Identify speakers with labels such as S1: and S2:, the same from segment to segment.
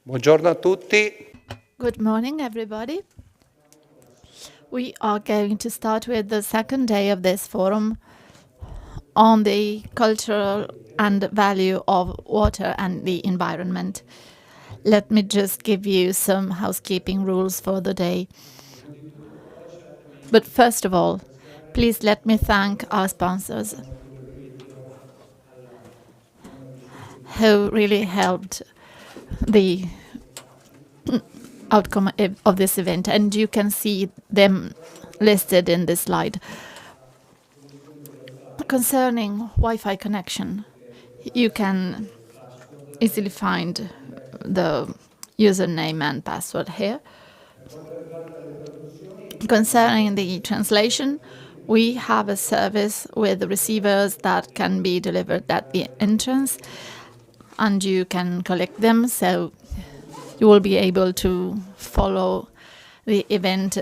S1: Buongiorno a tutti.
S2: Good morning, everybody. We are going to start with the second day of this forum on the cultural and value of water and the environment. Let me just give you some housekeeping rules for the day. But first of all, please let me thank our sponsors who really helped the outcome of this event, and you can see them listed in this slide. Concerning Wi-Fi connection, you can easily find the username and password here. Concerning the translation, we have a service with receivers that can be delivered at the entrance, and you can collect them, so you will be able to follow the event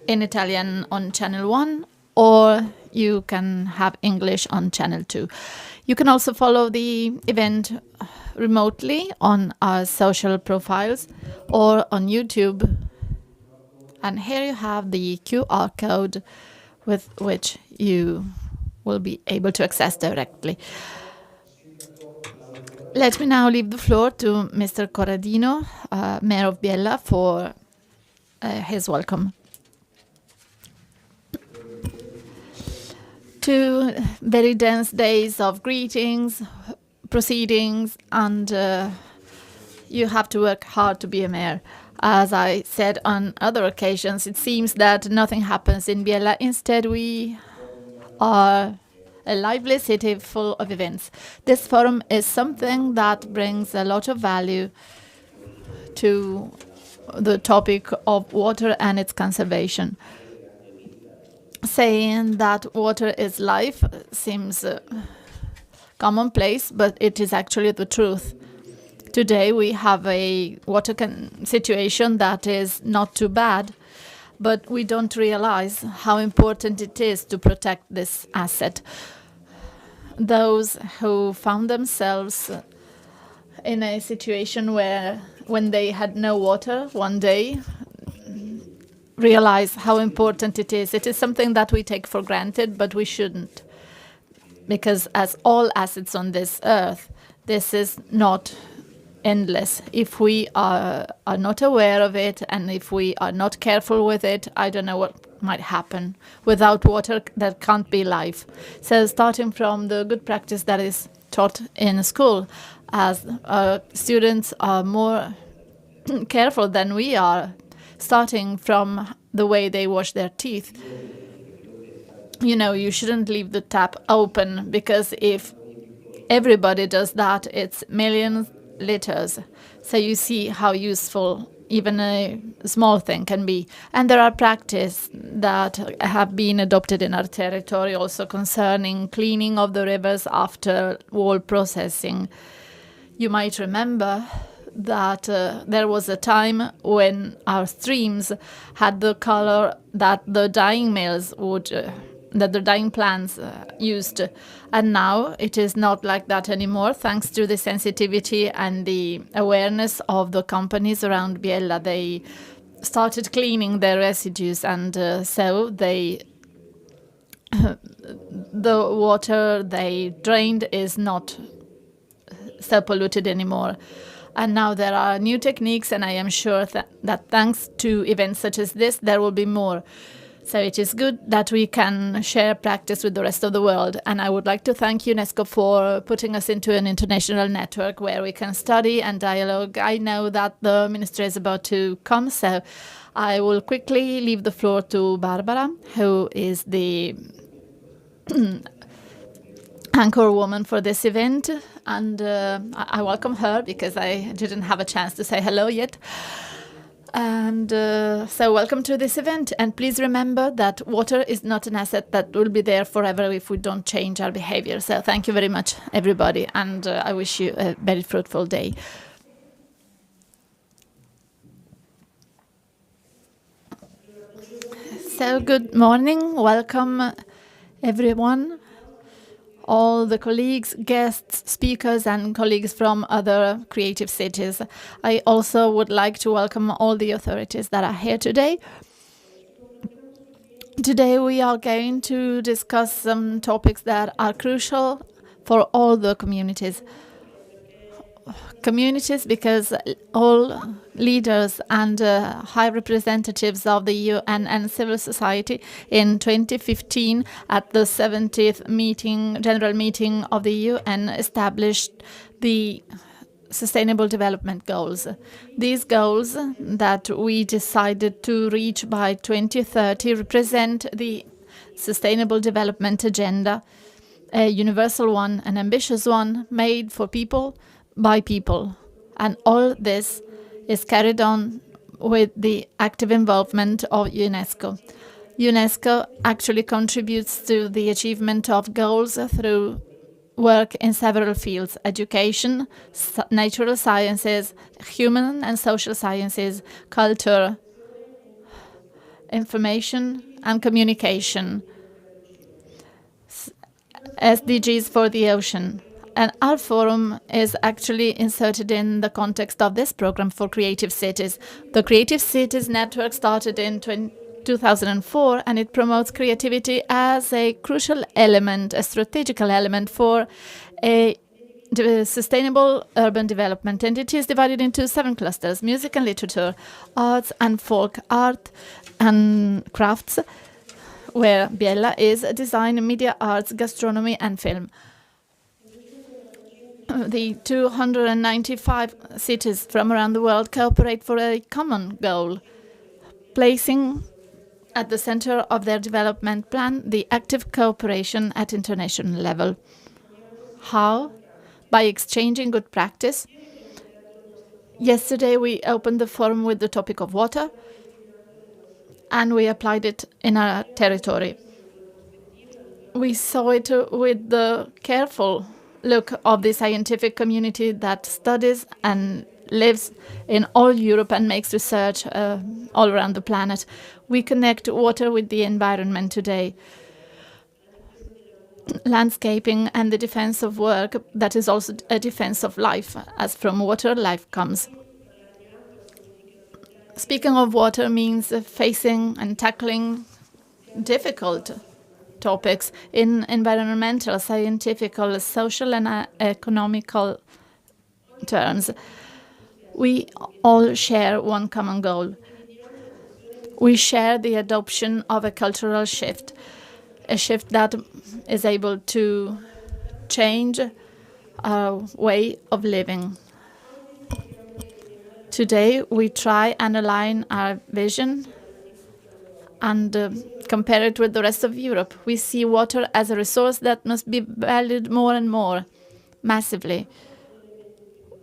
S2: in Italian on channel 1, or you can have English on channel 2. You can also follow the event remotely on our social profiles or on YouTube. And here you have the QR code with which you will be able to access directly. Let me now leave the floor to Mr. Corradino, Mayor of Biella, for his welcome. 2 very dense days of greetings, proceedings, and you have to work hard to be a mayor. As I said on other occasions, it seems that nothing happens in Biella. Instead, we are a lively city full of events. This forum is something that brings a lot of value to the topic of water and its conservation. Saying that water is life seems commonplace, but it is actually the truth. Today we have a water situation that is not too bad, but we don't realize how important it is to protect this asset. Those who found themselves in a situation where when they had no water one day realize how important it is. It is something that we take for granted, but we shouldn't. Because as all assets on this earth, this is not endless. If we are not aware of it, and if we are not careful with it, I don't know what might happen. Without water, there can't be life. So starting from the good practice that is taught in school, as students are more careful than we are, starting from the way they wash their teeth. You know, you shouldn't leave the tap open, because if everybody does that, it's millions liters. So you see how useful even a small thing can be. And there are practices that have been adopted in our territory also concerning cleaning of the rivers after wall processing. You might remember that there was a time when our streams had the color that the dyeing mills would that the dyeing plants used. And now it is not like that anymore, thanks to the sensitivity and the awareness of the companies around Biella. They started cleaning their residues, and so the water they drained is not so polluted anymore. And now there are new techniques, and I am sure that thanks to events such as this, there will be more. So it is good that we can share practice with the rest of the world. And I would like to thank UNESCO for putting us into an international network where we can study and dialogue. I know that the minister is about to come, so I will quickly leave the floor to Barbara, who is the anchor woman for this event. And I welcome her because I didn't have a chance to say hello yet. And so welcome to this event. And please remember that water is not an asset that will be there forever if we don't change our behavior. So thank you very much, everybody. And I wish you a very fruitful day. So good morning. Welcome, everyone. All the colleagues, guests, speakers, and colleagues from other creative cities. I also would like to welcome all the authorities that are here today. Today we are going to discuss some topics that are crucial for all the communities. Communities because all leaders and high representatives of the UN and civil society in 2015 at the 70th general meeting of the UN established the Sustainable Development Goals. These goals that we decided to reach by 2030 represent the Sustainable Development Agenda, a universal one, an ambitious one, made for people, by people. And all this is carried on with the active involvement of UNESCO. UNESCO actually contributes to the achievement of goals through work in several fields: education, natural sciences, human and social sciences, culture, information and communication, SDGs for the ocean. And our forum is actually inserted in the context of this program for creative cities. The Creative Cities Network started in 2004, and it promotes creativity as a crucial element, a strategical element for a sustainable urban development. And it is divided into 7 clusters: music and literature, arts and folk art and crafts, where Biella is design, media arts, gastronomy and film. The 295 cities from around the world cooperate for a common goal, placing at the center of their development plan the active cooperation at international level. How? By exchanging good practice. Yesterday we opened the forum with the topic of water, and we applied it in our territory. We saw it with the careful look of the scientific community that studies and lives in all Europe and makes research all around the planet. We connect water with the environment today. Landscaping and the defense of work, that is also a defense of life, as from water life comes. Speaking of water means facing and tackling difficult topics in environmental, scientific, social and economical terms. We all share one common goal. We share the adoption of a cultural shift, a shift that is able to change our way of living. Today we try and align our vision and compare it with the rest of Europe. We see water as a resource that must be valued more and more, massively.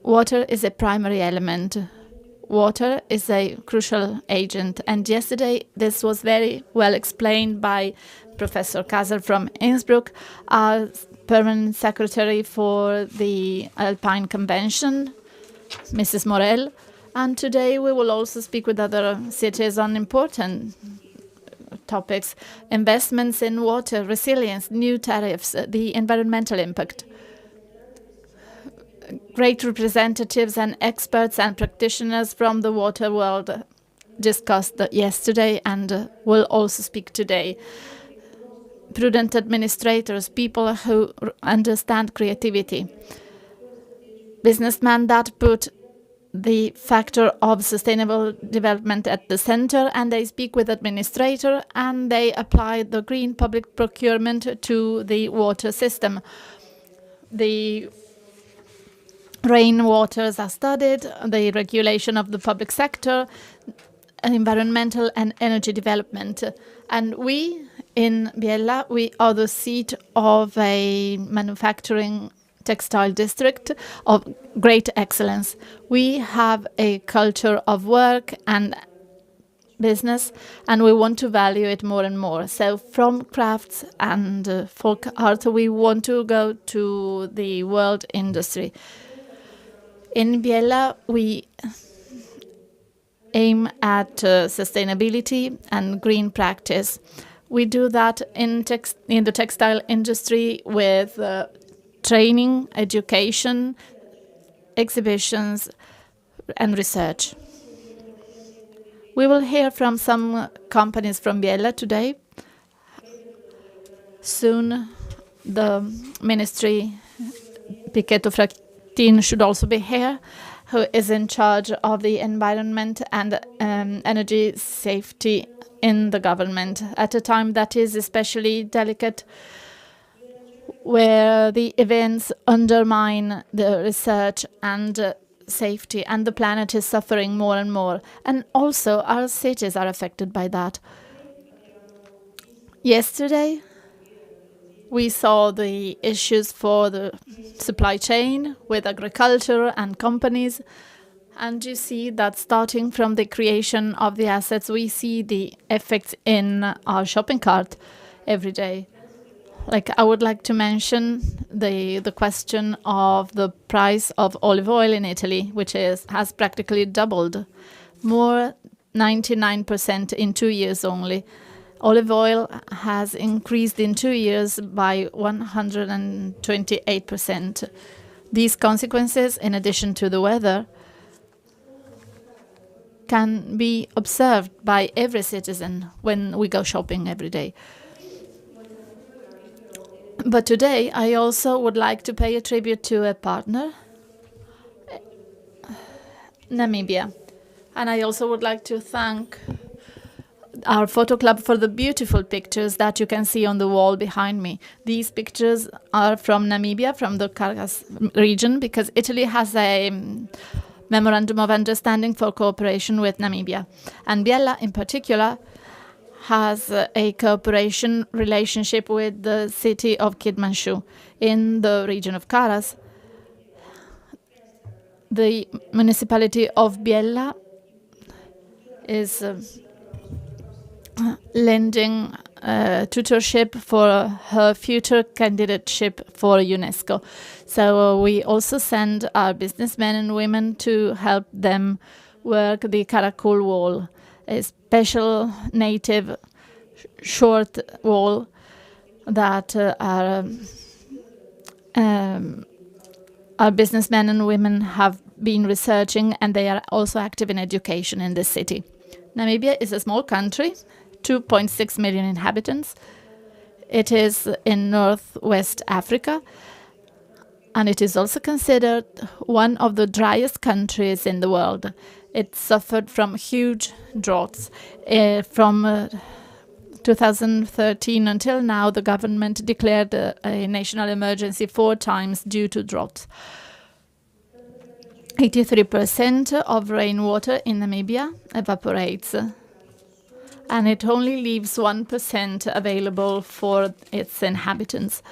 S2: Water is a primary element. Water is a crucial agent. And yesterday this was very well explained by Professor Kaser from Innsbruck, our permanent secretary for the Alpine Convention, Mrs. Morel. And today we will also speak with other cities on important topics: investments in water, resilience, new tariffs, the environmental impact. Great representatives and experts and practitioners from the water world discussed yesterday and will also speak today. Prudent administrators, people who understand creativity. Businessmen that put the factor of sustainable development at the center, and they speak with administrator and they apply the green public procurement to the water system. The rainwaters are studied, the regulation of the public sector, environmental and energy development. And we in Biella, we are the seat of a manufacturing textile district of great excellence. We have a culture of work and business, and we want to value it more and more. So from crafts and folk art, we want to go to the world industry. In Biella, we aim at sustainability and green practice. We do that in the textile industry with training, education, exhibitions, and research. We will hear from some companies from Biella today. Soon, the Ministry Pichetto Frattin should also be here, who is in charge of the environment and energy safety in the government at a time that is especially delicate, where the events undermine the research and safety, and the planet is suffering more and more. And also our cities are affected by that. Yesterday, we saw the issues for the supply chain with agriculture and companies. And you see that starting from the creation of the assets, we see the effects in our shopping cart every day. Like, I would like to mention the question of the price of olive oil in Italy, which has practically doubled, more 99% in 2 years only. Olive oil has increased in 2 years by 128%. These consequences, in addition to the weather, can be observed by every citizen when we go shopping every day. But today, I also would like to pay a tribute to a partner, Namibia. And I also would like to thank our photo club for the beautiful pictures that you can see on the wall behind me. These pictures are from Namibia, from the Kargas region, because Italy has a memorandum of understanding for cooperation with Namibia. And Biella, in particular, has a cooperation relationship with the city of Kidmanshu in the region of Karas. The municipality of Biella is lending tutorship for her future candidateship for UNESCO. So we also send our businessmen and women to help them work the Karakul wall, a special native short wall that our businessmen and women have been researching, and they are also active in education in this city. Namibia is a small country, 2.6 million inhabitants. It is in northwest Africa, and it is also considered one of the driest countries in the world. It suffered from huge droughts. From 2013 until now, the government declared a national emergency 4 times due to droughts. 83% of rainwater in Namibia evaporates, and it only leaves 1% available for its inhabitants.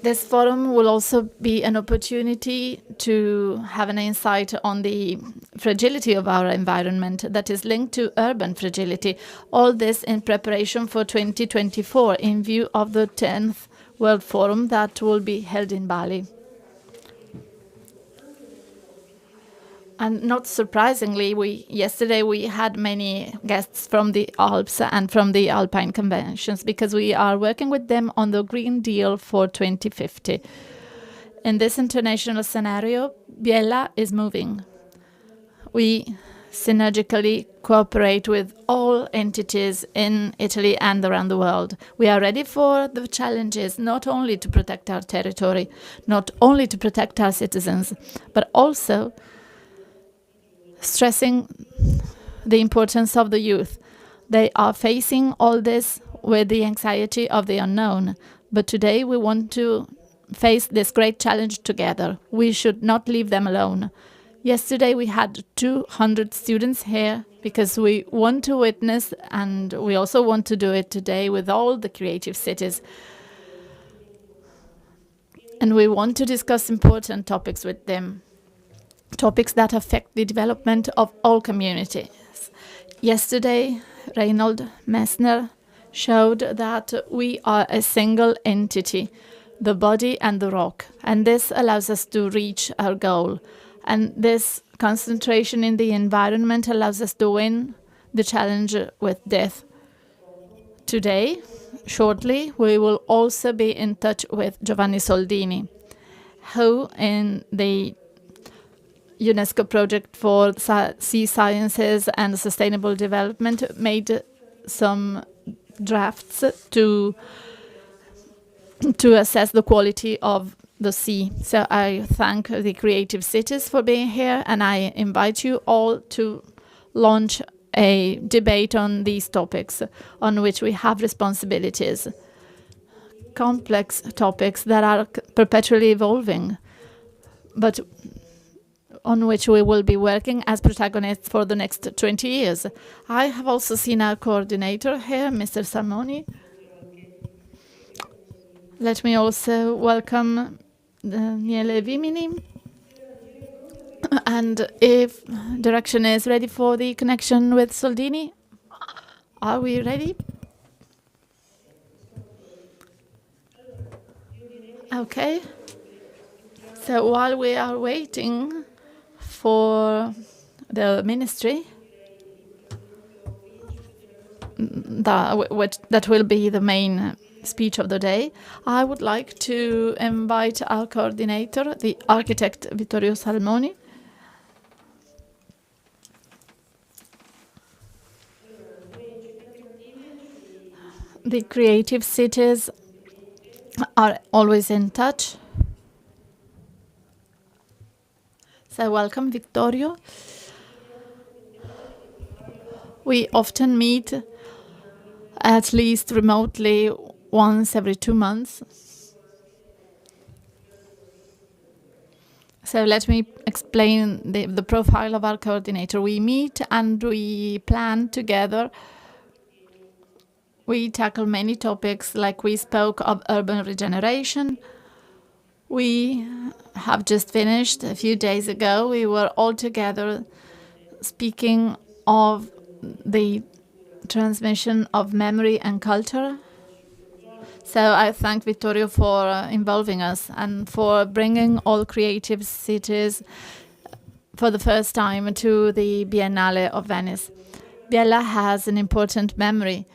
S2: This forum will also be an opportunity to have an insight on the fragility of our environment that is linked to urban fragility. All this in preparation for 2024 in view of the 10th World Forum that will be held in Bali. And not surprisingly, yesterday we had many guests from the Alps and from the Alpine conventions, because we are working with them on the Green Deal for 2050. In this international scenario, Biella is moving. We synergically cooperate with all entities in Italy and around the world. We are ready for the challenges, not only to protect our territory, not only to protect our citizens, but also stressing the importance of the youth. They are facing all this with the anxiety of the unknown. But today we want to face this great challenge together. We should not leave them alone. Yesterday we had 200 students here because we want to witness, and we also want to do it today with all the creative cities. and we want to discuss important topics with them, topics that affect the development of all communities. Yesterday, Reinhold Messner showed that we are a single entity, the body and the rock, and this allows us to reach our goal. And this concentration in the environment allows us to win the challenge with death. Today, shortly, we will also be in touch with Giovanni Soldini, who in the UNESCO project for sea sciences and sustainable development made some drafts to assess the quality of the sea. So I thank the Creative Cities for being here, and I invite you all to launch a debate on these topics on which we have responsibilities. Complex topics that are perpetually evolving, but on which we will be working as protagonists for the next 20 years. I have also seen our coordinator here, Mr. Salmoni. Let me also welcome Daniele Vimini. And if direction is ready for the connection with Soldini, are we ready? Okay. So while we are waiting for the ministry, that will be the main speech of the day, I would like to invite our coordinator, the architect Vittorio Salmoni. The Creative Cities are always in touch. So welcome, Vittorio. We often meet at least remotely once every 2 months. So let me explain the profile of our coordinator. We meet and we plan together. We tackle many topics, like we spoke of urban regeneration. We have just finished a few days ago. We were all together speaking of the transmission of memory and culture. So I thank Vittorio for involving us and for bringing all Creative Cities for the first time to the Biennale of Venice. Biella has an important memory,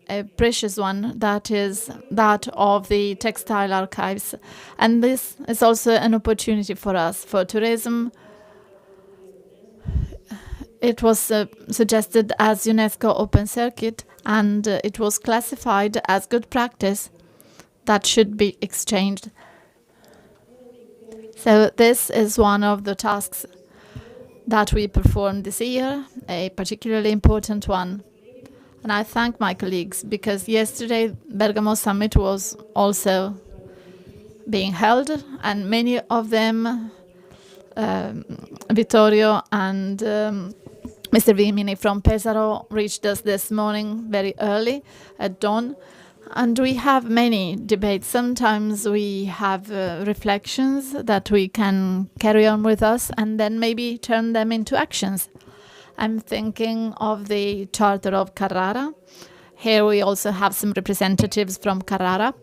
S2: a precious one, that is that of the textile archives. And this is also an opportunity for us, for tourism. It was suggested as UNESCO Open Circuit, and it was classified as good practice that should be exchanged. So this is one of the tasks that we performed this year, a particularly important one. And I thank my colleagues, because yesterday Bergamo Summit was also being held, and many of them, Vittorio and Mr. Vimini from Pesaro, reached us this morning very early at dawn. And we have many debates. Sometimes we have reflections that we can carry on with us and then maybe turn them into actions. I'm thinking of the Charter of Carrara. Here we also have some representatives from Carrara,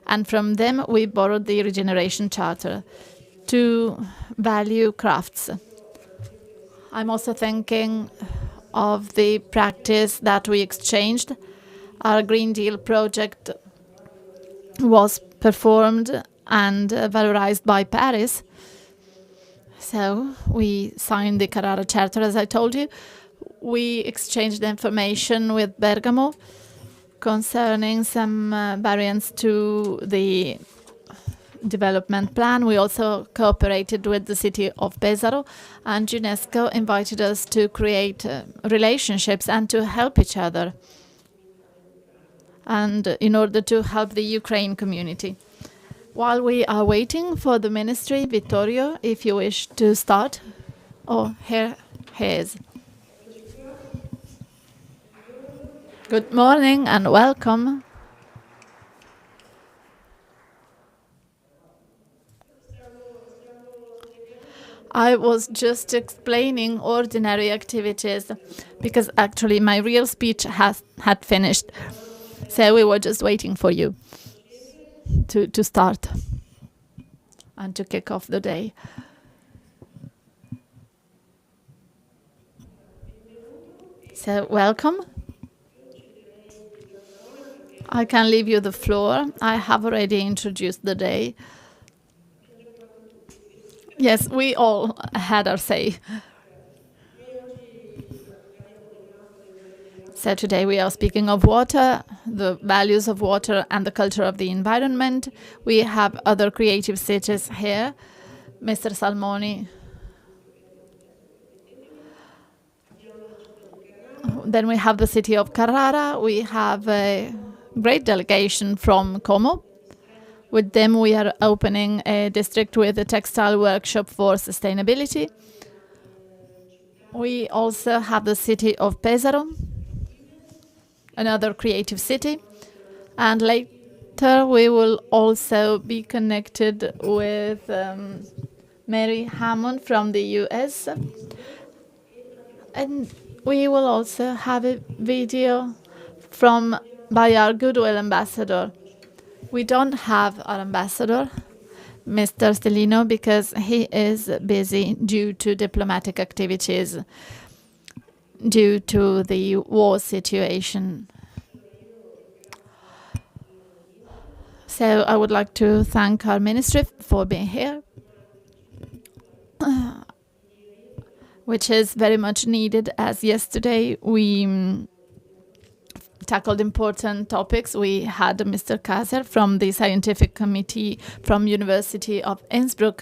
S2: and from them we borrowed the Regeneration Charter to value crafts. I'm also thinking of the practice that we exchanged. Our Green Deal project was performed and valorized by Paris. So we signed the Carrara Charter, as I told you. We exchanged information with Bergamo concerning some variants to the development plan. We also cooperated with the city of Pesaro, and UNESCO invited us to create relationships and to help each other, and in order to help the Ukraine community. While we are waiting for the ministry, Vittorio, if you wish to start. Oh, here he is. Good morning and welcome. I was just explaining ordinary activities because actually my real speech had finished. So we were just waiting for you to start and to kick off the day. So welcome. I can leave you the floor. I have already introduced the day. Yes, we all had our say. So today we are speaking of water, the values of water and the culture of the environment. We have other creative cities here. Mr. Salmoni. Then we have the city of Carrara. We have a great delegation from Como. With them we are opening a district with a textile workshop for sustainability. We also have the city of Pesaro, another creative city. And later we will also be connected with Mary Hammond from the US. And we will also have a video by our Goodwill ambassador. We don't have our ambassador, Mr. Stellino, because he is busy due to diplomatic activities, due to the war situation. So I would like to thank our ministry for being here, which is very much needed, as yesterday we tackled important topics. We had Mr. Kaser from the scientific committee from University of Innsbruck,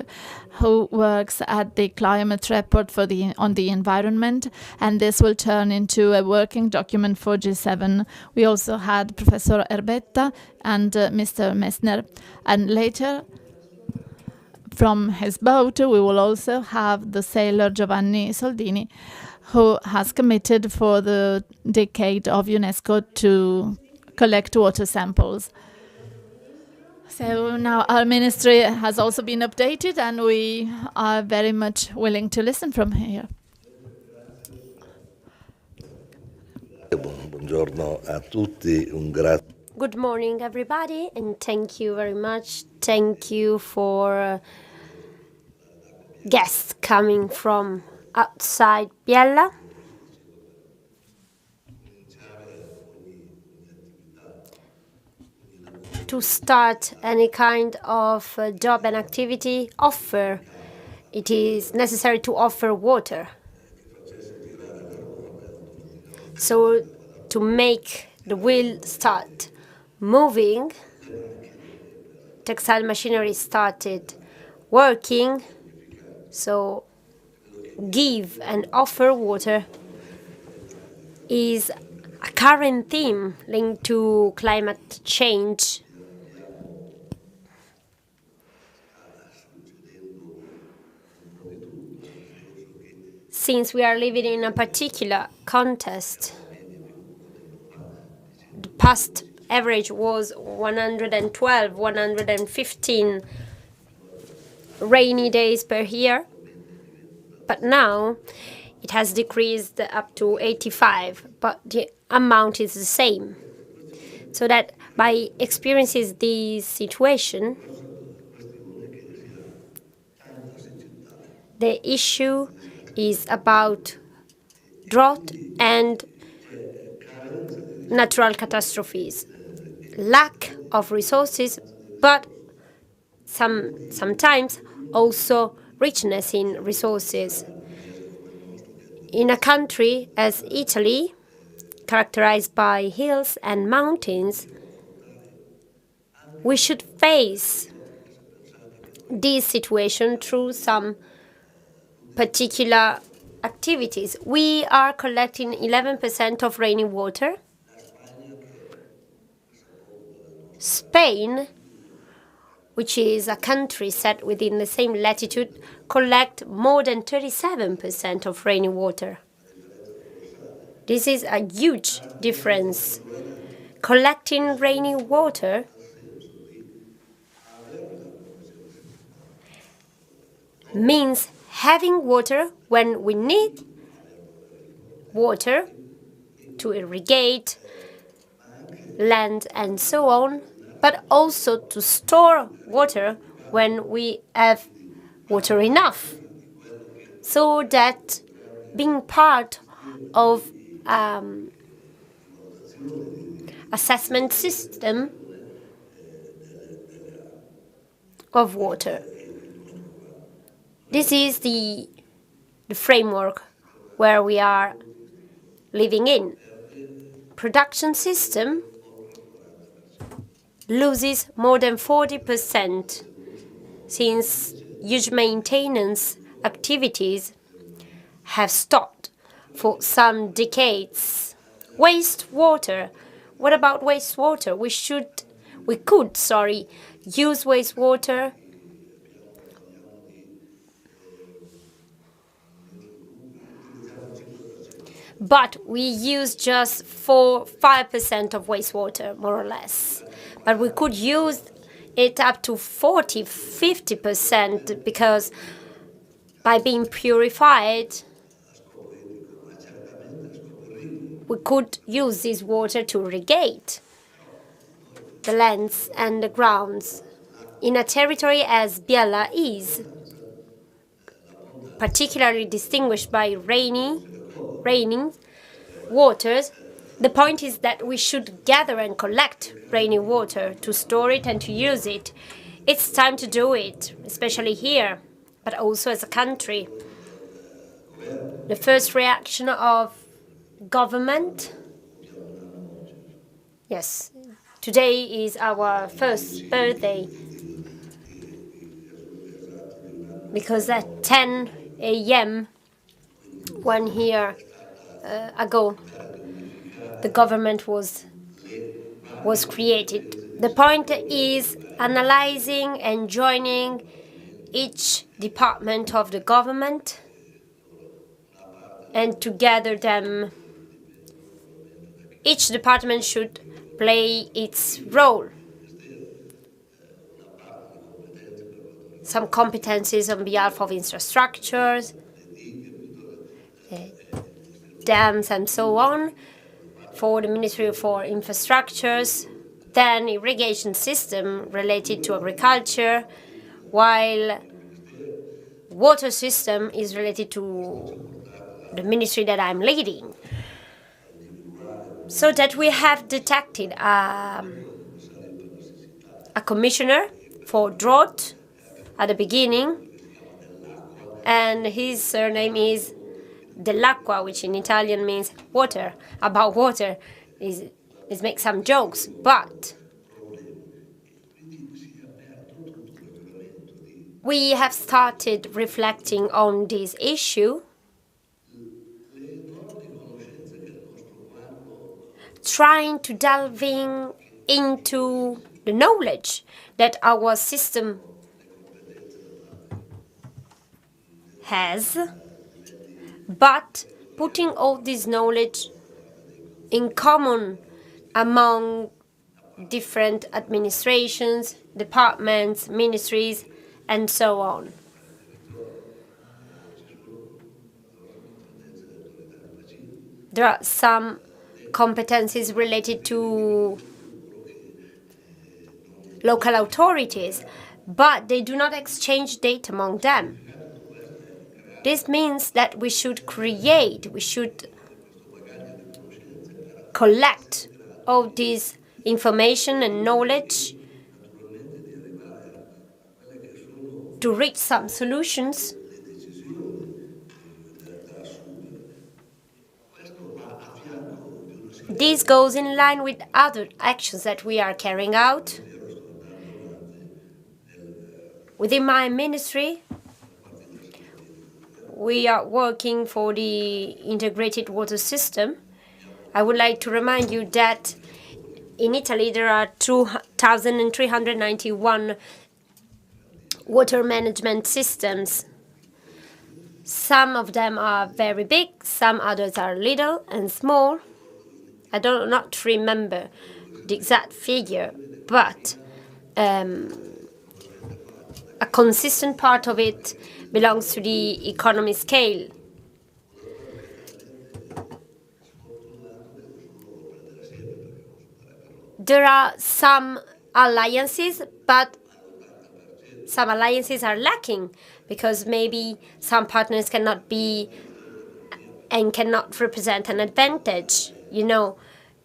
S2: who works at the climate report on the environment, and this will turn into a working document for G7. We also had Professor Erbetta and Mr. Messner, and later from his boat we will also have the sailor Giovanni Soldini, who has committed for the decade of UNESCO to collect water samples. So now our ministry has also been updated and we are very much willing to listen from here.
S3: Buongiorno a tutti,
S4: Good morning, everybody, and thank you very much. Thank you for guests coming from outside Biella. To start any kind of job and activity, it is necessary to offer water. So to make the wheel start moving, textile machinery started working. So give and offer water is a current theme linked to climate change. Since we are living in a particular context, the past average was 112, 115 rainy days per year, but now it has decreased up to 85, but the amount is the same. So that by experiencing this situation, the issue is about drought and natural catastrophes, lack of resources, but sometimes also richness in resources. In a country as Italy, characterized by hills and mountains, we should face this situation through some particular activities. We are collecting 11% of rainwater. Spain, which is a country set within the same latitude, collect more than 37% of rainwater. This is a huge difference. Collecting rainwater means having water when we need water to irrigate land and so on, but also to store water when we have water enough, so that being part of assessment system of water. This is the framework where we are living in. Production system loses more than 40% since huge maintenance activities have stopped for some decades. Wastewater. What about wastewater? We could use wastewater but we use just 5% of wastewater, more or less. But we could use it up to 50%, because by being purified, we could use this water to irrigate the lands and the grounds in a territory as Biella is, particularly distinguished by raining waters. The point is that we should gather and collect rainy water to store it and to use it. It's time to do it, especially here, but also as a country. The first reaction of government. Yes, today is our first birthday, because at 10 a.m. 1 year ago, the government was created. The point is analyzing and joining each department of the government and to gather them. Each department should play its role. Some competencies on behalf of infrastructures, dams and so on, for the Ministry for Infrastructures, then irrigation system related to agriculture, while water system is related to the ministry that I'm leading. So that we have detected a commissioner for drought at the beginning, and his surname is Dell'Acqua, which in Italian means water. About water is make some jokes, but we have started reflecting on this issue, trying to delve into the knowledge that our system has, but putting all this knowledge in common among different administrations, departments, ministries, and so on. There are some competencies related to local authorities, but they do not exchange data among them. This means that we should collect all this information and knowledge to reach some solutions. This goes in line with other actions that we are carrying out. Within my ministry, we are working for the integrated water system. I would like to remind you that in Italy there are 2,391 water management systems. Some of them are very big, some others are little and small. I do not remember the exact figure, but a consistent part of it belongs to the economy scale. There are some alliances, but some alliances are lacking because maybe some partners cannot be and cannot represent an advantage.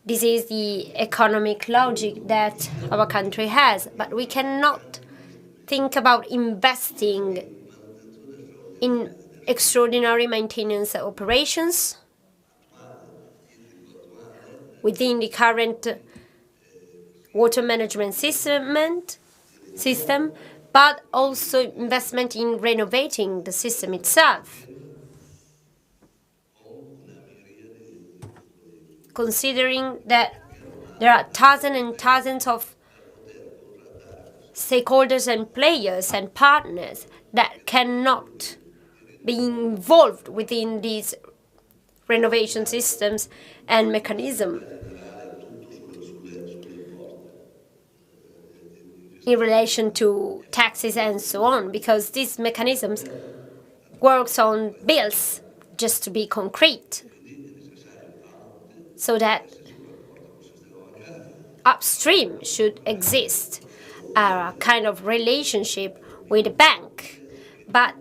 S4: This is the economic logic that our country has, but we cannot think about investing in extraordinary maintenance operations within the current water management system, but also investment in renovating the system itself. Considering that there are thousands and thousands of stakeholders and players and partners that cannot be involved within these renovation systems and mechanisms in relation to taxes and so on, because these mechanisms works on bills, just to be concrete, so that upstream should exist a kind of relationship with the bank, but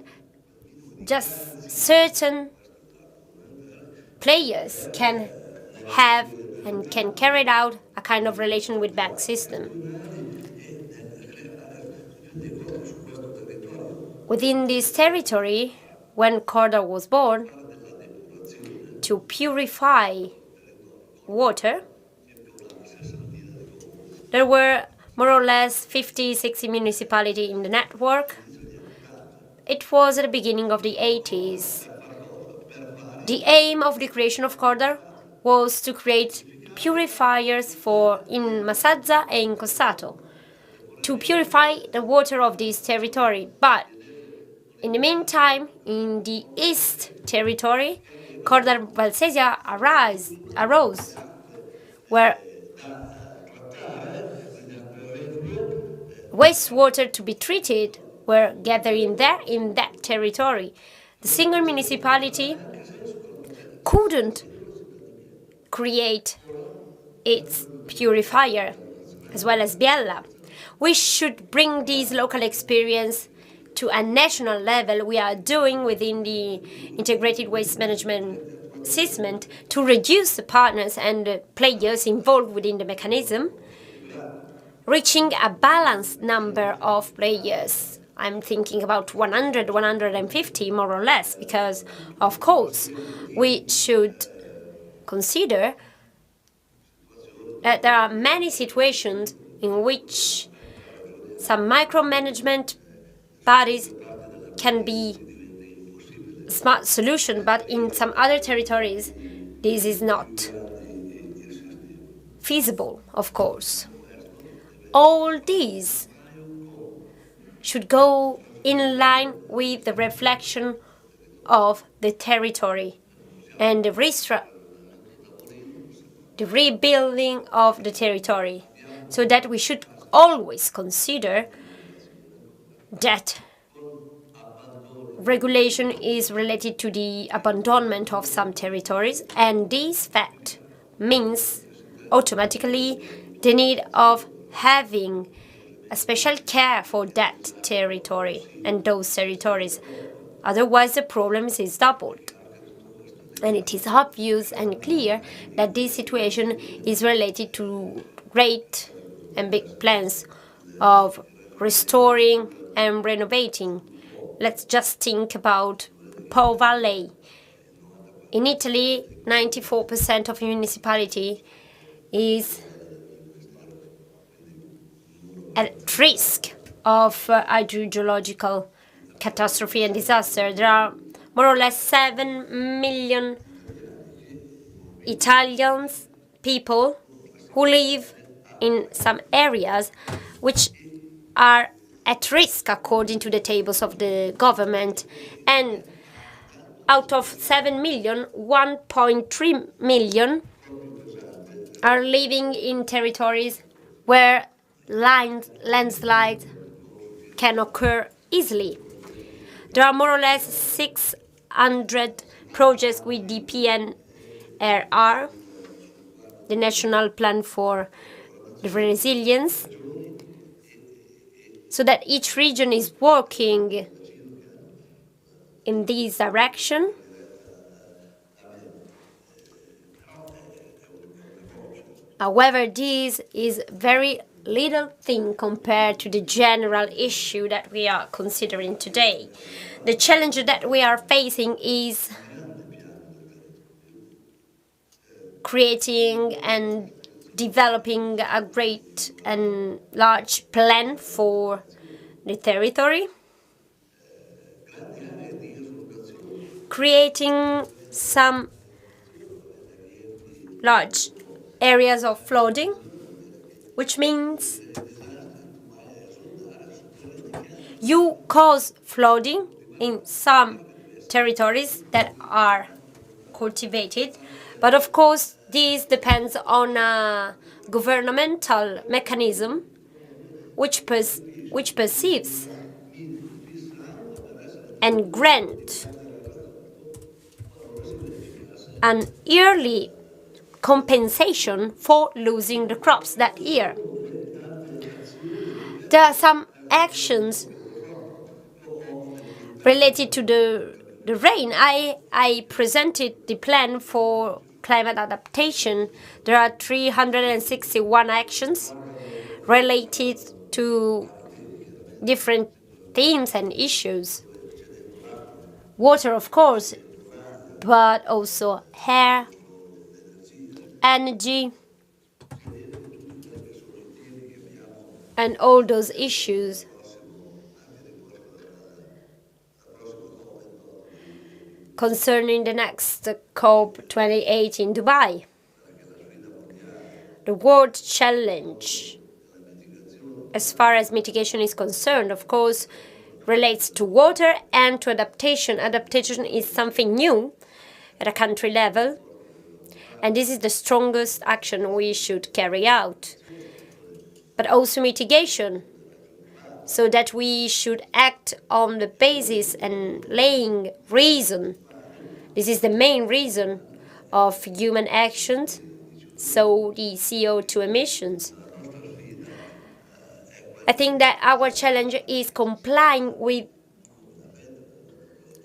S4: just certain players can have and can carry out a kind of relation with bank system. Within this territory, when Corda was born, to purify water, there were more or less 50, 60 municipalities in the network. It was at the beginning of the 80s. The aim of the creation of Corda was to create purifiers in Masazza and in Cossato, to purify the water of this territory. But in the meantime, in the East territory, Corda Valsesia arose, where wastewater to be treated were gathering there in that territory. The single municipality couldn't create its purifier, as well as Biella. We should bring this local experience to a national level. We are doing within the integrated waste management system to reduce the partners and the players involved within the mechanism, reaching a balanced number of players. I'm thinking about 100, 150 more or less, because of course we should consider that there are many situations in which some micromanagement bodies can be a smart solution, but in some other territories this is not feasible, of course. All these should go in line with the reflection of the territory and the rebuilding of the territory, so that we should always consider that regulation is related to the abandonment of some territories, and this fact means automatically the need of having a special care for that territory and those territories. Otherwise, the problem is doubled. And it is obvious and clear that this situation is related to great and big plans of restoring and renovating. Let's just think about Po Valley. In Italy, 94% of municipality is at risk of hydrogeological catastrophe and disaster. There are more or less 7 million Italians, people who live in some areas which are at risk according to the tables of the government, and out of 7 million, 1.3 million are living in territories where landslides can occur easily. There are more or less 600 projects with the PNRR, the National Plan for the Resilience, so that each region is working in this direction. However, this is very little thing compared to the general issue that we are considering today. The challenge that we are facing is creating and developing a great and large plan for the territory, creating some large areas of flooding, which means you cause flooding in some territories that are cultivated, but of course this depends on a governmental mechanism which perceives and grant an yearly compensation for losing the crops that year. There are some actions related to the rain. I presented the plan for climate adaptation. There are 361 actions related to different themes and issues. Water, of course, but also air, energy, and all those issues. Concerning the next COP28 in Dubai, the world challenge, as far as mitigation is concerned, of course, relates to water and to adaptation. Adaptation is something new at a country level, and this is the strongest action we should carry out. But also mitigation, so that we should act on the basis and laying reason. This is the main reason of human actions, so the CO2 emissions. I think that our challenge is complying with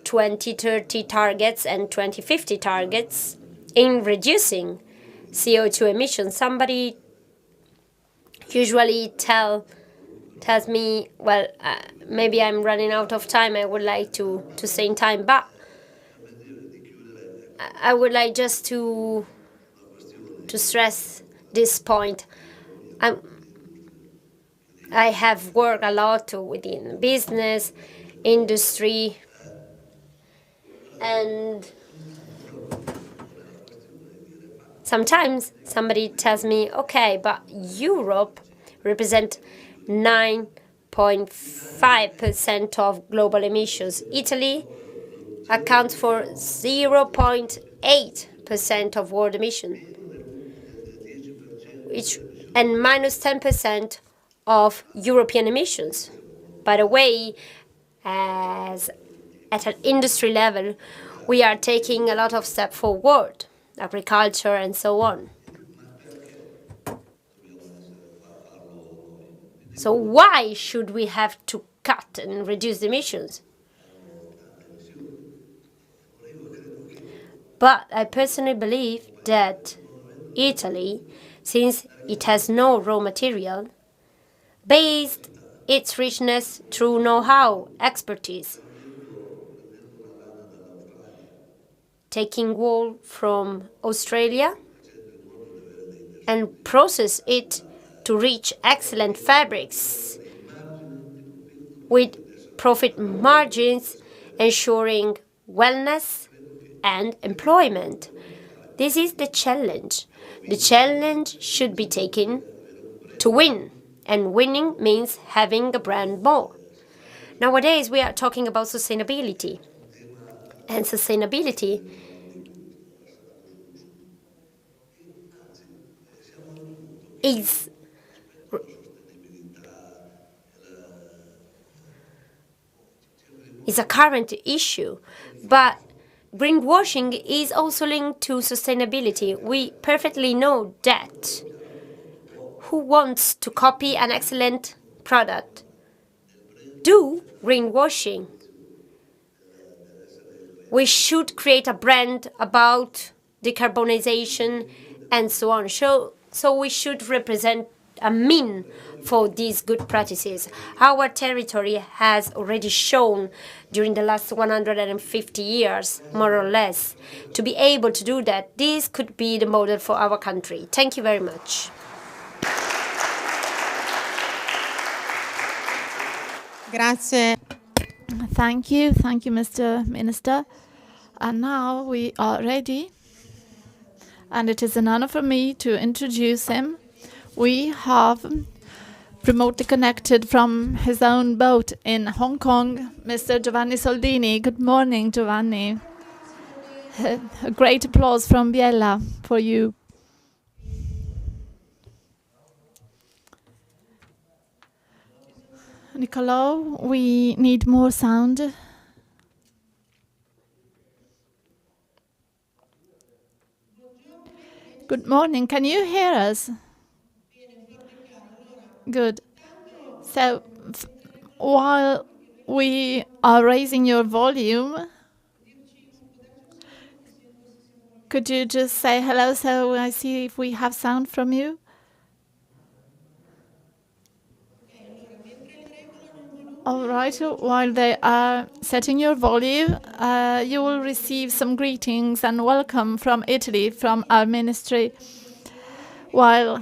S4: 2030 targets and 2050 targets in reducing CO2 emissions. Somebody usually tells me, well, maybe I'm running out of time. I would like to stay in time, but I would like just to stress this point. I have worked a lot within business, industry, and sometimes somebody tells me, okay, but Europe represents 9.5% of global emissions. Italy accounts for 0.8% of world emissions, and minus 10% of European emissions. By the way, as at an industry level, we are taking a lot of steps forward, agriculture and so on. So why should we have to cut and reduce emissions? But I personally believe that Italy, since it has no raw material, based its richness through know-how, expertise, taking wool from Australia and process it to reach excellent fabrics with profit margins, ensuring wellness and employment. This is the challenge. The challenge should be taken to win, and winning means having a brand more. Nowadays, we are talking about sustainability, and sustainability is is a current issue, but greenwashing is also linked to sustainability. We perfectly know that. Who wants to copy an excellent product? Do greenwashing. We should create a brand about decarbonization and so on. So we should represent a mean for these good practices. Our territory has already shown during the last 150 years, more or less, to be able to do that. This could be the model for our country. Thank you very much.
S5: Grazie.
S2: Thank you, Mr. Minister. And now we are ready, and it is an honor for me to introduce him. We have remotely connected from his own boat in Hong Kong, Mr. Giovanni Soldini. Good morning, Giovanni. A great applause from Biella for you. Niccolò, we need more sound. Good morning. Can you hear us? Good. So, while we are raising your volume, could you just say hello so I see if we have sound from you? All right, while they are setting your volume, you will receive some greetings and welcome from Italy, from our ministry. While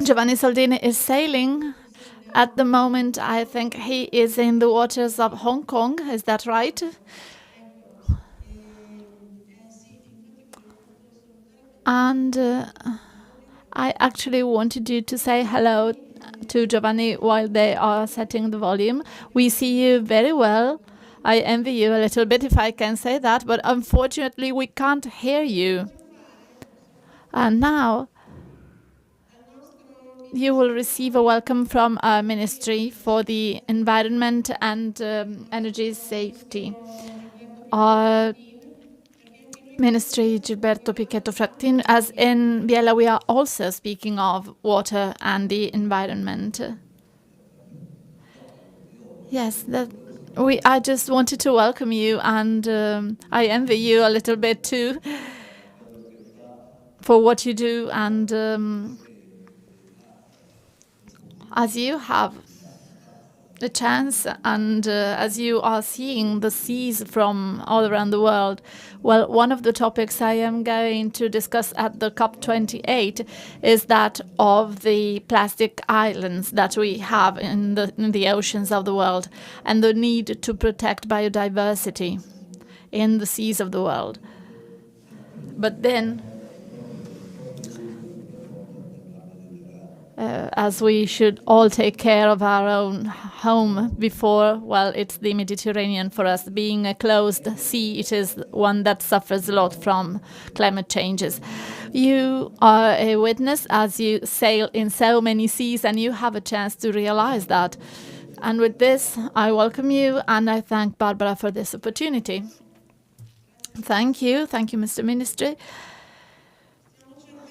S2: Giovanni Soldini is sailing, at the moment I think he is in the waters of Hong Kong, is that right? And I actually wanted you to say hello to Giovanni while they are setting the volume. We see you very well. I envy you a little bit, if I can say that, but unfortunately we can't hear you. And now you will receive a welcome from our Ministry for the Environment and Energy Safety. Our Ministry, Gilberto Pichetto Frattin, as in Biella we are also speaking of water and the environment. Yes, I just wanted to welcome you, and I envy you a little bit too for what you do, and as you have the chance and as you are seeing the seas from all around the world, well, one of the topics I am going to discuss at the COP28 is that of the plastic islands that we have in the oceans of the world, and the need to protect biodiversity in the seas of the world. But then, as we should all take care of our own home before, well, it's the Mediterranean for us. Being a closed sea, it is one that suffers a lot from climate changes. You are a witness as you sail in so many seas, and you have a chance to realize that. And with this, I welcome you, and I thank Barbara for this opportunity. Thank you, Mr. Ministry.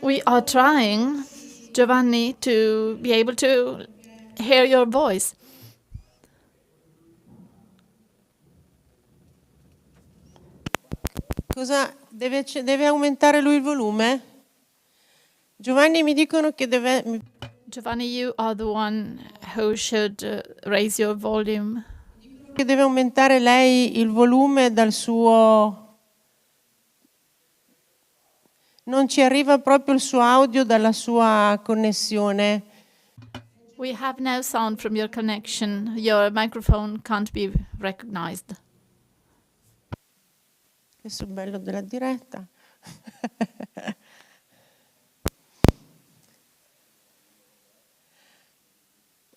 S2: We are trying, Giovanni, to be able to hear your voice.
S5: Cosa deve aumentare lui il volume? Giovanni, mi dicono che deve.
S2: Giovanni, you are the one who should raise your volume.
S5: Che deve aumentare lei il volume dal suo. Non ci arriva proprio il suo audio dalla sua connessione.
S2: We have no sound from your connection. Your microphone can't be recognized.
S5: Questo è il bello della diretta.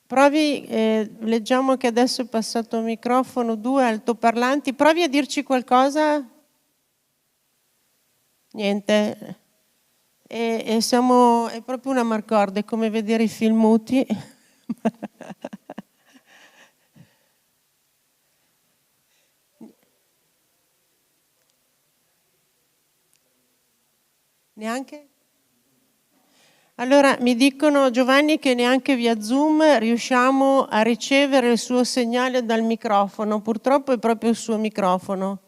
S5: Provi, leggiamo che adesso è passato il microfono 2 altoparlanti. Provi a dirci qualcosa. Niente. È proprio una marcorde, è come vedere i film muti. Neanche? Allora, mi dicono Giovanni che neanche via Zoom riusciamo a ricevere il suo segnale dal microfono. Purtroppo è proprio il suo microfono.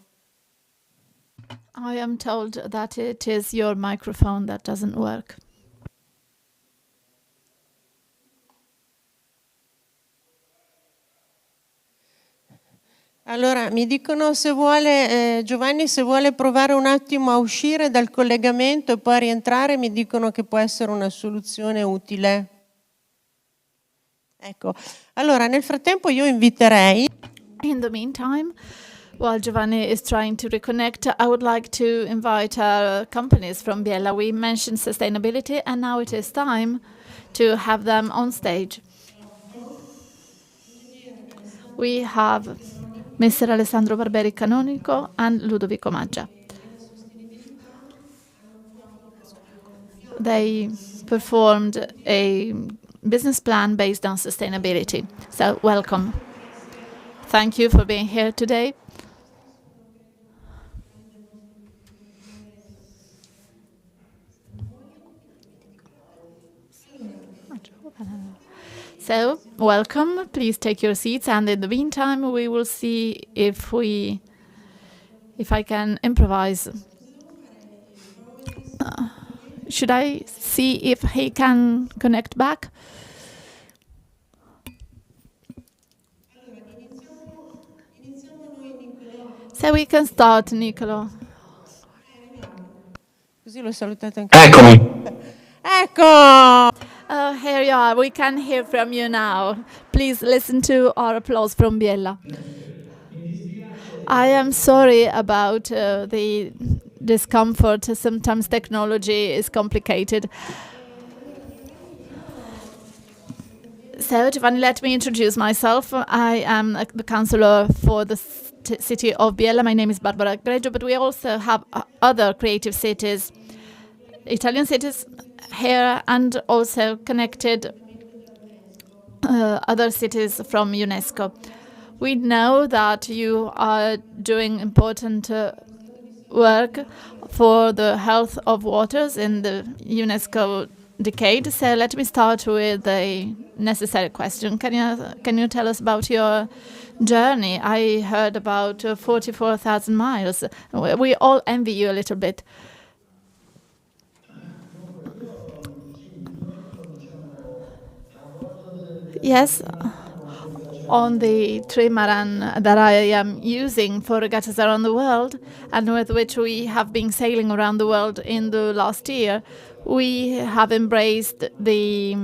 S2: I am told that it is your microphone that doesn't work.
S5: Allora, mi dicono se vuole, Giovanni, se vuole provare un attimo a uscire dal collegamento e poi a rientrare, mi dicono che può essere una soluzione utile. Ecco, allora nel frattempo io inviterei...
S2: In the meantime, while Giovanni is trying to reconnect, I would like to invite our companies from Biella. We mentioned sustainability, and now it is time to have them on stage. We have Mr. Alessandro Barberi Canonico and Ludovico Maggia. They performed a business plan based on sustainability. So welcome. Thank you for being here today. So, welcome. Please take your seats, and in the meantime, we will see if I can improvise. Should I see if he can connect back? So we can start, Nicolo.
S5: Così l'ho salutato anche.
S6: Eccomi.
S5: Ecco!
S2: Oh, here you are. We can hear from you now. Please listen to our applause from Biella. I am sorry about the discomfort. Sometimes technology is complicated. So, Giovanni, let me introduce myself. I am the councillor for the city of Biella. My name is Barbara Greggio, but we also have other creative cities, Italian cities here, and also connected other cities from UNESCO. We know that you are doing important work for the health of waters in the UNESCO decade. So let me start with a necessary question. Can you tell us about your journey? I heard about 44,000 miles. We all envy you a little bit. Yes, on the trimaran that I am using for regattas around the world, and with which we have been sailing around the world in the last year, we have embraced the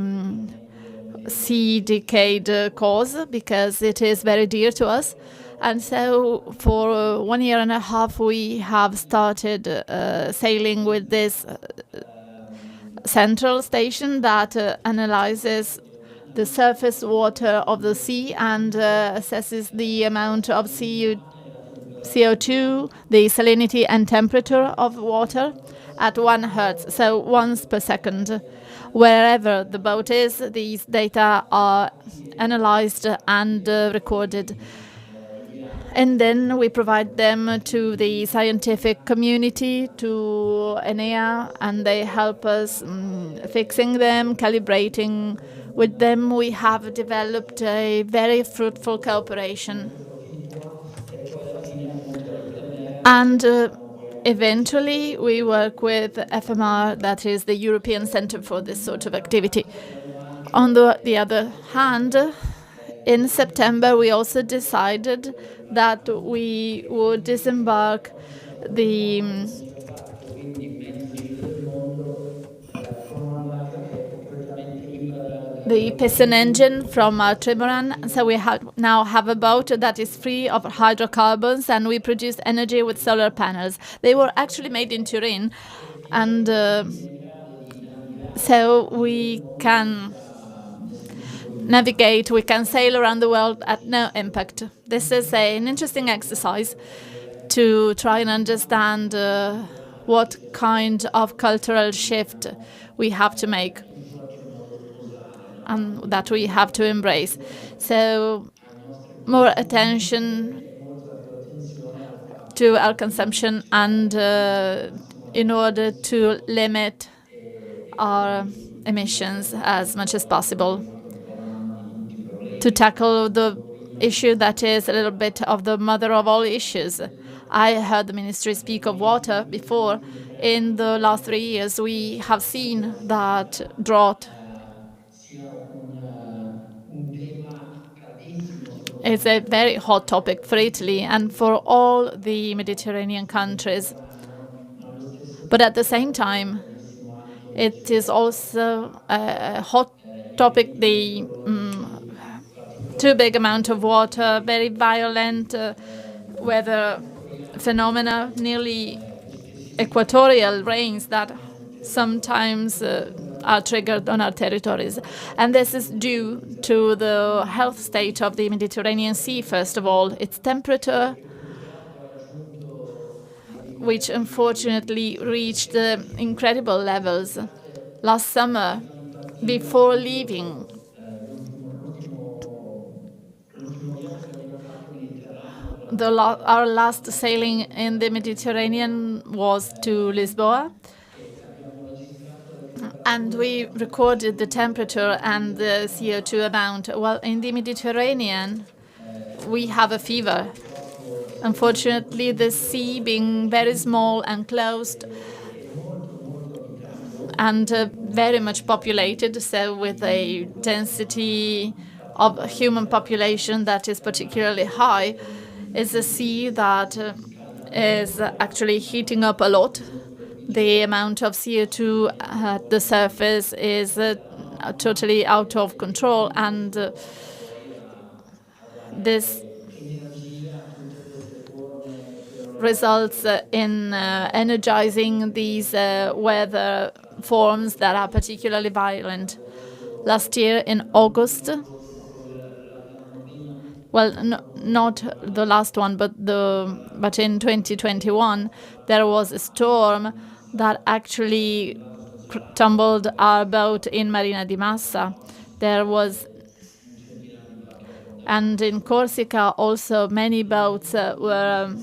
S2: sea decade cause because it is very dear to us. And so for 1 year and a half, we have started sailing with this central station that analyzes the surface water of the sea and assesses the amount of CO2, the salinity and temperature of water at 1 hertz, so once per second. Wherever the boat is, these data are analyzed and recorded. And then we provide them to the scientific community, to ENEA, and they help us fixing them, calibrating with them. We have developed a very fruitful cooperation. And eventually we work with FMR, that is the European Centre for this sort of activity. On the other hand, in September, we also decided that we would disembark the piston engine from our trimaran. So we now have a boat that is free of hydrocarbons, and we produce energy with solar panels. They were actually made in Turin, and so we can navigate, we can sail around the world at no impact. This is an interesting exercise to try and understand what kind of cultural shift we have to make and that we have to embrace. So more attention to our consumption and in order to limit our emissions as much as possible, to tackle the issue that is a little bit of the mother of all issues. I heard the ministry speak of water before. In the last 3 years, we have seen that drought is a very hot topic for Italy and for all the Mediterranean countries. But at the same time, it is also a hot topic, the too big amount of water, very violent weather phenomena, nearly equatorial rains that sometimes are triggered on our territories. And this is due to the health state of the Mediterranean Sea, first of all, its temperature, which unfortunately reached incredible levels last summer. Before leaving, our last sailing in the Mediterranean was to Lisboa, and we recorded the temperature and the CO2 amount. Well, in the Mediterranean, we have a fever. Unfortunately, the sea being very small and closed and very much populated, so with a density of human population that is particularly high, is a sea that is actually heating up a lot. The amount of CO2 at the surface is totally out of control, and this results in energizing these weather forms that are particularly violent. Last year in August, well, not the last one, but in 2021, there was a storm that actually tumbled our boat in Marina di Massa. And in Corsica also many boats were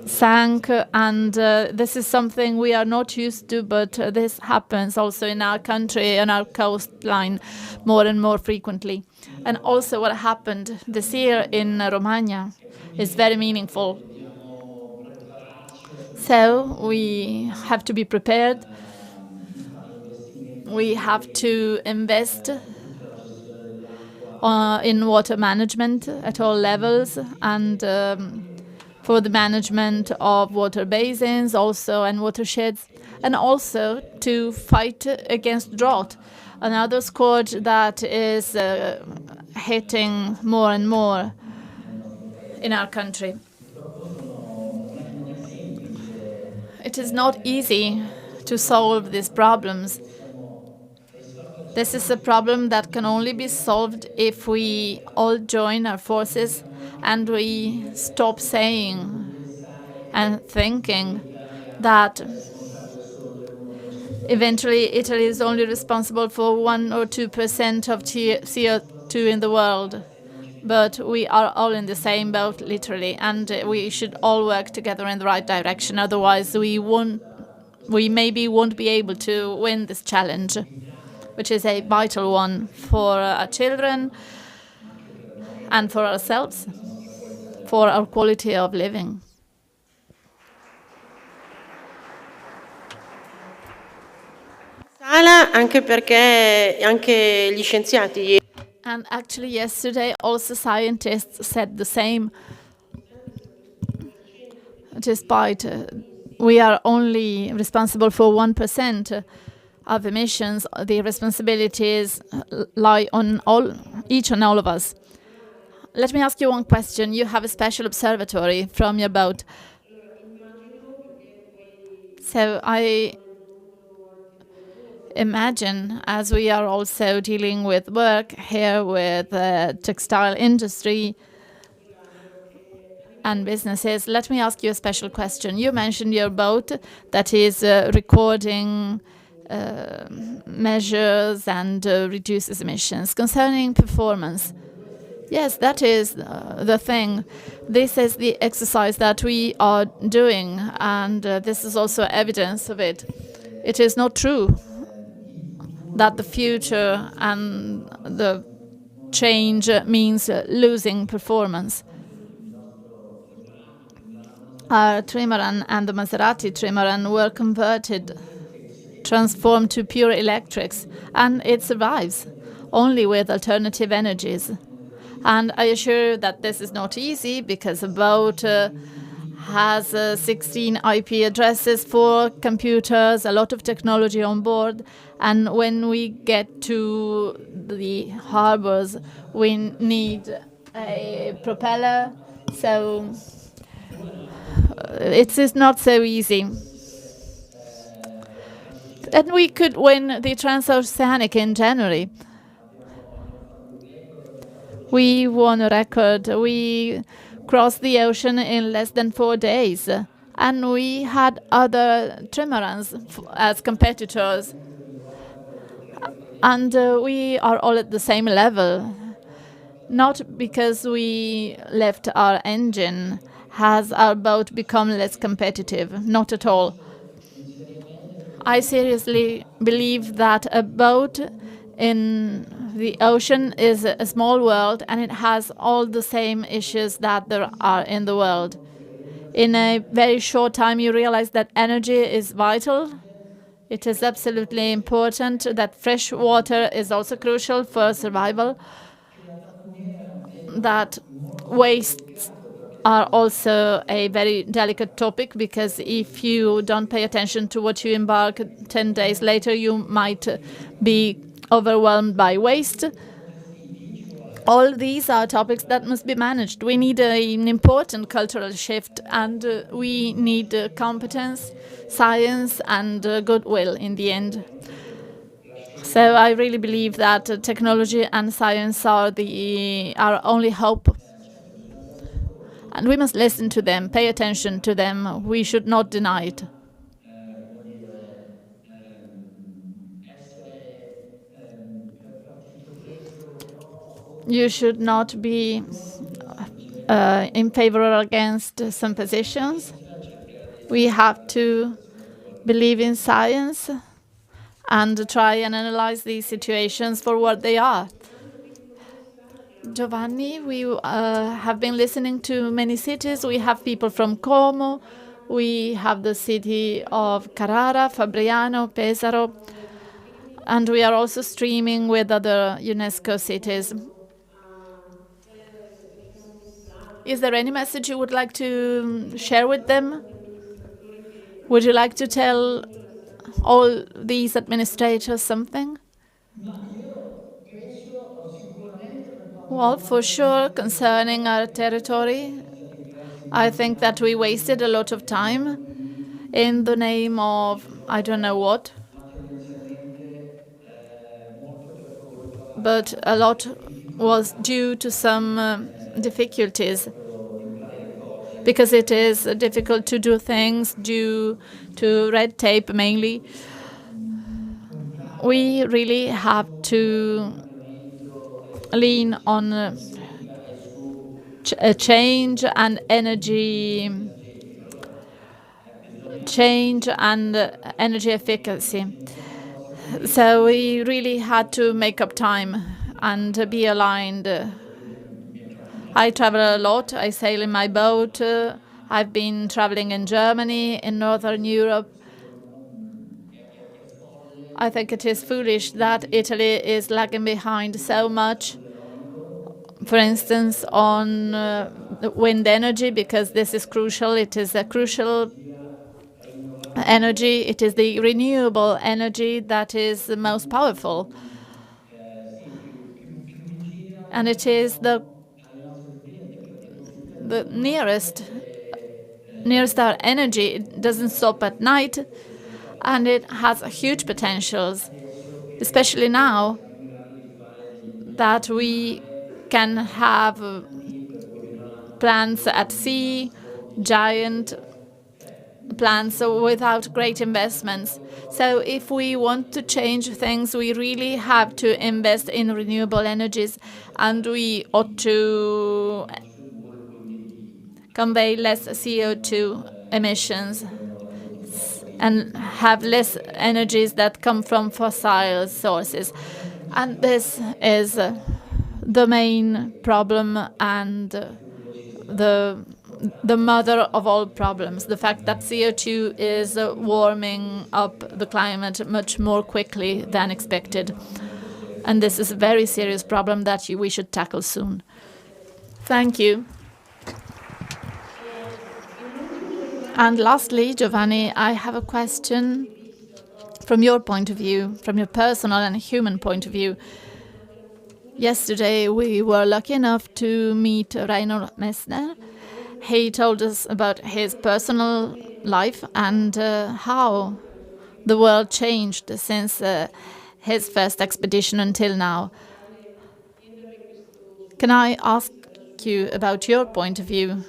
S2: sank, and this is something we are not used to, but this happens also in our country, on our coastline, more and more frequently. And also what happened this year in Romagna is very meaningful. So we have to be prepared. We have to invest in water management at all levels, and for the management of water basins also and watersheds, and also to fight against drought, another scourge that is hitting more and more in our country. It is not easy to solve these problems. This is a problem that can only be solved if we all join our forces and we stop saying and thinking that eventually Italy is only responsible for 1 or 2% of CO2 in the world. But we are all in the same boat, literally, and we should all work together in the right direction. Otherwise, we maybe won't be able to win this challenge, which is a vital one for our children and for ourselves, for our quality of living.
S5: Sala, anche perché anche gli scienziati.
S2: And actually yesterday also scientists said the same. Despite we are only responsible for 1% of emissions, the responsibilities lie on each and all of us. Let me ask you one question. You have a special observatory from your boat. So I imagine, as we are also dealing with work here with the textile industry and businesses, let me ask you a special question. You mentioned your boat that is recording measures and reduces emissions. Concerning performance, Yes, that is the thing. This is the exercise that we are doing, and this is also evidence of it. It is not true that the future and the change means losing performance. Our trimaran and the Maserati trimaran were converted, transformed to pure electrics, and it survives only with alternative energies. And I assure you that this is not easy, because a boat has 16 IP addresses, 4 computers, a lot of technology on board. And when we get to the harbors, we need a propeller. So it is not so easy. And we could win the Transoceanic in January. We won a record. We crossed the ocean in less than 4 days. And we had other trimarans as competitors. And we are all at the same level. Not because we left our engine has our boat become less competitive. Not at all. I seriously believe that a boat in the ocean is a small world, and it has all the same issues that there are in the world. In a very short time, you realize that energy is vital. It is absolutely important that fresh water is also crucial for survival, that wastes are also a very delicate topic, because if you don't pay attention to what you embark 10 days later, you might be overwhelmed by waste. All these are topics that must be managed. We need an important cultural shift, and we need competence, science, and goodwill in the end. So I really believe that technology and science are our only hope. And we must listen to them, pay attention to them. We should not deny it. You should not be in favor or against some positions. We have to believe in science and try and analyze these situations for what they are. Giovanni, we have been listening to many cities. We have people from Como. We have the city of Carrara, Fabriano, Pesaro. And we are also streaming with other UNESCO cities. Is there any message you would like to share with them? Would you like to tell all these administrators something? Well, for sure, concerning our territory, I think that we wasted a lot of time in the name of I don't know what. But a lot was due to some difficulties, because it is difficult to do things due to red tape mainly. We really have to lean on change and energy efficacy. So we really had to make up time and be aligned. I travel a lot. I sail in my boat. I've been traveling in Germany, in Northern Europe. I think it is foolish that Italy is lagging behind so much, for instance, on wind energy, because this is crucial. It is a crucial energy. It is the renewable energy that is the most powerful. And it is the nearest our energy. It doesn't stop at night, and it has huge potentials, especially now that we can have plants at sea, giant plants without great investments. So if we want to change things, we really have to invest in renewable energies, and we ought to convey less CO2 emissions and have less energies that come from fossil sources. And this is the main problem and the mother of all problems, the fact that CO2 is warming up the climate much more quickly than expected. And this is a very serious problem that we should tackle soon. Thank you. And lastly, Giovanni, I have a question from your point of view, from your personal and human point of view. Yesterday, we were lucky enough to meet Reinhold Messner. He told us about his personal life and how the world changed since his first expedition until now. Can I ask you about your point of view?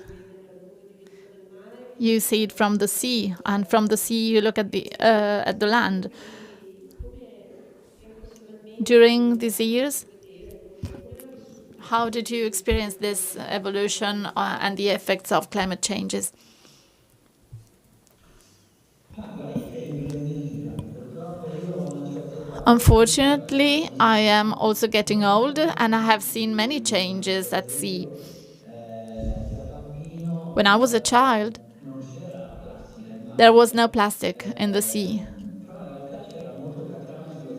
S2: You see it from the sea, and from the sea you look at the land. During these years, how did you experience this evolution and the effects of climate changes? Unfortunately, I am also getting old, and I have seen many changes at sea. When I was a child, there was no plastic in the sea.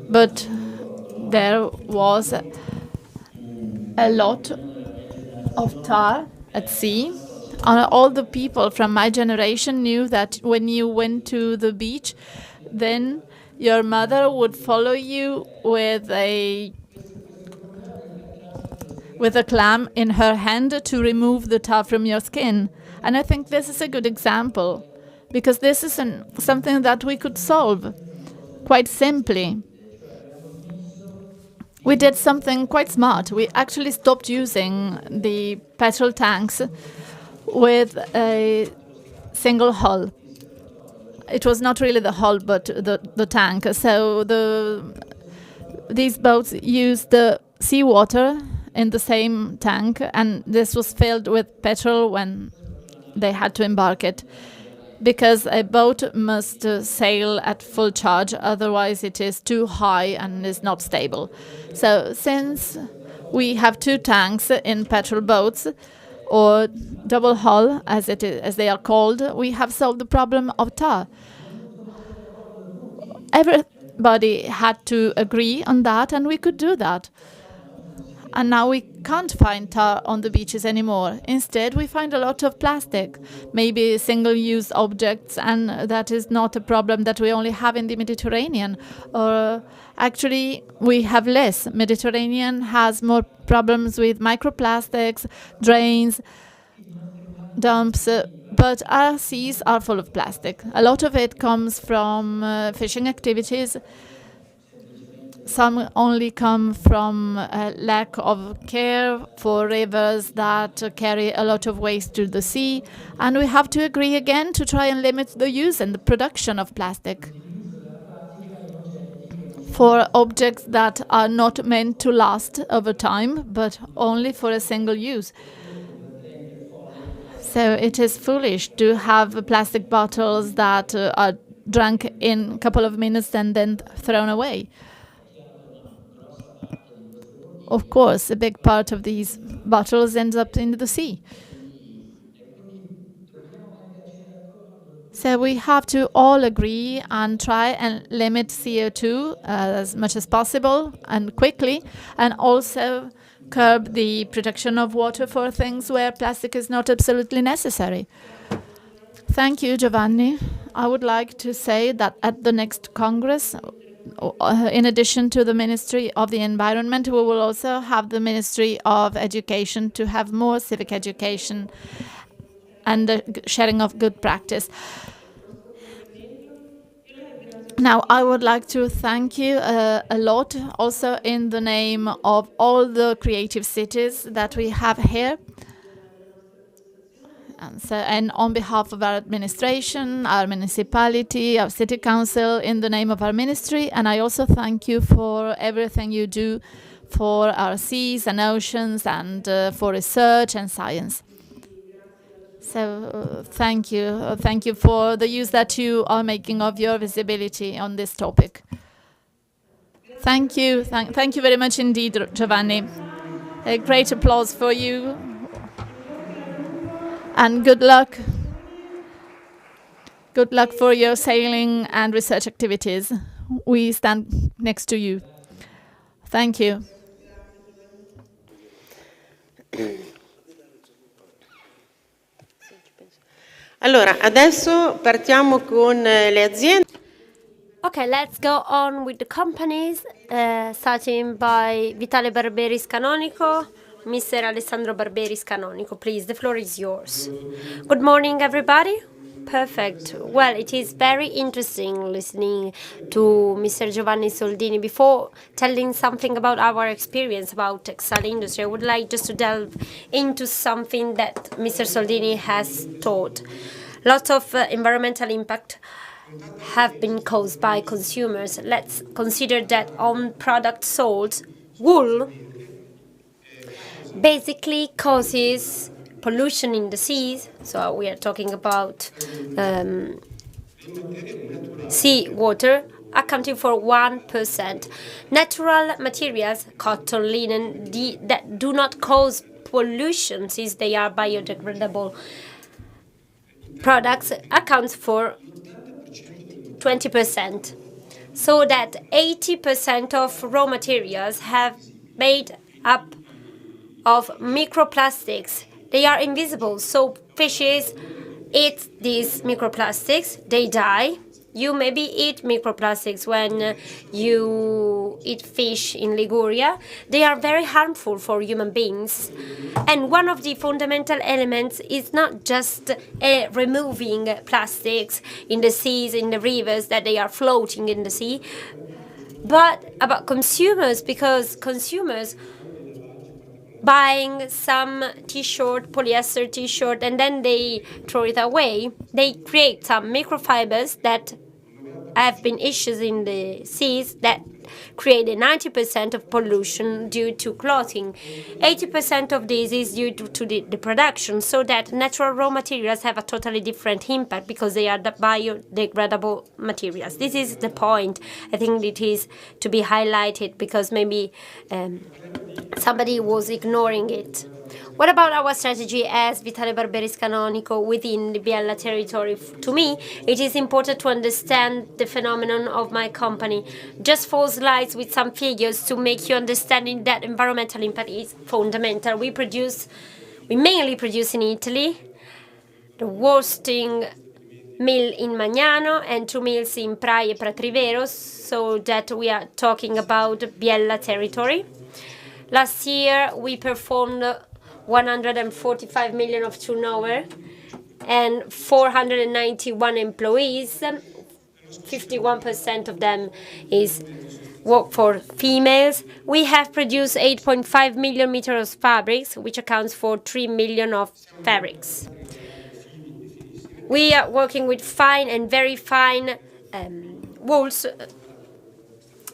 S2: But there was a lot of tar at sea. And all the people from my generation knew that when you went to the beach, then your mother would follow you with a clam in her hand to remove the tar from your skin. And I think this is a good example, because this is something that we could solve quite simply. We did something quite smart. We actually stopped using the petrol tanks with a single hull. It was not really the hull, but the tank. So these boats used the seawater in the same tank, and this was filled with petrol when they had to embark it, because a boat must sail at full charge, otherwise it is too high and is not stable. So since we have two tanks in petrol boats, or double hull as they are called, we have solved the problem of tar. Everybody had to agree on that, and we could do that. And now we can't find tar on the beaches anymore. Instead, we find a lot of plastic, maybe single-use objects, and that is not a problem that we only have in the Mediterranean. Or actually, we have less. Mediterranean has more problems with microplastics, drains, dumps, but our seas are full of plastic. A lot of it comes from fishing activities. Some only come from a lack of care for rivers that carry a lot of waste to the sea. And we have to agree again to try and limit the use and the production of plastic for objects that are not meant to last over time, but only for a single use. So it is foolish to have plastic bottles that are drunk in a couple of minutes and then thrown away. Of course, a big part of these bottles ends up in the sea. So we have to all agree and try and limit CO2 as much as possible and quickly, and also curb the production of water for things where plastic is not absolutely necessary. Thank you, Giovanni. I would like to say that at the next Congress, in addition to the Ministry of the Environment, we will also have the Ministry of Education to have more civic education and the sharing of good practice. Now, I would like to thank you a lot, also in the name of all the creative cities that we have here. And on behalf of our administration, our municipality, our city council, in the name of our ministry, and I also thank you for everything you do for our seas and oceans and for research and science. So thank you. Thank you for the use that you are making of your visibility on this topic. Thank you. Thank you very much indeed, Giovanni. A great applause for you. And good luck. Good luck for your sailing and research activities. We stand next to you. Thank you.
S5: Allora, adesso partiamo con le aziende.
S4: Okay, let's go on with the companies, starting by Vitale Barberis Canonico. Mr. Alessandro Barberis Canonico, please, the floor is yours. Good morning, everybody. Perfect. Well, it is very interesting listening to Mr. Giovanni Soldini. Before telling something about our experience about textile industry, I would like just to delve into something that Mr. Soldini has taught. Lots of environmental impact have been caused by consumers. Let's consider that on products sold, wool basically causes pollution in the seas. So we are talking about sea water, accounting for 1%. Natural materials, cotton, linen, that do not cause pollution since they are biodegradable products, accounts for 20%. So that 80% of raw materials have made up of microplastics. They are invisible, so fishes eat these microplastics, they die. You maybe eat microplastics when you eat fish in Liguria. They are very harmful for human beings. And one of the fundamental elements is not just removing plastics in the seas, in the rivers, that they are floating in the sea, but about consumers, because consumers buying some t-shirt, polyester t-shirt, and then they throw it away. They create some microfibers that have been issues in the seas that created 90% of pollution due to clothing. 80% of this is due to the production, so that natural raw materials have a totally different impact because they are the biodegradable materials. This is the point. I think it is to be highlighted because maybe somebody was ignoring it. What about our strategy as Vitale Barberis Canonico within the Biella territory? To me, it is important to understand the phenomenon of my company. Just 4 slides with some figures to make you understanding that environmental impact is fundamental. We mainly produce in Italy, the worsting mill in Magnano and 2 mills in Praia e Pratrivero, so that we are talking about Biella territory. Last year, we performed 145 million of turnover and 491 employees. 51% of them is work for females. We have produced 8.5 million meters of fabrics, which accounts for 3 million of fabrics. We are working with fine and very fine wools,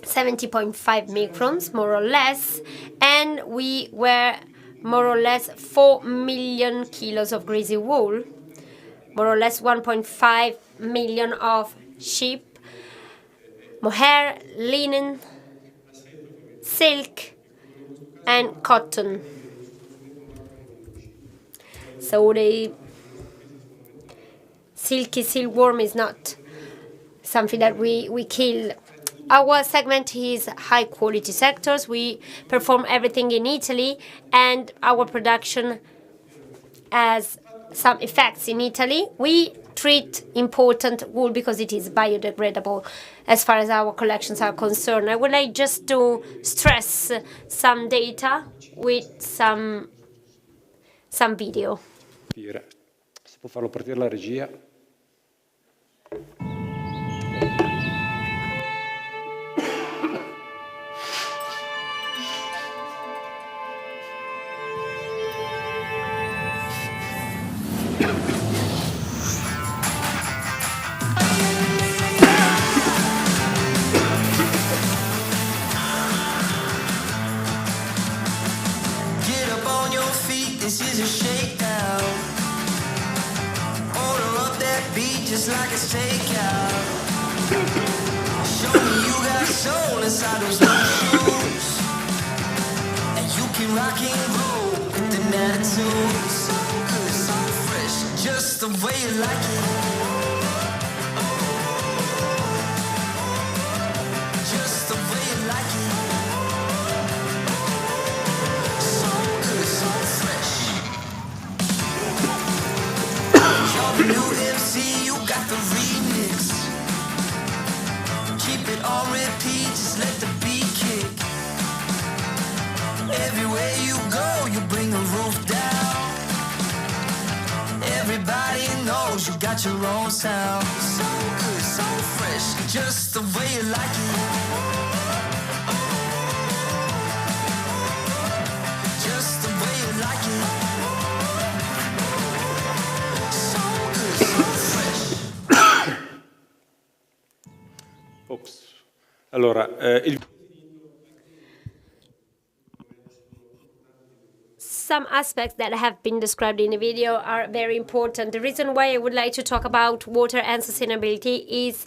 S4: 70.5 microns, more or less, and we wear more or less 4 million kilos of greasy wool, more or less 1.5 million of sheep, mohair, linen, silk, and cotton. So the silky silkworm is not something that we kill. Our segment is high quality sectors. We perform everything in Italy, and our production has some effects in Italy. We treat important wool because it is biodegradable as far as our collections are concerned. I would like just to stress some data with some video.
S1: Se può farlo partire la regia.
S6: just like it's takeout. Show me you got soul inside those little shoes. And you can rock and roll with an attitude. So good, so fresh, just the way you like it. Just the way you like it. So good, so fresh. You're the new MC, you got the remix. Keep it on repeat, just let the beat kick. Everywhere you go, you bring the roof down. Everybody knows you got your own sound. So good, so fresh, just the way you like it. Just the way you like it. So good, so fresh.
S1: Ops. Allora,
S4: Some aspects that have been described in the video are very important. The reason why I would like to talk about water and sustainability is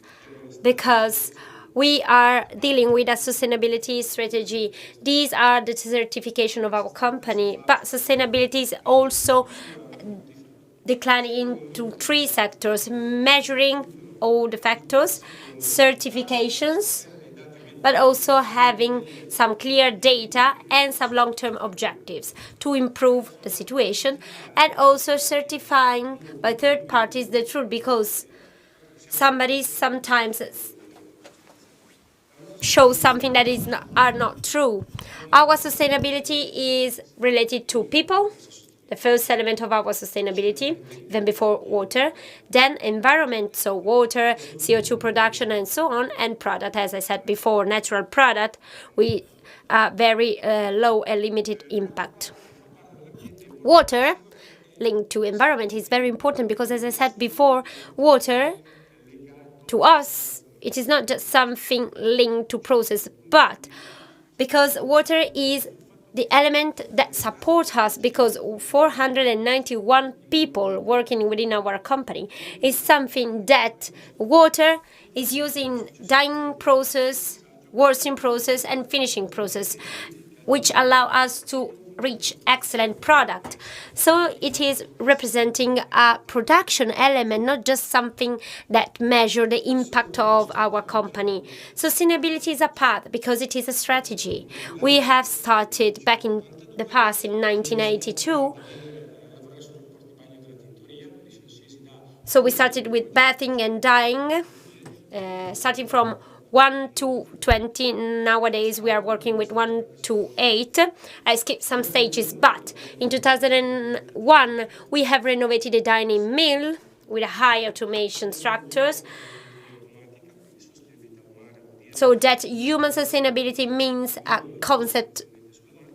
S4: because we are dealing with a sustainability strategy. These are the certification of our company, but sustainability is also declining into 3 sectors: measuring all the factors, certifications, but also having some clear data and some long-term objectives to improve the situation, and also certifying by third parties the truth, because somebody sometimes shows something that are not true. Our sustainability is related to people, the first element of our sustainability, even before water, then environment, so water, CO2 production, and so on, and product, as I said before, natural product with very low and limited impact. Water, linked to environment, is very important because, as I said before, water, to us, it is not just something linked to process, but because water is the element that supports us, because 491 people working within our company is something that water is used in dyeing process, washing process, and finishing process, which allow us to reach excellent product. So it is representing a production element, not just something that measure the impact of our company. Sustainability is a path because it is a strategy. We have started back in the past in 1982. So we started with bathing and dyeing, starting from 1 to 20. Nowadays we are working with 1 to 8. I skipped some stages, but in 2001 we have renovated a dyeing mill with a high automation structures, so that human sustainability means a concept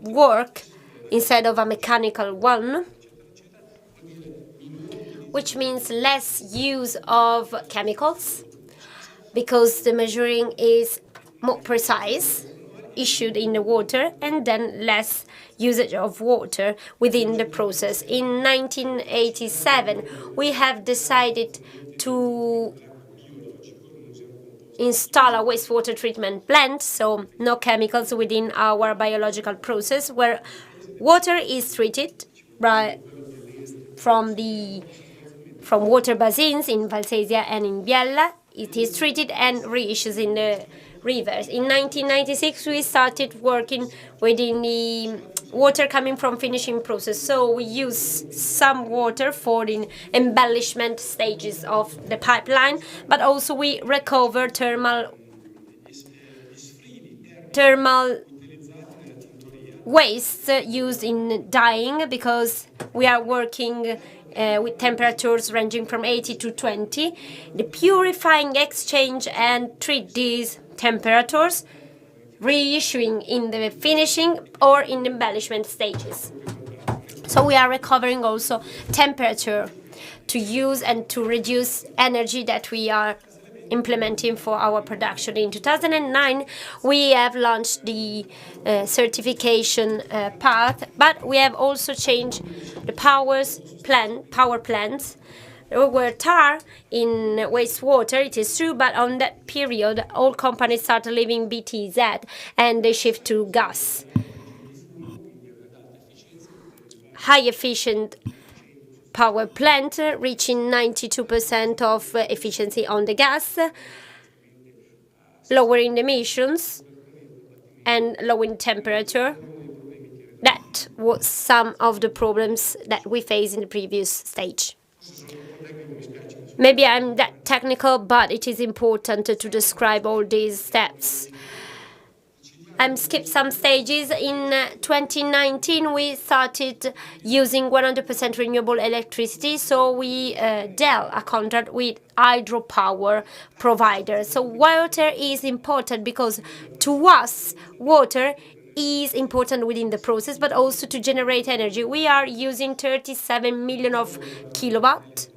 S4: work instead of a mechanical one, which means less use of chemicals, because the measuring is more precise, issued in the water, and then less usage of water within the process. In 1987, we have decided to install a wastewater treatment plant, so no chemicals within our biological process, where water is treated from water basins in Valsesia and in Biella. It is treated and reissues in the rivers. In 1996, we started working within the water coming from finishing process. So we use some water for the embellishment stages of the pipeline, but also we recover thermal waste used in dyeing, because we are working with temperatures ranging from 80 to 20. The purifying, exchange, and treat these temperatures, reissuing in the finishing or in the embellishment stages. So we are recovering also temperature to use and to reduce energy that we are implementing for our production. In 2009, we have launched the certification path, but we have also changed the power plants were tar in wastewater, it is true, but on that period, all companies started leaving BTZ and they shift to gas. High efficient power plant, reaching 92% of efficiency on the gas, lowering emissions and lowering temperature. That was some of the problems that we faced in the previous stage. Maybe I'm that technical, but it is important to describe all these steps. I'm skipped some stages. In 2019, we started using 100% renewable electricity, so we dealt a contract with hydropower providers. So water is important because to us, water is important within the process, but also to generate energy. We are using 37 million of kilowatt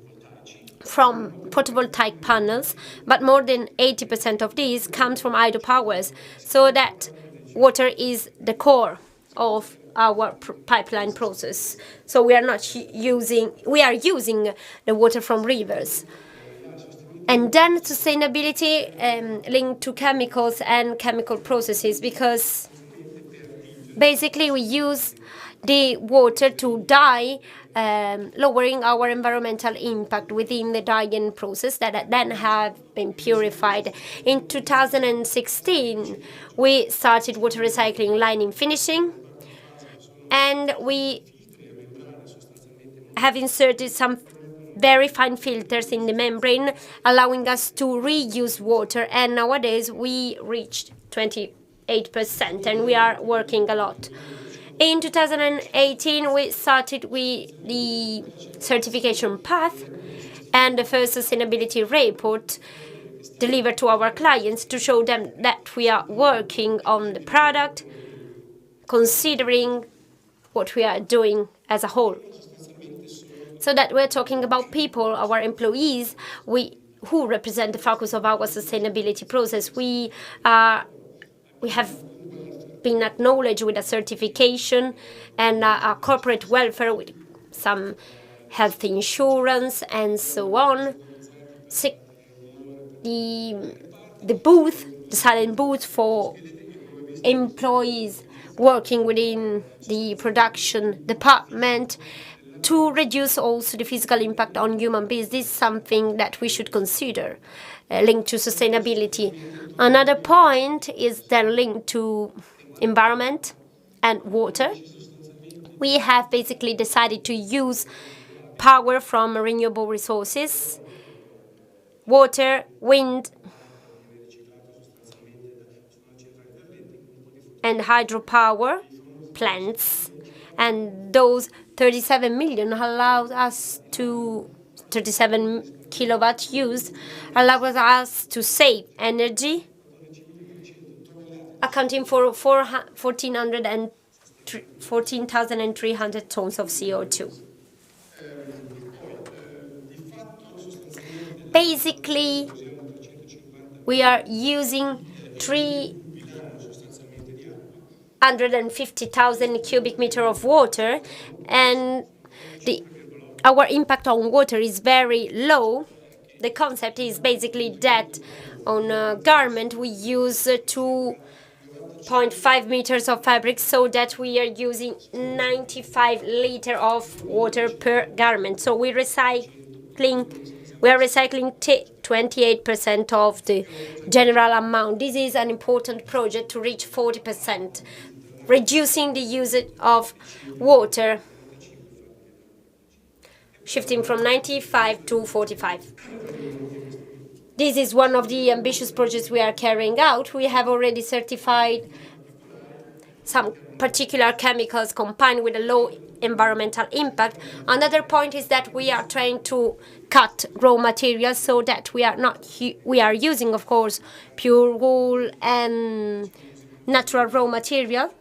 S4: from photovoltaic panels, but more than 80% of these comes from hydropowers, so that water is the core of our pipeline process. So we are using the water from rivers. And then sustainability linked to chemicals and chemical processes, because basically we use the water to dye, lowering our environmental impact within the dyeing process that then have been purified. In 2016, we started water recycling lining finishing, and we have inserted some very fine filters in the membrane, allowing us to reuse water, and nowadays we reached 28%, and we are working a lot. In 2018, we started with the certification path and the first sustainability report delivered to our clients to show them that we are working on the product, considering what we are doing as a whole. So that we're talking about people, our employees, who represent the focus of our sustainability process. We have been acknowledged with a certification and a corporate welfare with some health insurance and so on. The silent booth for employees working within the production department to reduce also the physical impact on human beings. This is something that we should consider linked to sustainability. Another point is then linked to environment and water. We have basically decided to use power from renewable resources, water, wind, and hydropower plants. And those 37 million allows us to 37 kilowatt use allows us to save energy, accounting for 14,300 tons of CO2. Basically, we are using 350,000 cubic meter of water, and our impact on water is very low. The concept is basically that on a garment we use 2.5 meters of fabric, so that we are using 95 liters of water per garment. So we are recycling 28% of the general amount. This is an important project to reach 40%, reducing the usage of water, shifting from 95 to 45. This is one of the ambitious projects we are carrying out. We have already certified some particular chemicals combined with a low environmental impact. Another point is that we are trying to cut raw materials so that we are using, of course, pure wool and natural raw material.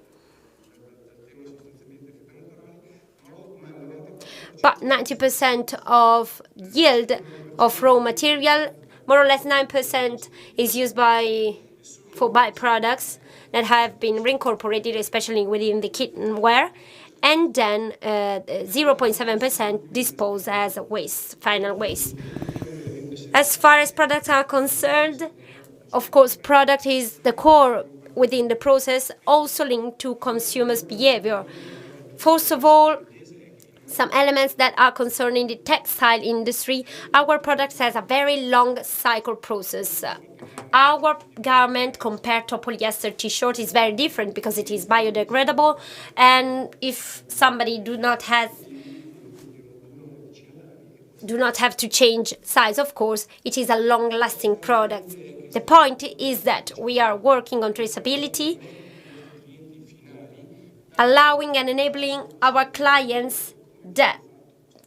S4: But 90% of yield of raw material, more or less 9%, is used for byproducts that have been reincorporated, especially within the kitchenware. and then 0.7% disposed as waste, final waste. As far as products are concerned, of course, product is the core within the process, also linked to consumers' behavior. First of all, some elements that are concerning the textile industry. Our product has a very long cycle process. Our garment compared to a polyester t-shirt is very different because it is biodegradable, and if somebody do not have to change size, of course, it is a long-lasting product. The point is that we are working on traceability, allowing and enabling our clients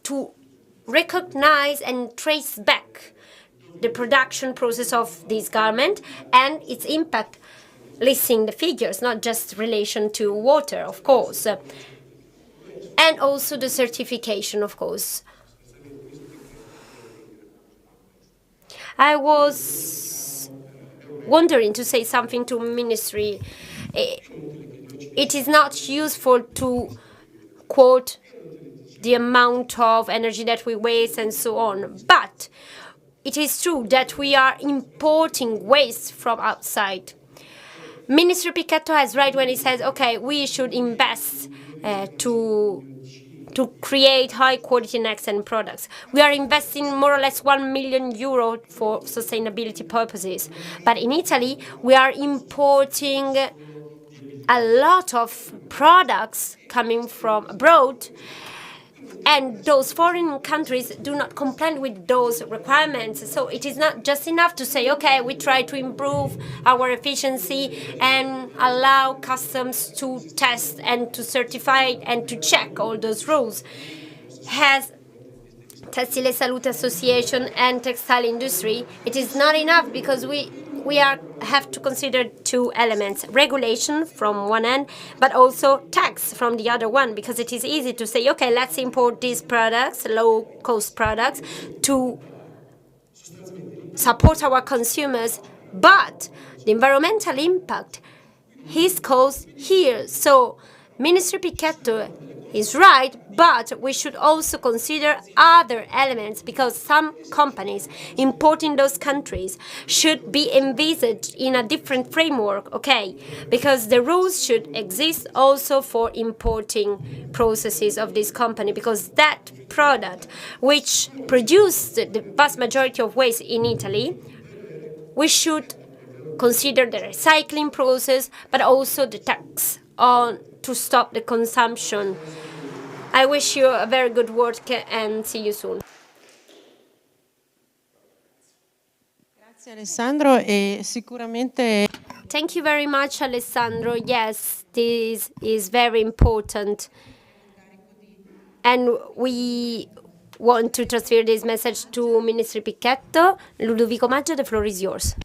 S4: to recognize and trace back the production process of this garment and its impact, listing the figures, not just relation to water, of course, and also the certification, of course. I was wondering to say something to Ministry. It is not useful to quote the amount of energy that we waste and so on, but it is true that we are importing waste from outside. Minister Pichetto has right when he says, okay, we should invest to create high quality and excellent products. We are investing more or less 1 million euro for sustainability purposes. But in Italy, we are importing a lot of products coming from abroad, and those foreign countries do not comply with those requirements. So it is not just enough to say, okay, we try to improve our efficiency and allow customs to test and to certify and to check all those rules. As Tessile Salute Association and textile industry, it is not enough because we have to consider two elements: regulation from one end, but also tax from the other one, because it is easy to say, okay, let's import these products, low-cost products, to support our consumers, but the environmental impact is caused here. So Minister Pichetto is right, but we should also consider other elements, because some companies importing those countries should be envisaged in a different framework, okay? Because the rules should exist also for importing processes of this company, because that product which produced the vast majority of waste in Italy, we should consider the recycling process, but also the tax on to stop the consumption. I wish you a very good work and see you soon.
S5: Grazie Alessandro, e sicuramente
S4: Thank you very much, Alessandro. Yes, this is very important. And we want to transfer this message to Minister Pichetto. Ludovico Maggio, the floor is yours.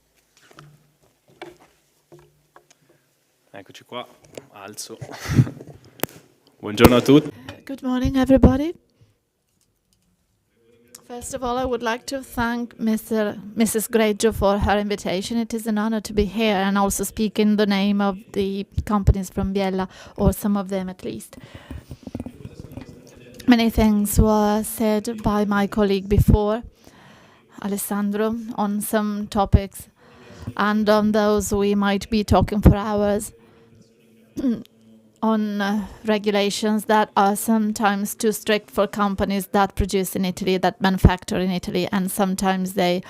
S1: Eccoci qua, alzo. Buongiorno a tutti.
S2: Good morning, everybody. First of all, I would like to thank Mrs. Greggio for her invitation. It is an honor to be here and also speak in the name of the companies from Biella, or some of them at least. Many things were said by my colleague before, Alessandro, on some topics, and on those we might be talking for hours. On regulations that are sometimes too strict for companies that produce in Italy, that manufacture in Italy, and sometimes they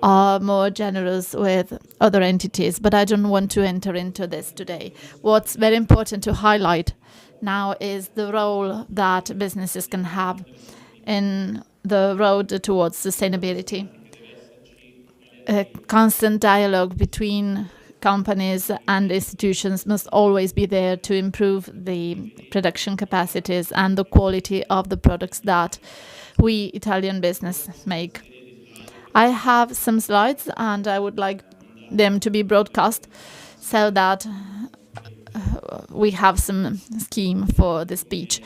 S2: are more generous with other entities. But I don't want to enter into this today. What's very important to highlight now is the role that businesses can have in the road towards sustainability. A constant dialogue between companies and institutions must always be there to improve the production capacities and the quality of the products that we Italian business make. I have some slides and I would like them to be broadcast so that we have some scheme for the speech.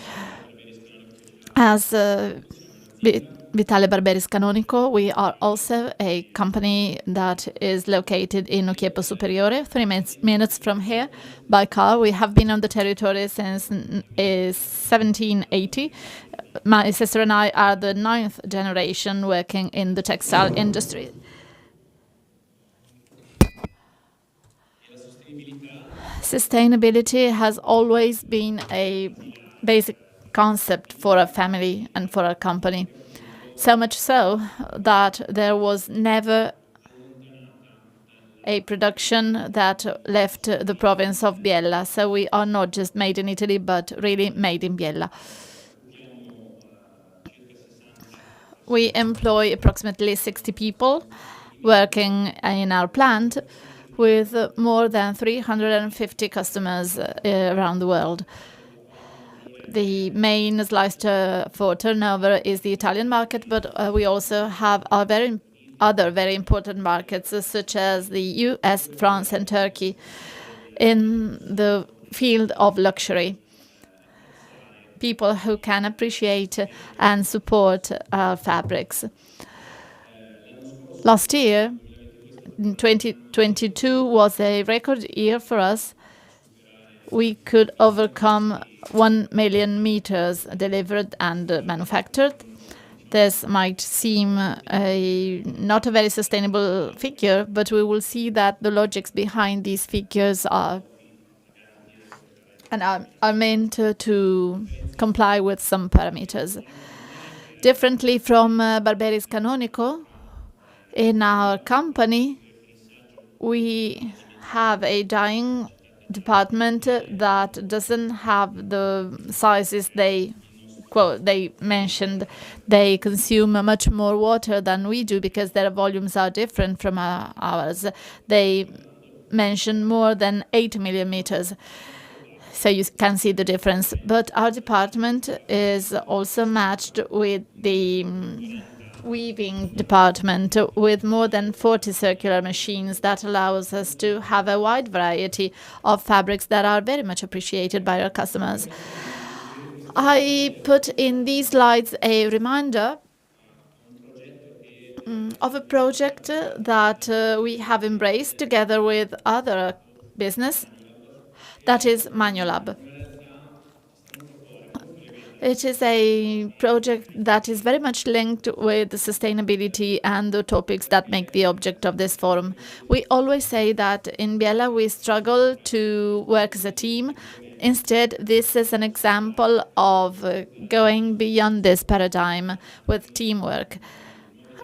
S2: As Vitale Barberis Canonico. We are also a company that is located in Occhiepo Superiore, 3 minutes from here by car. We have been on the territory since 1780. My sister and I are the 9th generation working in the textile industry. Sustainability has always been a basic concept for a family and for a company. So much so that there was never a production that left the province of Biella. So we are not just made in Italy, but really made in Biella. We employ approximately 60 people working in our plant with more than 350 customers around the world. The main slicer for turnover is the Italian market, but we also have our other very important markets, such as the US, France, and Turkey, in the field of luxury. People who can appreciate and support our fabrics. Last year, 2022, was a record year for us. We could overcome 1 million meters delivered and manufactured. This might seem not a very sustainable figure, but we will see that the logics behind these figures are meant to comply with some parameters. Differently from Barberis Canonico, in our company, we have a dyeing department that doesn't have the sizes they mentioned. They consume much more water than we do because their volumes are different from ours. They mention more than 8 millimeters. So you can see the difference. But our department is also matched with the weaving department with more than 40 circular machines that allows us to have a wide variety of fabrics that are very much appreciated by our customers. I put in these slides a reminder of a project that we have embraced together with other business, that is Magnolab. It is a project that is very much linked with sustainability and the topics that make the object of this forum. We always say that in Biella we struggle to work as a team. Instead, this is an example of going beyond this paradigm with teamwork.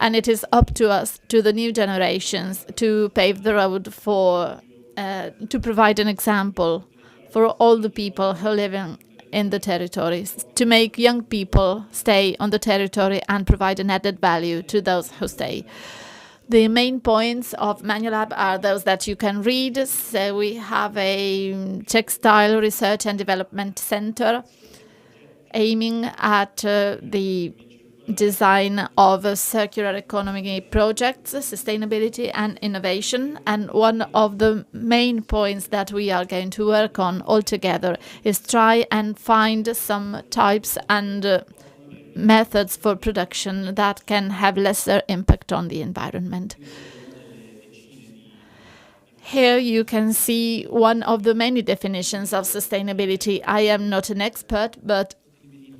S2: And it is up to us, to the new generations, to pave the road for, to provide an example for all the people who live in the territories, to make young people stay on the territory and provide an added value to those who stay. The main points of Magnolab are those that you can read. So we have a textile research and development center aiming at the design of circular economy projects, sustainability and innovation. And one of the main points that we are going to work on all together is try and find some types and methods for production that can have lesser impact on the environment. Here you can see one of the many definitions of sustainability. I am not an expert, but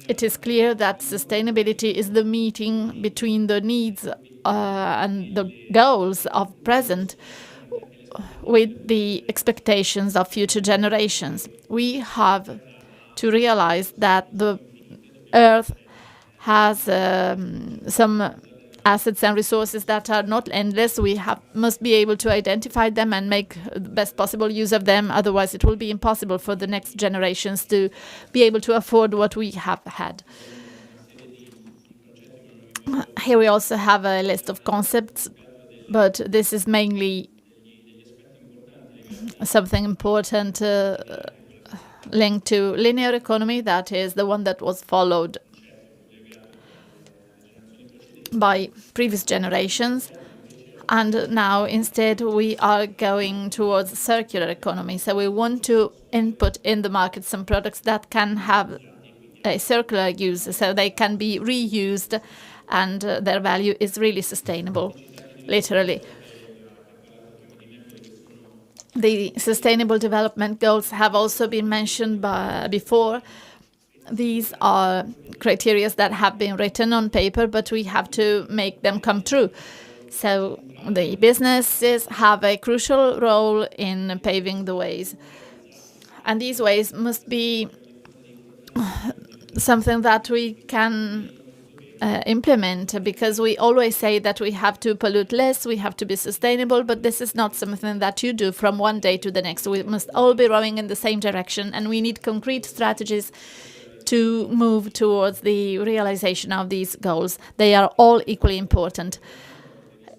S2: it is clear that sustainability is the meeting between the needs and the goals of present with the expectations of future generations. We have to realize that the Earth has some assets and resources that are not endless. We must be able to identify them and make the best possible use of them. Otherwise, it will be impossible for the next generations to be able to afford what we have had. Here we also have a list of concepts, but this is mainly something important linked to linear economy. That is the one that was followed by previous generations, and now instead we are going towards circular economy. So we want to input in the market some products that can have a circular use, so they can be reused and their value is really sustainable, literally. The Sustainable Development Goals have also been mentioned before. These are criteria that have been written on paper, but we have to make them come true. So the businesses have a crucial role in paving the ways. And these ways must be something that we can implement, because we always say that we have to pollute less, we have to be sustainable, but this is not something that you do from one day to the next. We must all be rowing in the same direction, and we need concrete strategies to move towards the realization of these goals. They are all equally important.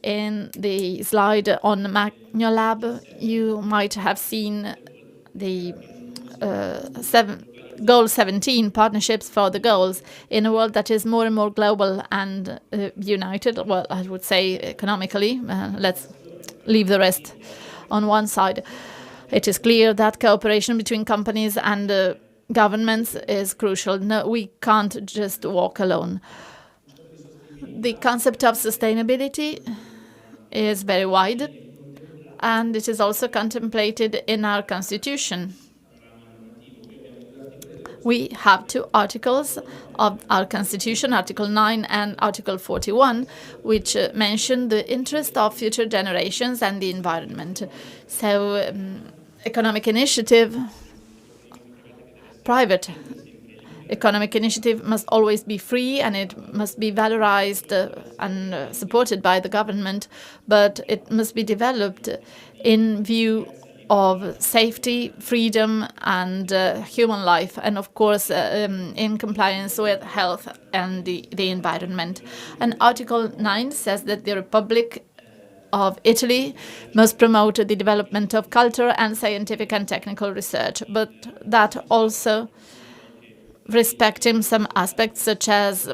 S2: In the slide on Magnolab, you might have seen the Goal 17, Partnerships for the Goals, in a world that is more and more global and united, well, I would say economically. Let's leave the rest on one side. It is clear that cooperation between companies and governments is crucial. No, we can't just walk alone. The concept of sustainability is very wide, and it is also contemplated in our constitution. We have two articles of our constitution, Article 9 and Article 41, which mention the interest of future generations and the environment. So, economic initiative, private economic initiative must always be free, and it must be valorized and supported by the government, but it must be developed in view of safety, freedom, and human life, and of course in compliance with health and the environment. And Article 9 says that the Republic of Italy must promote the development of culture and scientific and technical research, but that also respecting some aspects such as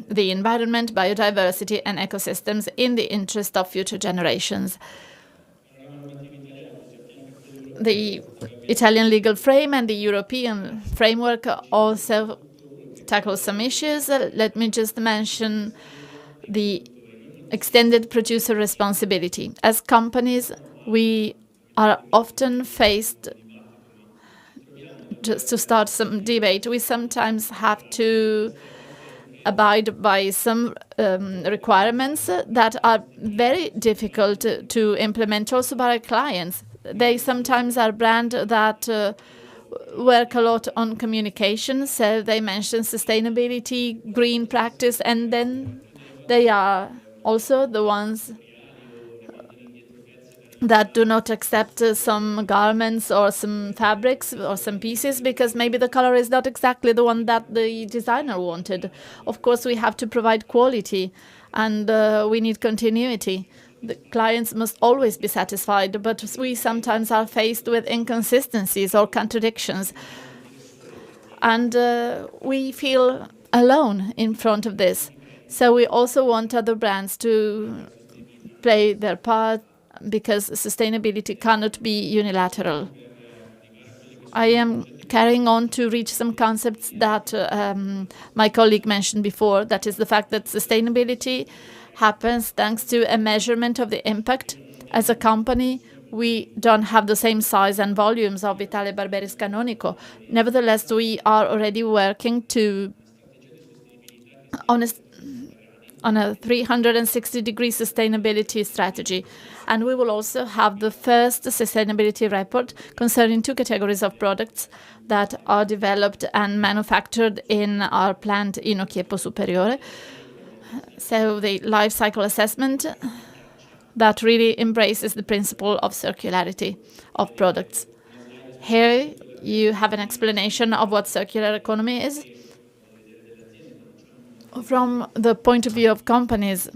S2: the environment, biodiversity, and ecosystems in the interest of future generations. The Italian legal frame and the European framework also tackle some issues. Let me just mention the extended producer responsibility. As companies, we are often faced, just to start some debate, we sometimes have to abide by some requirements that are very difficult to implement also by our clients. They sometimes are brands that work a lot on communication, so they mention sustainability, green practice, and then they are also the ones that do not accept some garments or some fabrics or some pieces because maybe the color is not exactly the one that the designer wanted. Of course, we have to provide quality, and we need continuity. The clients must always be satisfied, but we sometimes are faced with inconsistencies or contradictions. And we feel alone in front of this. So we also want other brands to play their part, because sustainability cannot be unilateral. I am carrying on to reach some concepts that my colleague mentioned before. That is the fact that sustainability happens thanks to a measurement of the impact. As a company, we don't have the same size and volumes of Vitale Barberis Canonico. Nevertheless, we are already working on a 360-degree sustainability strategy. And we will also have the first sustainability report concerning two categories of products that are developed and manufactured in our plant in Ochiepo Superiore. So the life cycle assessment that really embraces the principle of circularity of products. Here you have an explanation of what circular economy is from the point of view of companies,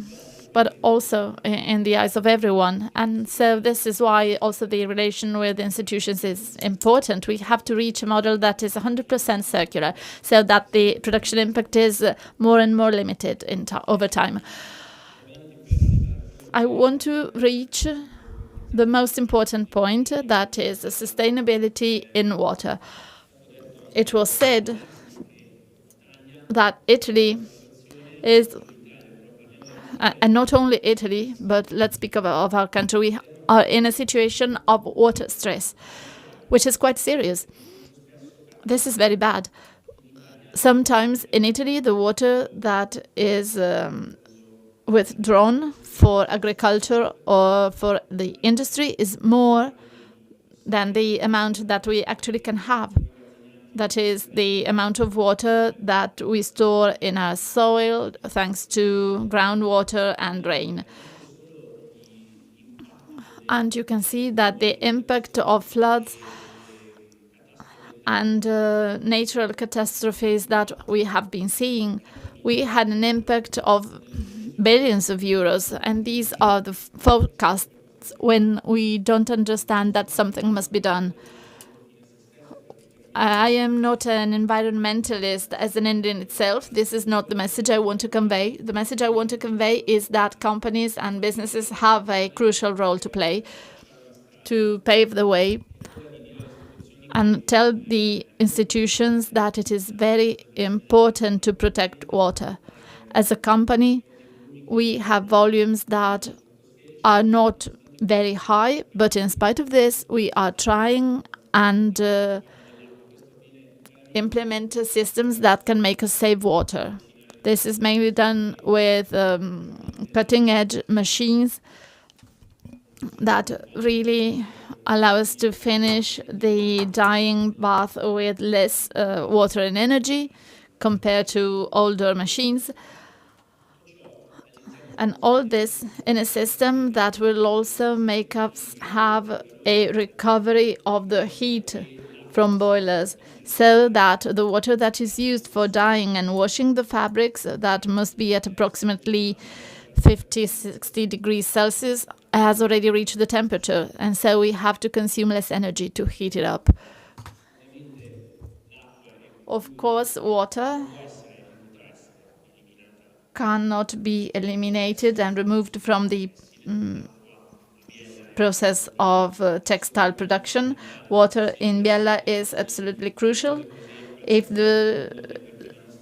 S2: but also in the eyes of everyone. And so this is why also the relation with institutions is important. We have to reach a model that is 100% circular, so that the production impact is more and more limited over time. I want to reach the most important point, that is sustainability in water. It was said that Italy is and not only Italy, but let's speak of our country, we are in a situation of water stress, which is quite serious. This is very bad. Sometimes in Italy, the water that is withdrawn for agriculture or for the industry is more than the amount that we actually can have. That is the amount of water that we store in our soil thanks to groundwater and rain. And you can see that the impact of floods and natural catastrophes that we have been seeing, we had an impact of billions of euros. And these are the forecasts when we don't understand that something must be done. I am not an environmentalist as an end in itself. This is not the message I want to convey. The message I want to convey is that companies and businesses have a crucial role to play to pave the way and tell the institutions that it is very important to protect water. As a company, we have volumes that are not very high, but in spite of this, we are trying and implement systems that can make us save water. This is mainly done with cutting-edge machines that really allow us to finish the dyeing bath with less water and energy compared to older machines. And all this in a system that will also make us have a recovery of the heat from boilers, so that the water that is used for dyeing and washing the fabrics, that must be at approximately 50-60 degrees Celsius, has already reached the temperature, and so we have to consume less energy to heat it up. Of course, water cannot be eliminated and removed from the process of textile production. Water in Biella is absolutely crucial. If the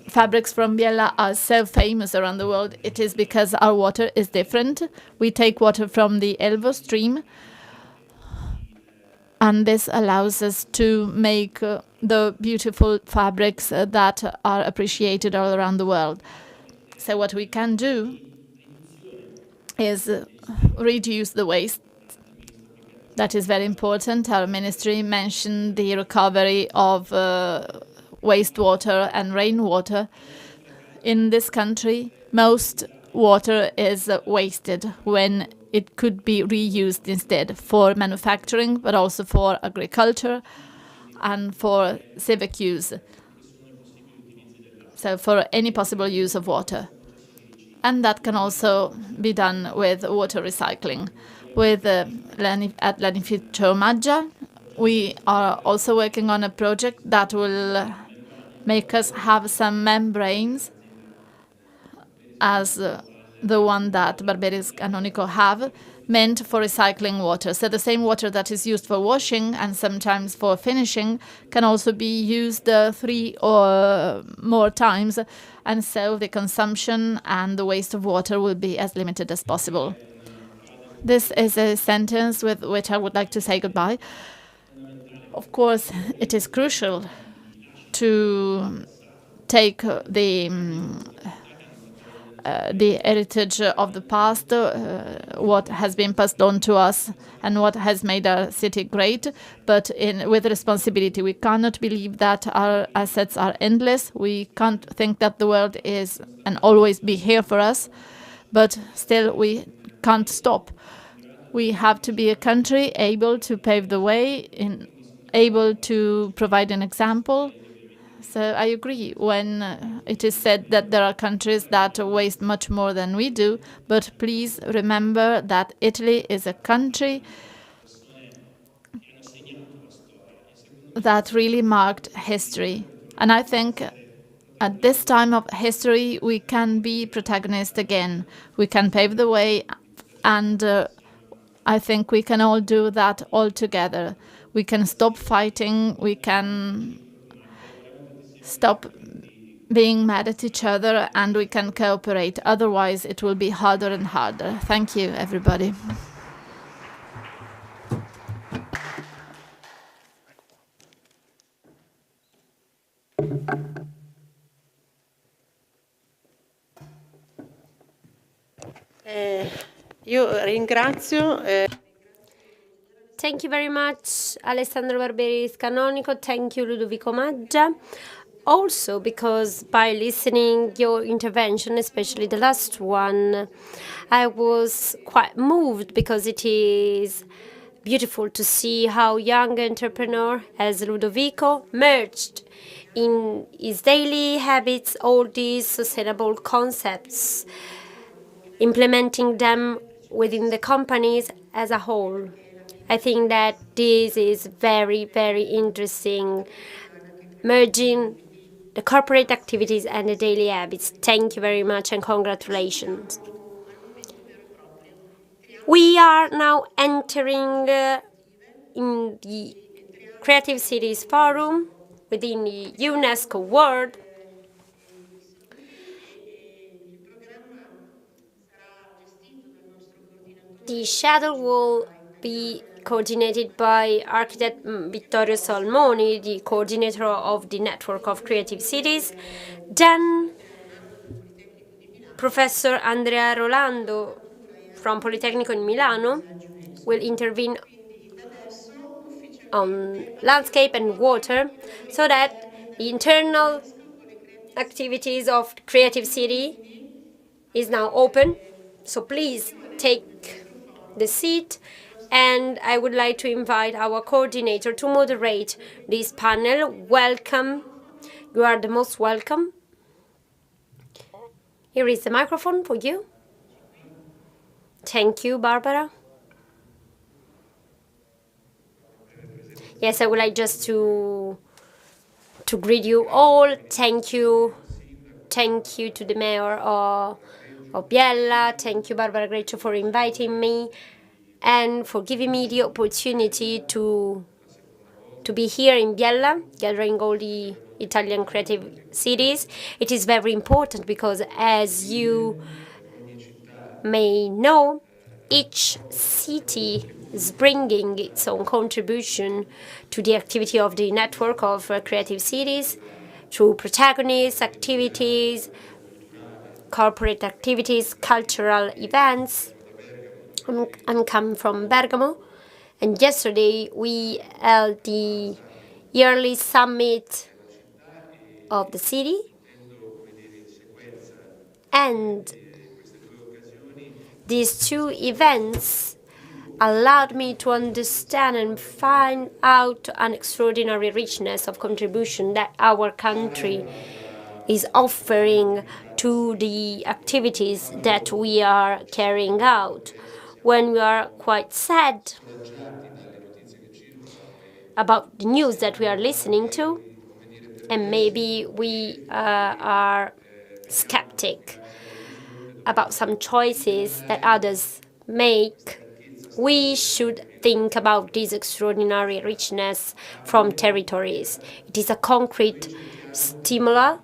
S2: fabrics from Biella are so famous around the world, it is because our water is different. We take water from the Elvo stream, and this allows us to make the beautiful fabrics that are appreciated all around the world. So what we can do is reduce the waste. That is very important. Our ministry mentioned the recovery of wastewater and rainwater. In this country, most water is wasted when it could be reused instead for manufacturing, but also for agriculture and for civic use. So for any possible use of water. And that can also be done with water recycling. With at Lanificio Maggia, we are also working on a project that will make us have some membranes as the one that Barberis Canonico have, meant for recycling water. So the same water that is used for washing and sometimes for finishing can also be used 3 or more times, and so the consumption and the waste of water will be as limited as possible. This is a sentence with which I would like to say goodbye. Of course, it is crucial to take the heritage of the past, what has been passed on to us and what has made our city great, but with responsibility. We cannot believe that our assets are endless. We can't think that the world is and always be here for us, but still we can't stop. We have to be a country able to pave the way, able to provide an example. So I agree when it is said that there are countries that waste much more than we do, but please remember that Italy is a country that really marked history. And I think at this time of history, we can be protagonists again. We can pave the way, and I think we can all do that all together. We can stop fighting, we can stop being mad at each other and we can cooperate. Otherwise, it will be harder and harder. Thank you, everybody.
S5: Io ringrazio.
S4: Thank you very much, Alessandro Barberis Canonico. Thank you, Ludovico Maggia. Also, because by listening your intervention, especially the last one, I was quite moved because it is beautiful to see how young entrepreneur as Ludovico merged in his daily habits all these sustainable concepts, implementing them within the companies as a whole. I think that this is very, very interesting, merging the corporate activities and the daily habits. Thank you very much and congratulations. We are now entering in the Creative Cities Forum within the UNESCO World. The shuttle will be coordinated by architect Vittorio Salmoni, the coordinator of the Network of Creative Cities. Then Professor Andrea Rolando from Politecnico in Milano will intervene on landscape and water so that the internal activities of Creative City is now open. So please take the seat, and I would like to invite our coordinator to moderate this panel. Welcome. You are the most welcome. Here is the microphone for you. Thank you, Barbara. Yes, I would like just to greet you all. Thank you. Thank you to the mayor of Biella. Thank you, Barbara Greccio, for inviting me and for giving me the opportunity to be here in Biella, gathering all the Italian creative cities. It is very important because, as you may know, each city is bringing its own contribution to the activity of the network of creative cities through protagonists, activities, corporate activities, cultural events. I'm come from Bergamo, and yesterday we held the yearly summit of the city, and these two events allowed me to understand and find out an extraordinary richness of contribution that our country is offering to the activities that we are carrying out. When we are quite sad about the news that we are listening to, and maybe we are skeptic about some choices that others make, we should think about this extraordinary richness from territories. It is a concrete stimulus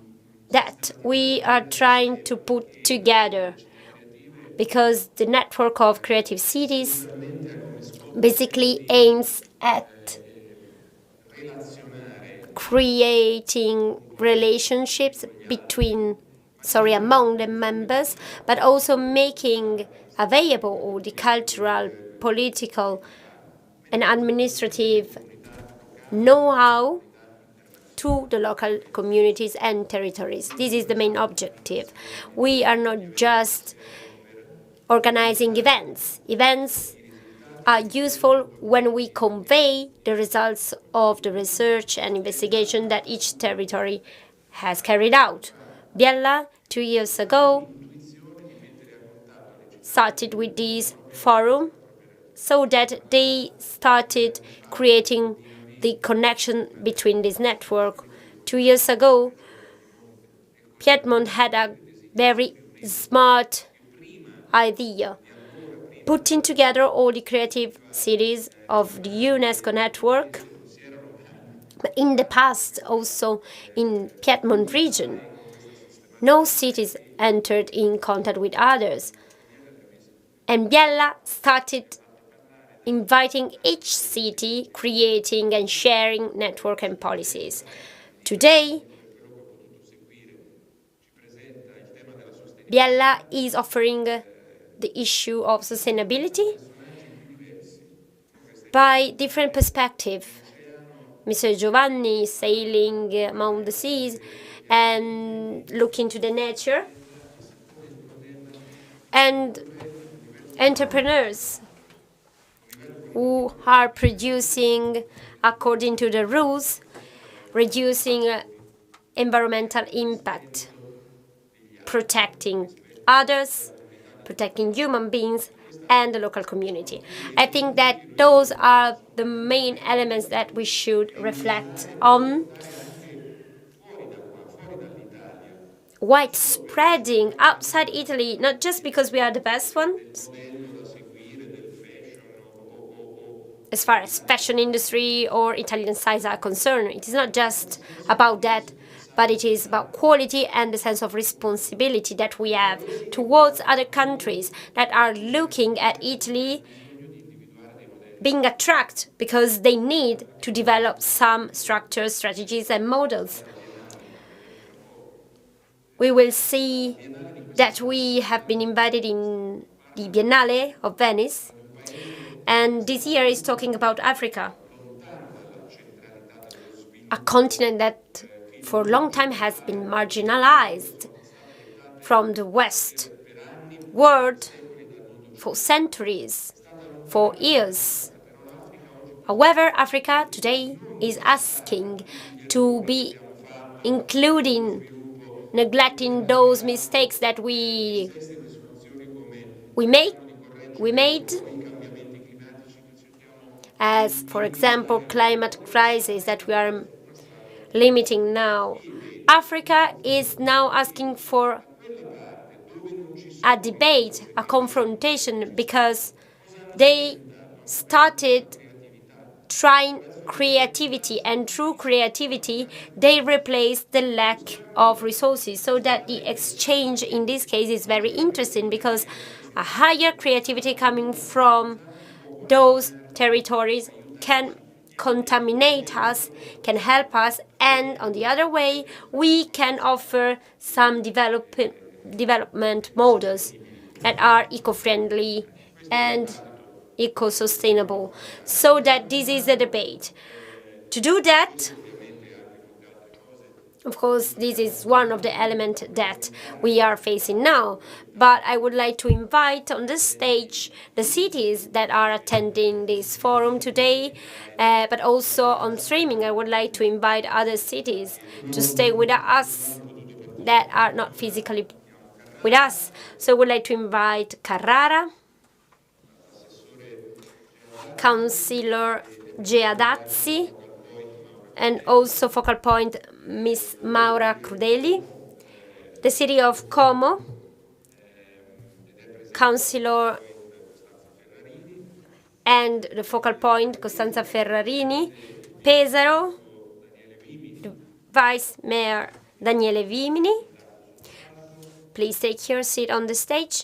S4: that we are trying to put together, because the network of creative cities basically aims at creating relationships among the members, but also making available all the cultural, political, and administrative know-how to the local communities and territories. This is the main objective. We are not just organizing events. Events are useful when we convey the results of the research and investigation that each territory has carried out. Biella, 2 years ago, started with this forum so that they started creating the connection between this network. 2 years ago, Piedmont had a very smart idea, putting together all the creative cities of the UNESCO network, but in the past also in Piedmont region. No cities entered in contact with others. And Biella started inviting each city, creating and sharing network and policies. Today, Biella is offering the issue of sustainability by different perspectives. Mr. Giovanni sailing among the seas and looking to the nature, and entrepreneurs who are producing according to the rules, reducing environmental impact, protecting others, protecting human beings and the local community. I think that those are the main elements that we should reflect on. Widespreading outside Italy, not just because we are the best ones, as far as fashion industry or Italian styles are concerned. It is not just about that, but it is about quality and the sense of responsibility that we have towards other countries that are looking at Italy, being attracted because they need to develop some structures, strategies, and models. We will see that we have been invited in the Biennale of Venice, and this year is talking about Africa, a continent that for a long time has been marginalized from the West world for centuries, for years. However, Africa today is asking to be including, neglecting those mistakes that we made, as for example climate crisis that we are limiting now. Africa is now asking for a debate, a confrontation, because they started trying creativity, and through creativity they replace the lack of resources, so that the exchange in this case is very interesting, because a higher creativity coming from those territories can contaminate us, can help us, and on the other way we can offer some development models that are eco-friendly and eco-sustainable, so that this is the debate. To do that, of course, this is one of the elements that we are facing now, but I would like to invite on the stage the cities that are attending this forum today, but also on streaming. I would like to invite other cities to stay with us that are not physically with us. So I would like to invite Carrara, Councillor Geadazzi, and also focal point Miss Maura Crudeli, the city of Como, Councillor and the focal point Costanza Ferrarini, Pesaro, the Vice Mayor Daniele Vimini. Please take your seat on the stage.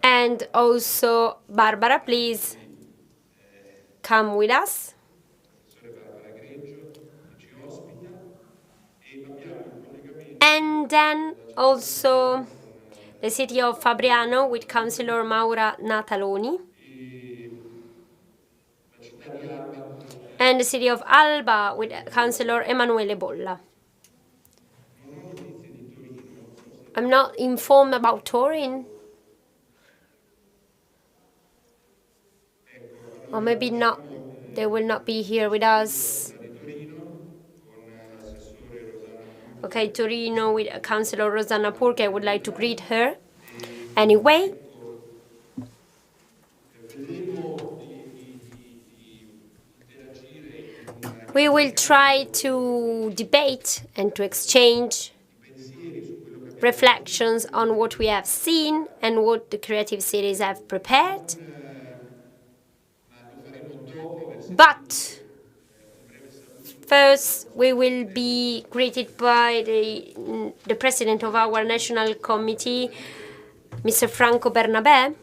S4: And also Barbara, please come with us. And then also the city of Fabriano with Councillor Maura Nataloni. And the city of Alba with Councillor Emanuele Bolla. I'm not informed about Turin. Or maybe not. They will not be here with us. Okay, Torino with Councillor Rosanna Purke. I would like to greet her. Anyway, we will try to debate and to exchange reflections on what we have seen and what the creative cities have prepared. But first, we will be greeted by the president of our national committee, Mr. Franco Bernabé,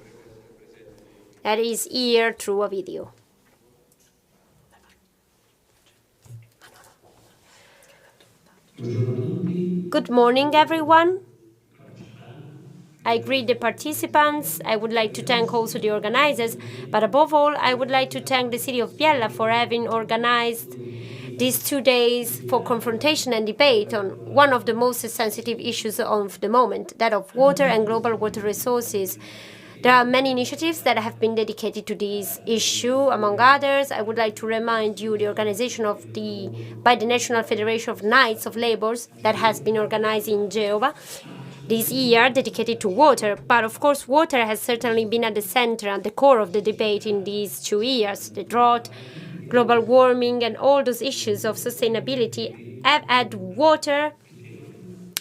S4: that is here through a video. Good morning, everyone. I greet the participants. I would like to thank also the organizers, but above all, I would like to thank the city of Biella for having organized these 2 days for confrontation and debate on one of the most sensitive issues of the moment, that of water and global water resources. There are many initiatives that have been dedicated to this issue. Among others, I would like to remind you the organization by the National Federation of Knights of Labours that has been organized in Genova this year, dedicated to water. But of course, water has certainly been at the center and the core of the debate in these 2 years. The drought, global warming, and all those issues of sustainability have had water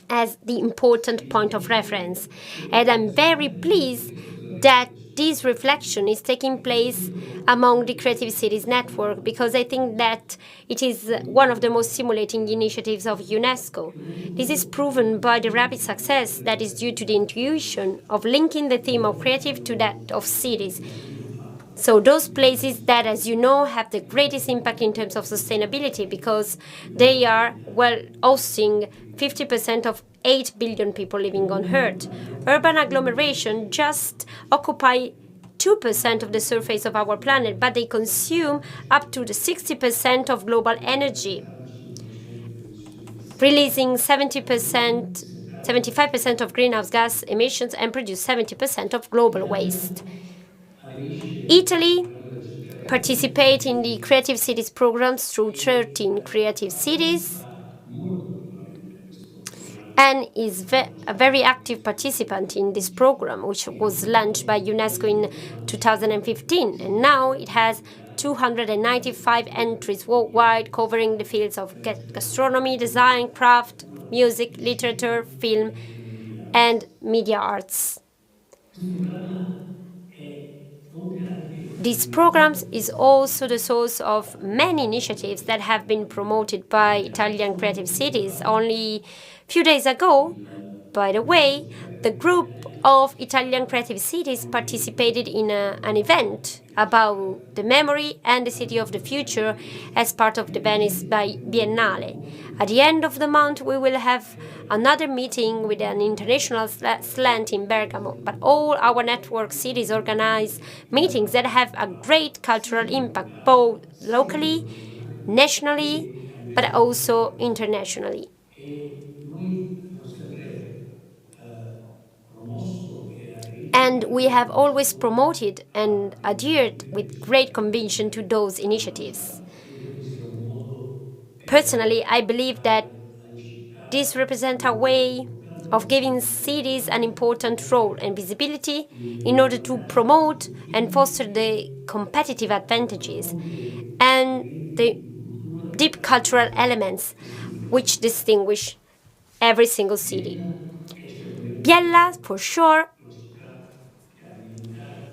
S4: as the important point of reference. And I'm very pleased that this reflection is taking place among the Creative Cities Network, because I think that it is one of the most stimulating initiatives of UNESCO. This is proven by the rapid success that is due to the intuition of linking the theme of creative to that of cities. So those places that, as you know, have the greatest impact in terms of sustainability, because they are, well, hosting 50% of 8 billion people living on Earth. Urban agglomeration just occupy 2% of the surface of our planet, but they consume up to the 60% of global energy, releasing 75% of greenhouse gas emissions and produce 70% of global waste. Italy participates in the Creative Cities programs through 13 creative cities and is a very active participant in this program, which was launched by UNESCO in 2015. And now it has 295 entries worldwide, covering the fields of gastronomy, design, craft, music, literature, film, and media arts. These programs is also the source of many initiatives that have been promoted by Italian creative cities. Only a few days ago, by the way, the group of Italian creative cities participated in an event about the memory and the city of the future as part of the Venice Biennale. At the end of the month, we will have another meeting with an international slant in Bergamo, but all our network cities organize meetings that have a great cultural impact, both locally, nationally, but also internationally. And we have always promoted and adhered with great conviction to those initiatives. Personally, I believe that this represents a way of giving cities an important role and visibility in order to promote and foster the competitive advantages and the deep cultural elements which distinguish every single city. Biella, for sure,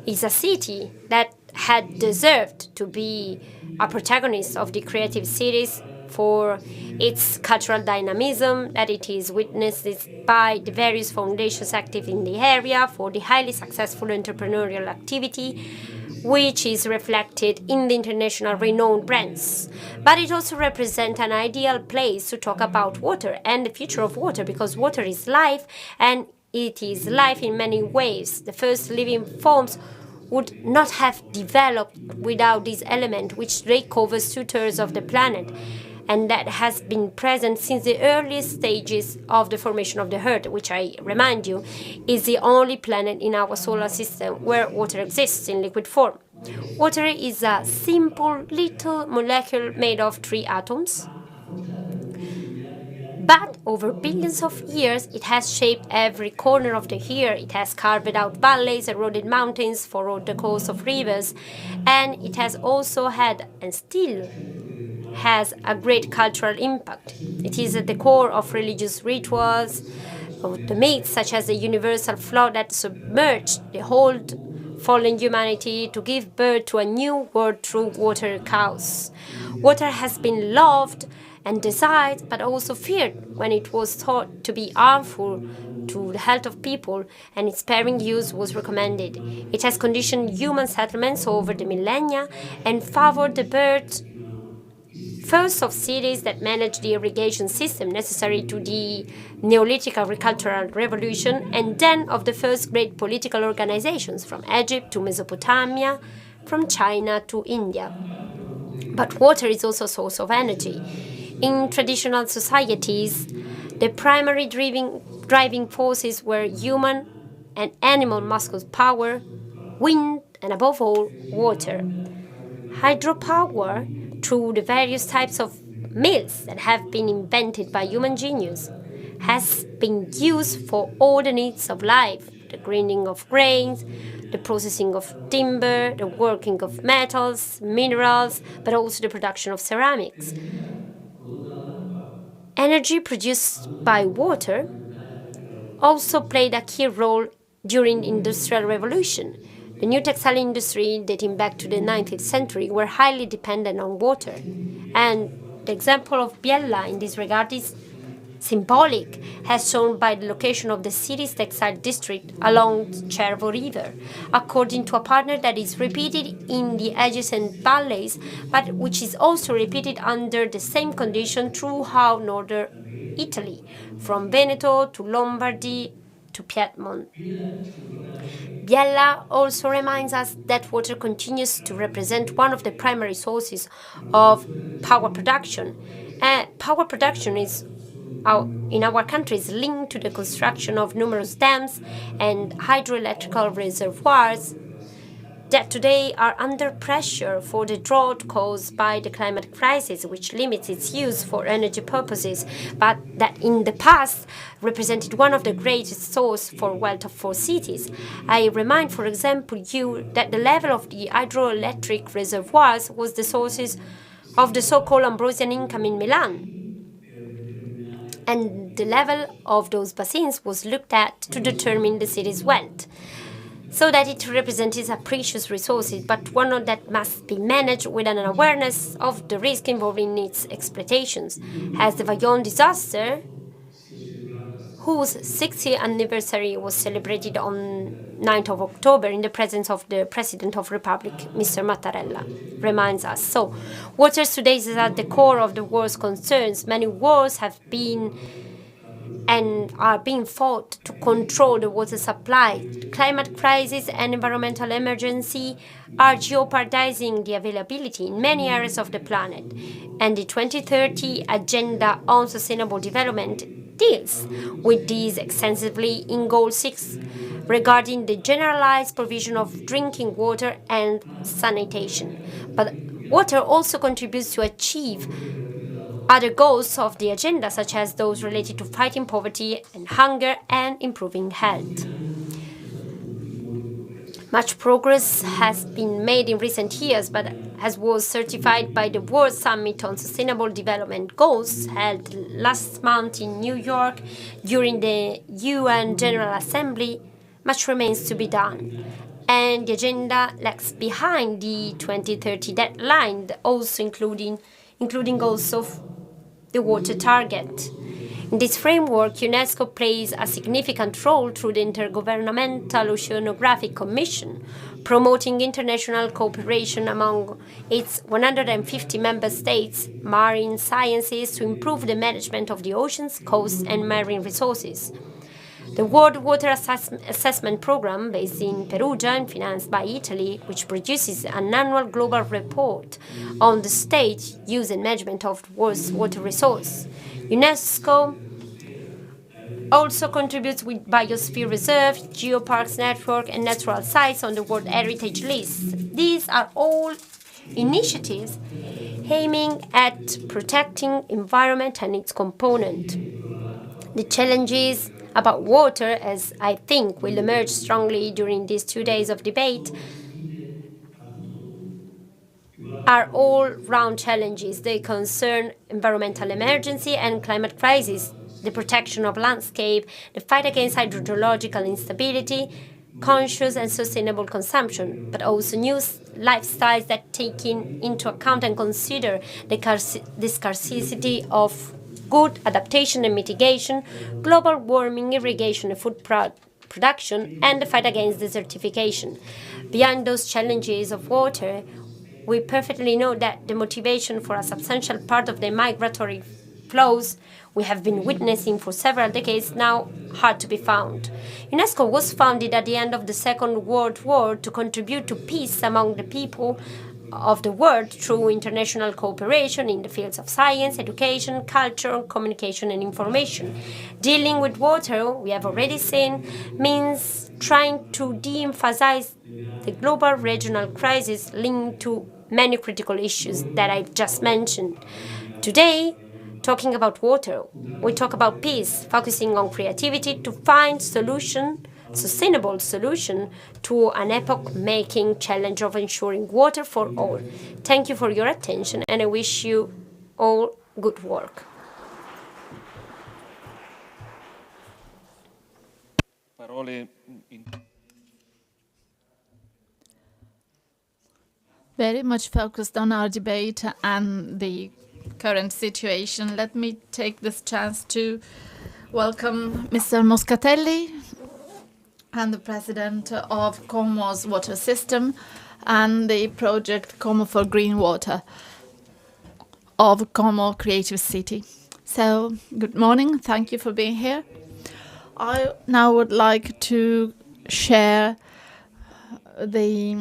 S4: is a city that had deserved to be a protagonist of the creative cities for its cultural dynamism that it is witnessed by the various foundations active in the area, for the highly successful entrepreneurial activity, which is reflected in the international renowned brands. But it also represents an ideal place to talk about water and the future of water, because water is life, and it is life in many ways. The first living forms would not have developed without this element, which covers 2/3 of the planet, and that has been present since the earliest stages of the formation of the Earth, which, I remind you, is the only planet in our solar system where water exists in liquid form. Water is a simple little molecule made of 3 atoms. But over billions of years, it has shaped every corner of the earth. It has carved out valleys, eroded mountains, furrowed the course of rivers, and it has also had, and still has, a great cultural impact. It is at the core of religious rituals, of the myths, such as the universal flood that submerged the whole fallen humanity to give birth to a new world through water chaos. Water has been loved and desired, but also feared when it was thought to be harmful to the health of people, and its sparing use was recommended. It has conditioned human settlements over the millennia and favored the birth first of cities that managed the irrigation system necessary to the Neolithic agricultural revolution, and then of the first great political organizations from Egypt to Mesopotamia, from China to India. But water is also a source of energy. In traditional societies, the primary driving forces were human and animal muscle power, wind, and above all, water. Hydropower, through the various types of mills that have been invented by human genius, has been used for all the needs of life: the grinding of grains, the processing of timber, the working of metals, minerals, but also the production of ceramics. Energy produced by water also played a key role during the Industrial Revolution. The new textile industry, dating back to the 19th century, were highly dependent on water. And the example of Biella in this regard is symbolic, as shown by the location of the city's textile district along the Cervo River, according to a pattern that is repeated in the adjacent valleys, but which is also repeated under the same condition throughout northern Italy, from Veneto to Lombardy to Piedmont. Biella also reminds us that water continues to represent one of the primary sources of power production. Power production is in our country is linked to the construction of numerous dams and hydroelectrical reservoirs that today are under pressure for the drought caused by the climate crisis, which limits its use for energy purposes, but that in the past represented one of the greatest sources for wealth for cities. I remind, for example, you that the level of the hydroelectric reservoirs was the sources of the so-called Ambrosian income in Milan, and the level of those basins was looked at to determine the city's wealth, so that it represents a precious resource, but one that must be managed with an awareness of the risk involved in its exploitations. As the Vajont disaster, whose 60th anniversary was celebrated on 9th of October in the presence of the President of the Republic, Mr. Mattarella, reminds us. So, water today is at the core of the world's concerns. Many wars have been and are being fought to control the water supply. Climate crisis and environmental emergency are jeopardizing the availability in many areas of the planet. And the 2030 Agenda on Sustainable Development deals with these extensively in Goal 6 regarding the generalized provision of drinking water and sanitation. But water also contributes to achieve other goals of the agenda, such as those related to fighting poverty and hunger and improving health. Much progress has been made in recent years, but as was certified by the World Summit on Sustainable Development Goals held last month in New York during the UN General Assembly, much remains to be done. And the agenda lags behind the 2030 deadline, also including goals of the water target. In this framework, UNESCO plays a significant role through the Intergovernmental Oceanographic Commission, promoting international cooperation among its 150 member states, marine sciences, to improve the management of the oceans, coasts, and marine resources. The World Water Assessment Programme, based in Perugia and financed by Italy, which produces an annual global report on the state, use, and management of the world's water resource. UNESCO also contributes with biosphere reserve, geoparks network, and natural sites on the World Heritage List. These are all initiatives aiming at protecting environment and its component. The challenges about water, as I think will emerge strongly during these 2 days of debate, are all round challenges. They concern environmental emergency and climate crisis, the protection of landscape, the fight against hydrological instability, conscious and sustainable consumption, but also new lifestyles that take into account and consider the scarcity of good adaptation and mitigation, global warming, irrigation and food production, and the fight against desertification. Beyond those challenges of water, we perfectly know that the motivation for a substantial part of the migratory flows we have been witnessing for several decades now hard to be found. UNESCO was founded at the end of the Second World War to contribute to peace among the people of the world through international cooperation in the fields of science, education, culture, communication, and information. Dealing with water, we have already seen, means trying to de-emphasize the global regional crisis linked to many critical issues that I just mentioned. Today, talking about water, we talk about peace, focusing on creativity to find sustainable solution to an epoch-making challenge of ensuring water for all. Thank you for your attention, and I wish you all good work.
S2: Very much focused on our debate and the current situation. Let me take this chance to welcome Mr. Moscatelli and the president of Como's water system and the project Como for Green Water of Como Creative City. So, good morning. Thank you for being here. I now would like to share the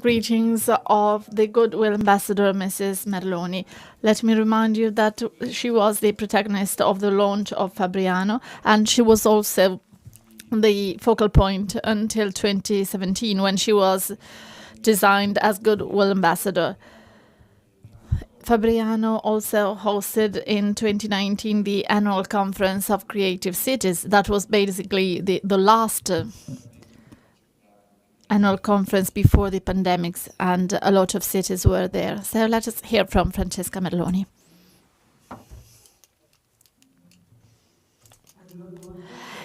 S2: greetings of the Goodwill Ambassador, Mrs. Merloni. Let me remind you that she was the protagonist of the launch of Fabriano, and she was also the focal point until 2017 when she was designed as Goodwill Ambassador. Fabriano also hosted in 2019 the annual conference of creative cities. That was basically the last annual conference before the pandemics, and a lot of cities were there. So let us hear from Francesca Merloni.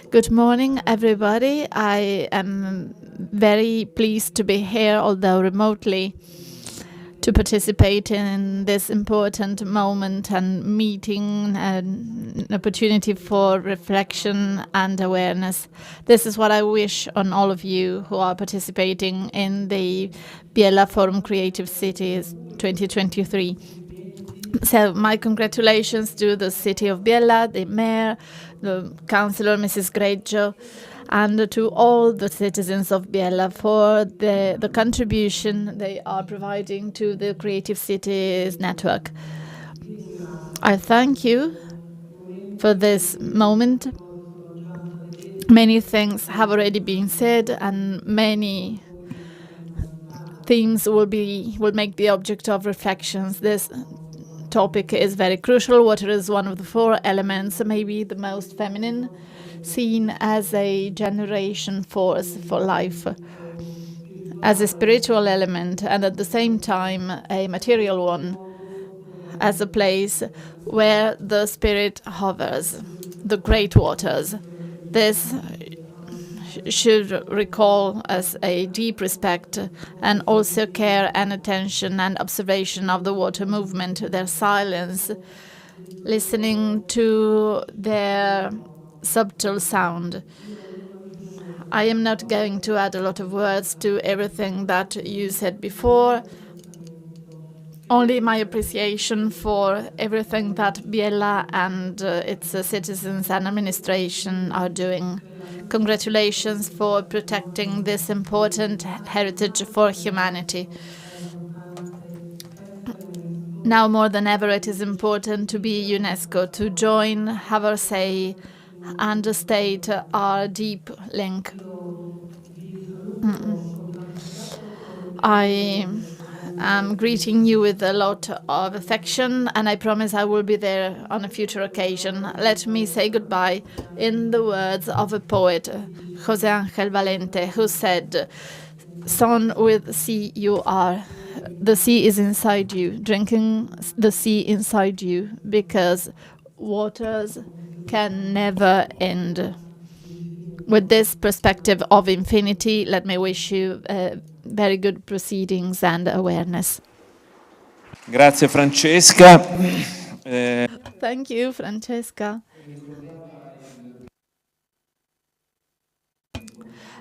S2: Good morning, everybody. I am very pleased to be here, although remotely, to participate in this important moment and meeting, and an opportunity for reflection and awareness. This is what I wish on all of you who are participating in the Biella Forum Creative Cities 2023. So my congratulations to the city of Biella, the mayor, the councillor, Mrs. Greggio, and to all the citizens of Biella for the contribution they are providing to the Creative Cities network. I thank you for this moment. Many things have already been said, and many themes will make the object of reflections. This topic is very crucial. Water is one of the four elements, maybe the most feminine, seen as a generation force for life, as a spiritual element, and at the same time a material one, as a place where the spirit hovers, the great waters. This should recall us a deep respect and also care and attention and observation of the water movement, their silence, listening to their subtle sound. I am not going to add a lot of words to everything that you said before, only my appreciation for everything that Biella and its citizens and administration are doing. Congratulations for protecting this important heritage for humanity. Now more than ever, it is important to be UNESCO, to join, have our say, and state our deep link. I am greeting you with a lot of affection, and I promise I will be there on a future occasion. Let me say goodbye in the words of a poet, José Ángel Valente, who said, "Son with sea you are. The sea is inside you, drinking the sea inside you, because waters can never end. With this perspective of infinity, let me wish you very good proceedings and awareness.
S7: Grazie Francesca.
S2: Thank you, Francesca.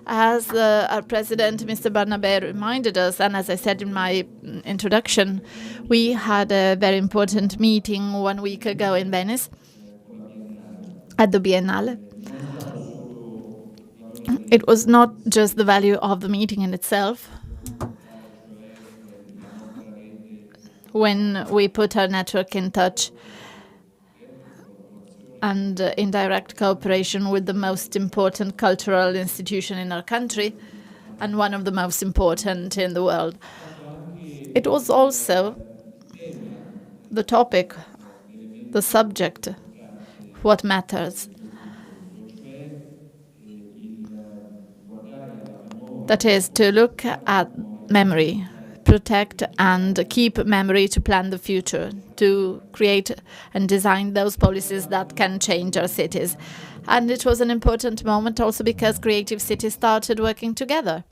S2: As our president, Mr. Barnabé, reminded us, and as I said in my introduction, we had a very important meeting 1 week ago in Venice at the Biennale. It was not just the value of the meeting in itself. When we put our network in touch and in direct cooperation with the most important cultural institution in our country and one of the most important in the world. It was also the topic, the subject, what matters. That is to look at memory, protect and keep memory to plan the future, to create and design those policies that can change our cities. And it was an important moment also because creative cities started working together,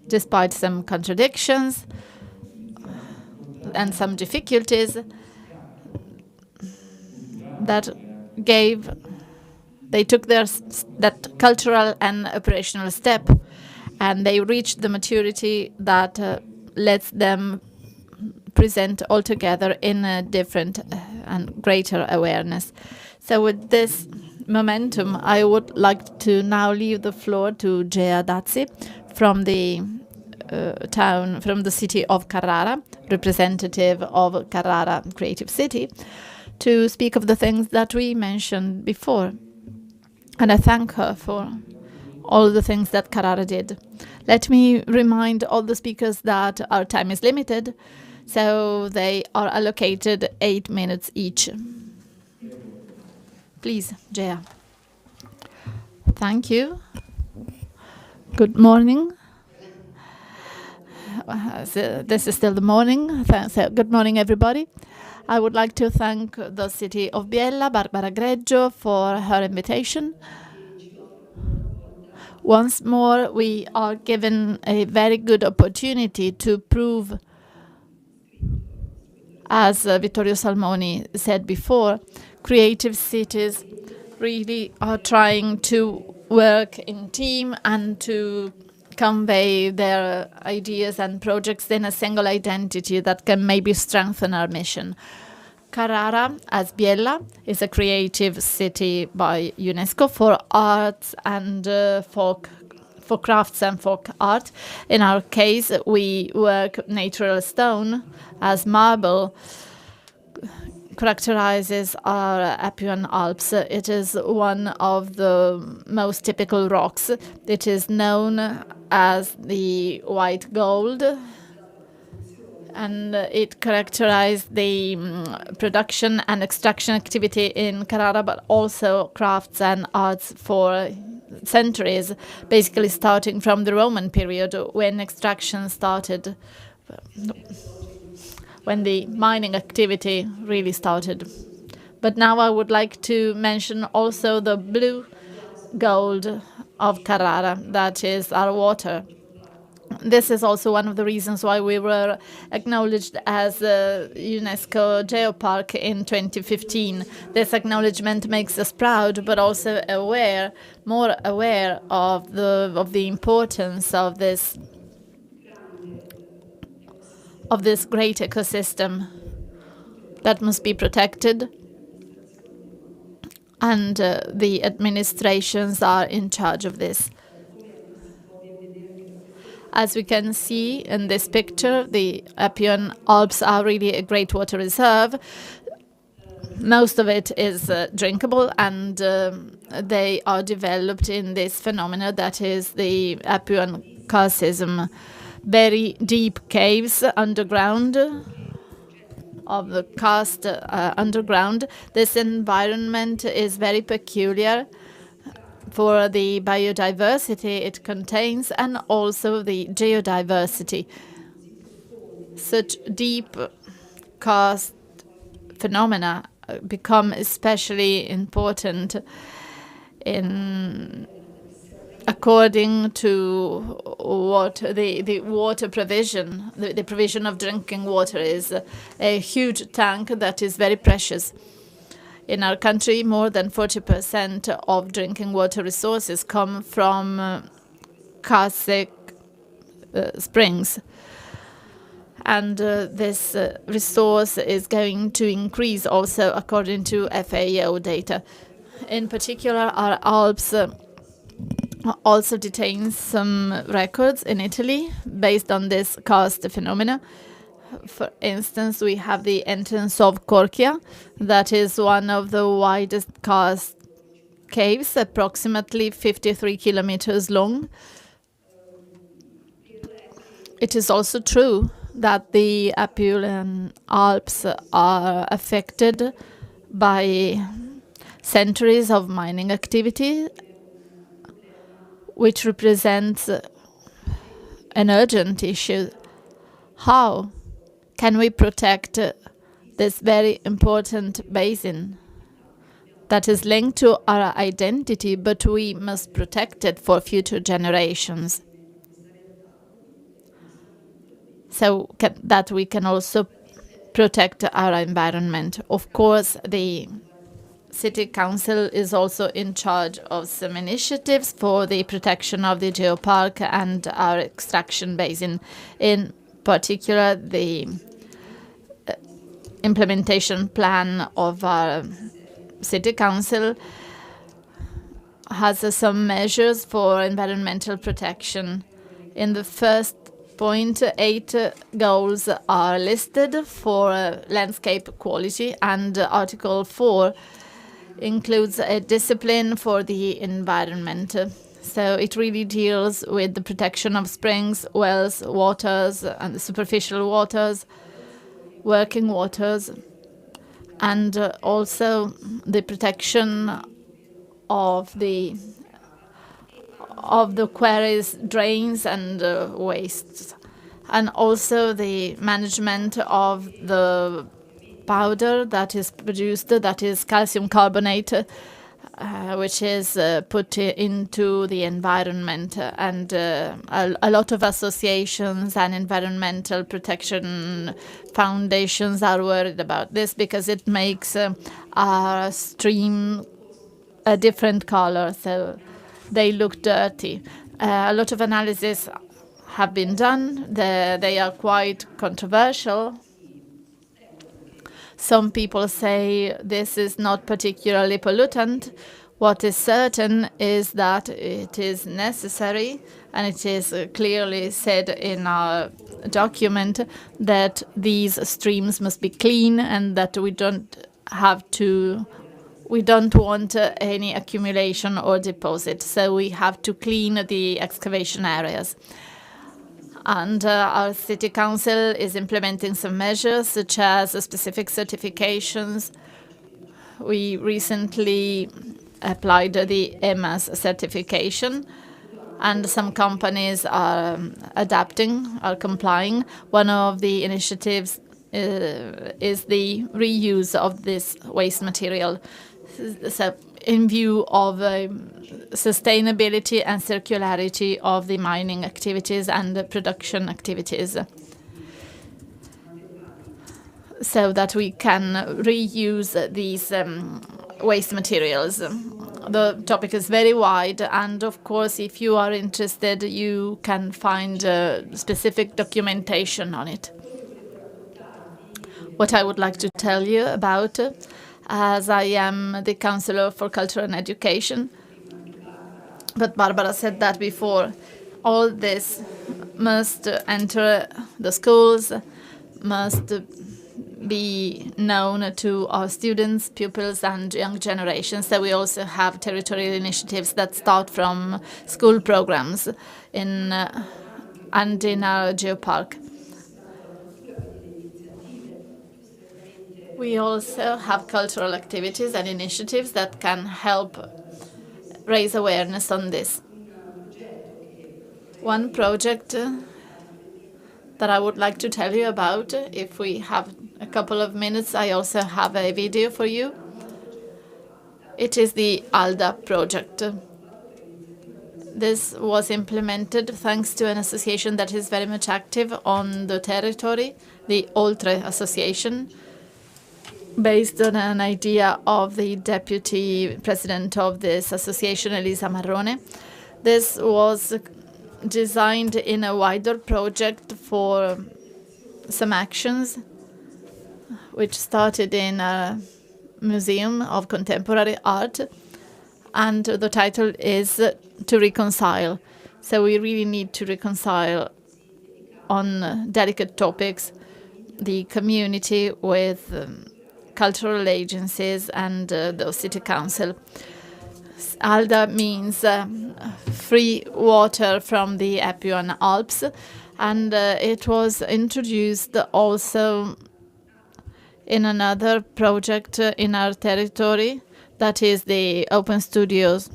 S2: despite some contradictions and some difficulties that they took that cultural and operational step, and they reached the maturity that lets them present all together in a different and greater awareness. So with this momentum, I would like to now leave the floor to Gea Dazzi from the from the city of Carrara, representative of Carrara Creative City, to speak of the things that we mentioned before. And I thank her for all the things that Carrara did. Let me remind all the speakers that our time is limited, so they are allocated 8 minutes each. Please, Gea. Thank you. Good morning. This is still the morning. So good morning, everybody. I would like to thank the city of Biella, Barbara Greggio, for her invitation. Once more, we are given a very good opportunity to prove, as Vittorio Salmoni said before, creative cities really are trying to work in team and to convey their ideas and projects in a single identity that can maybe strengthen our mission. Carrara, as Biella, is a creative city by UNESCO for arts and for crafts and folk art. In our case, we work natural stone as marble characterizes our Appian Alps. It is one of the most typical rocks. It is known as the white gold, and it characterized the production and extraction activity in Carrara, but also crafts and arts for centuries, basically starting from the Roman period when extraction started, when the mining activity really started. But now I would like to mention also the blue gold of Carrara, that is our water. This is also one of the reasons why we were acknowledged as a UNESCO Geopark in 2015. This acknowledgement makes us proud, but also more aware of the importance of this great ecosystem that must be protected, and the administrations are in charge of this. As we can see in this picture, the Appian Alps are really a great water reserve. Most of it is drinkable, and they are developed in this phenomena that is the Appian karstysm. Very deep caves underground of the karst underground. This environment is very peculiar for the biodiversity it contains and also the geodiversity. Such deep karst phenomena become especially important according to what the water provision, the provision of drinking water is a huge tank that is very precious. In our country, more than 40% of drinking water resources come from karst springs. And this resource is going to increase also according to FAO data. In particular, our Alps also detain some records in Italy based on this karst phenomena. For instance, we have the entrance of Corchia, that is one of the widest karst caves, approximately 53 kilometers long. It is also true that the Apulian Alps are affected by centuries of mining activity, which represents an urgent issue. How can we protect this very important basin that is linked to our identity, but we must protect it for future generations, so that we can also protect our environment? Of course, the City Council is also in charge of some initiatives for the protection of the geopark and our extraction basin. In particular, the implementation plan of our City Council has some measures for environmental protection. In the first point, 8 goals are listed for landscape quality, and Article 4 includes a discipline for the environment. So it really deals with the protection of springs, wells, waters, and superficial waters, working waters, and also the protection of the quarries, drains, and wastes, and also the management of the powder that is produced, that is calcium carbonate, which is put into the environment. And a lot of associations and environmental protection foundations are worried about this because it makes our stream a different color, so they look dirty. A lot of analysis have been done. They are quite controversial. Some people say this is not particularly pollutant. What is certain is that it is necessary, and it is clearly said in our document that these streams must be clean and that we don't want any accumulation or deposit. So we have to clean the excavation areas. And our City Council is implementing some measures, such as specific certifications. We recently applied the EMAS certification, and some companies are complying. One of the initiatives is the reuse of this waste material. So in view of sustainability and circularity of the mining activities and the production activities, so that we can reuse these waste materials. The topic is very wide, and of course, if you are interested, you can find specific documentation on it. What I would like to tell you about, as I am the Councillor for Culture and Education, but Barbara said that before, all this must enter the schools, must be known to our students, pupils, and young generations. So we also have territorial initiatives that start from school programs and in our geopark. We also have cultural activities and initiatives that can help raise awareness on this. One project that I would like to tell you about, if we have a couple of minutes, I also have a video for you. It is the ALDA project. This was implemented thanks to an association that is very much active on the territory, the Oltre Association, based on an idea of the deputy president of this association, Elisa Marrone. This was designed in a wider project for some actions, which started in a museum of contemporary art, and the title is To Reconcile. So we really need to reconcile on delicate topics, the community with cultural agencies and the city council. ALDA means free water from the Apuan Alps, and it was introduced also in another project in our territory, that is the Open Studios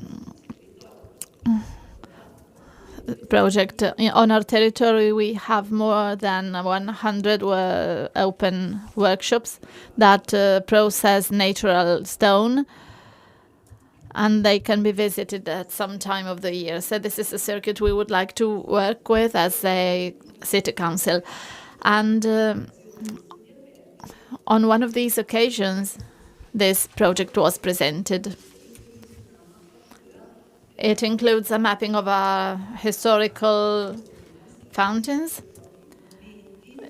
S2: project. On our territory, we have more than 100 open workshops that process natural stone, and they can be visited at some time of the year. So this is a circuit we would like to work with as a city council. And on one of these occasions, this project was presented. It includes a mapping of our historical fountains.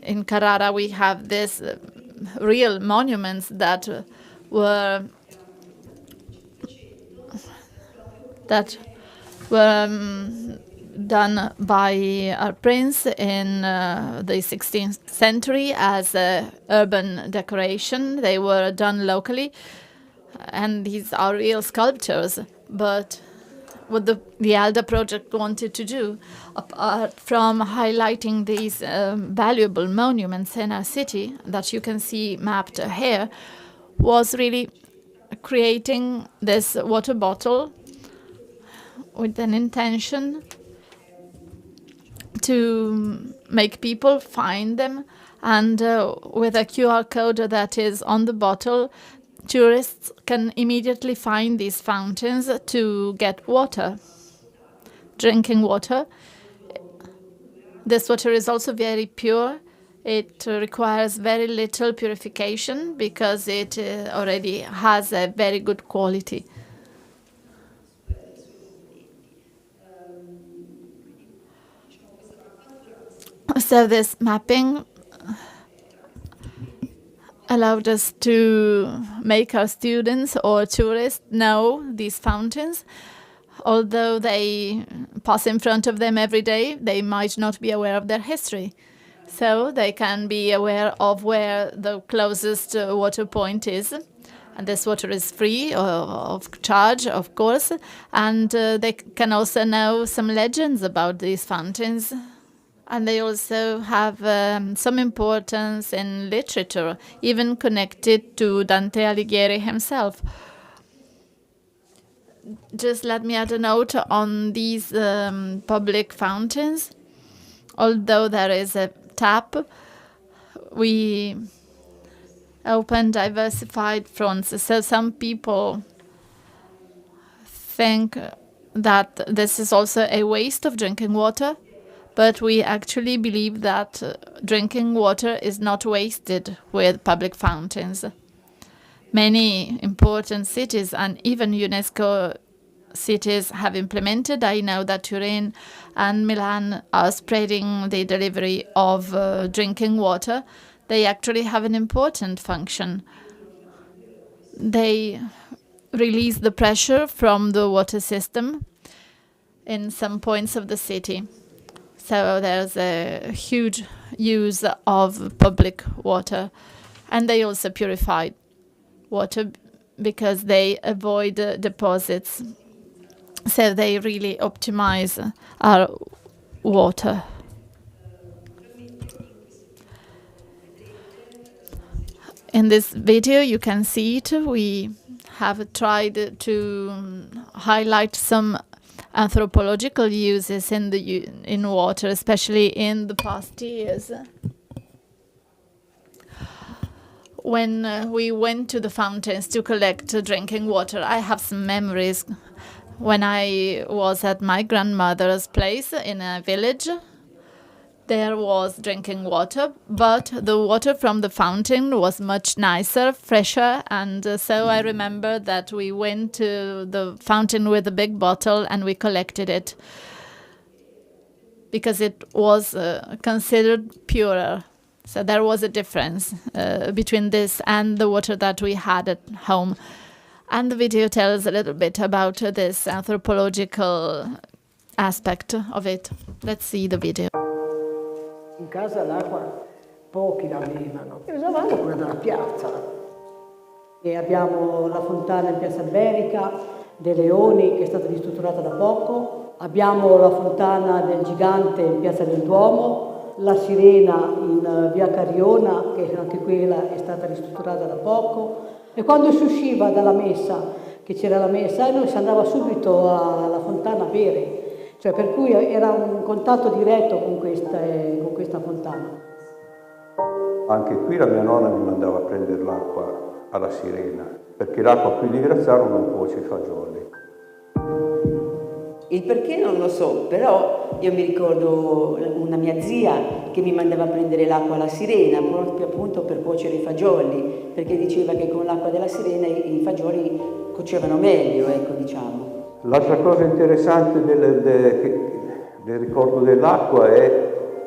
S2: In Carrara, we have these real monuments that were done by our prince in the 16th century as urban decoration. They were done locally, and these are real sculptures. But what the ALDA project wanted to do, apart from highlighting these valuable monuments in our city that you can see mapped here, was really creating this water bottle with an intention to make people find them, and with a QR code that is on the bottle, tourists can immediately find these fountains to get water, drinking water. This water is also very pure. It requires very little purification because it already has a very good quality. So this mapping allowed us to make our students or tourists know these fountains. Although they pass in front of them every day, they might not be aware of their history. So they can be aware of where the closest water point is. And this water is free of charge, of course. And they can also know some legends about these fountains. And they also have some importance in literature, even connected to Dante Alighieri himself. Just let me add a note on these public fountains. Although there is a tap, we open diversified fronts. So some people think that this is also a waste of drinking water. But we actually believe that drinking water is not wasted with public fountains. Many important cities and even UNESCO cities have implemented. I know that Turin and Milan are spreading the delivery of drinking water. They actually have an important function. They release the pressure from the water system in some points of the city. So there's a huge use of public water. And they also purify water because they avoid deposits. So they really optimize our water. In this video, you can see it. We have tried to highlight some anthropological uses in water, especially in the past years. when we went to the fountains to collect drinking water. I have some memories when I was at my grandmother's place in a village. There was drinking water, but the water from the fountain was much nicer, fresher, and so I remember that we went to the fountain with a big bottle and we collected it because it was considered purer. So there was a difference between this and the water that we had at home. And the video tells a little bit about this anthropological aspect of it. Let's see the video.
S8: In casa l'acqua pochi la avevano, e usavamo quella della piazza. E abbiamo la fontana in Piazza Alberica, dei Leoni, che è stata ristrutturata da poco. Abbiamo la fontana del Gigante in Piazza del Duomo, la Sirena in via Cariona, che anche quella è stata ristrutturata da poco. E quando si usciva dalla messa, che c'era la messa, noi si andava subito alla fontana a bere. Cioè, per cui era un contatto diretto con questa fontana.
S9: Anche qui la mia nonna mi mandava a prendere l'acqua alla Sirena, perché l'acqua qui di Grazzano non cuoce i fagioli.
S10: Il perché non lo so, però io mi ricordo una mia zia che mi mandava a prendere l'acqua alla Sirena, proprio appunto per cuocere i fagioli, perché diceva che con l'acqua della Sirena i fagioli cuocevano meglio, ecco, diciamo.
S9: L'altra cosa interessante del ricordo dell'acqua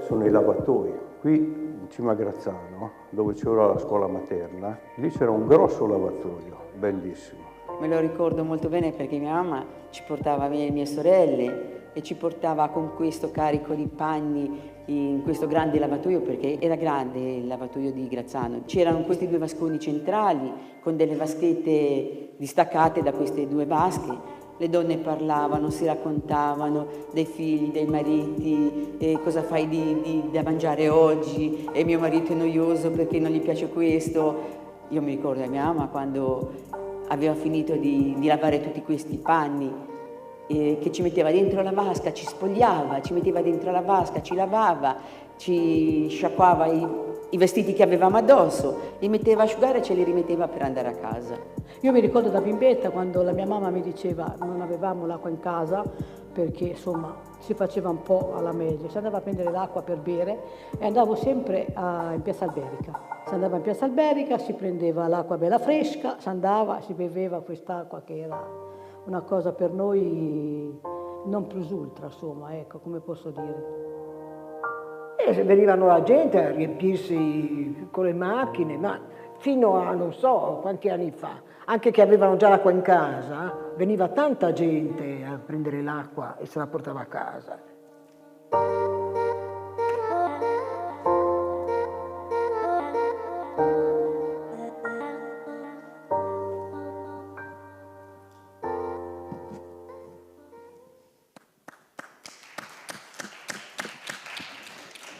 S9: sono i lavatoi. Qui in cima a Grazzano, dove c'era la scuola materna, lì c'era un grosso lavatoio, bellissimo.
S10: Me lo ricordo molto bene perché mia mamma ci portava me e mie sorelle e ci portava con questo carico di panni in questo grande lavatoio, perché era grande il lavatoio di Grazzano. C'erano questi due vasconi centrali con delle vaschette distaccate da queste due vasche. Le donne parlavano, si raccontavano dei figli, dei mariti, cosa fai da mangiare oggi, e mio marito è noioso perché non gli piace questo. Io mi ricordo mia mamma quando aveva finito di lavare tutti questi panni, che ci metteva dentro la vasca, ci spogliava, ci metteva dentro la vasca, ci lavava, ci sciacquava i vestiti che avevamo addosso, li metteva a asciugare e ce li rimetteva per andare a casa.
S8: Io mi ricordo da bimbetta quando la mia mamma mi diceva non avevamo l'acqua in casa perché insomma si faceva un po' alla meglio, si andava a prendere l'acqua per bere e andavo sempre in Piazza Alberica. Si andava in Piazza Alberica, si prendeva l'acqua bella fresca, si andava, si beveva quest'acqua che era una cosa per noi non plus ultra, insomma, ecco, come posso dire.
S11: E venivano la gente a riempirsi con le macchine, ma fino a non so quanti anni fa, anche che avevano già l'acqua in casa, veniva tanta gente a prendere l'acqua e se la portava a casa.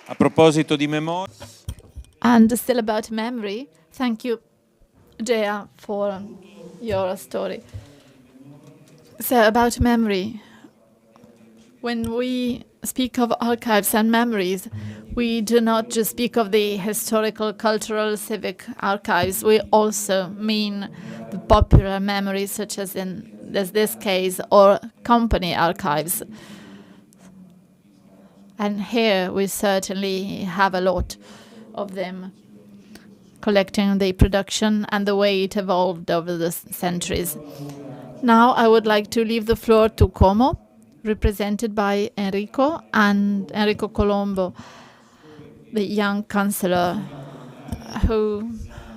S7: A proposito di memoria.
S2: And still about memory, thank you, Gea, for your story. So about memory, when we speak of archives and memories, we do not just speak of the historical, cultural, civic archives. We also mean the popular memories, such as in this case, or company archives. And here we certainly have a lot of them, collecting the production and the way it evolved over the centuries. Now I would like to leave the floor to Como, represented by Enrico Colombo, the young councillor who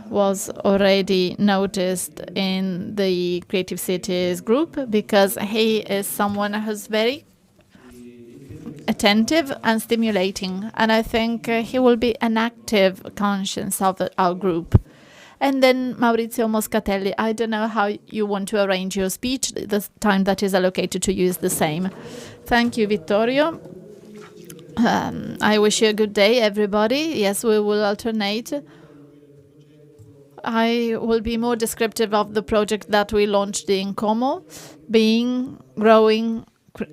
S2: was already noticed in the Creative Cities group, because he is someone who's very attentive and stimulating, and I think he will be an active conscience of our group. And then Maurizio Moscatelli, I don't know how you want to arrange your speech. The time that is allocated to you is the same. Thank you, Vittorio. I wish you a good day, everybody. Yes, we will alternate. I will be more descriptive of the project that we launched in Como, growing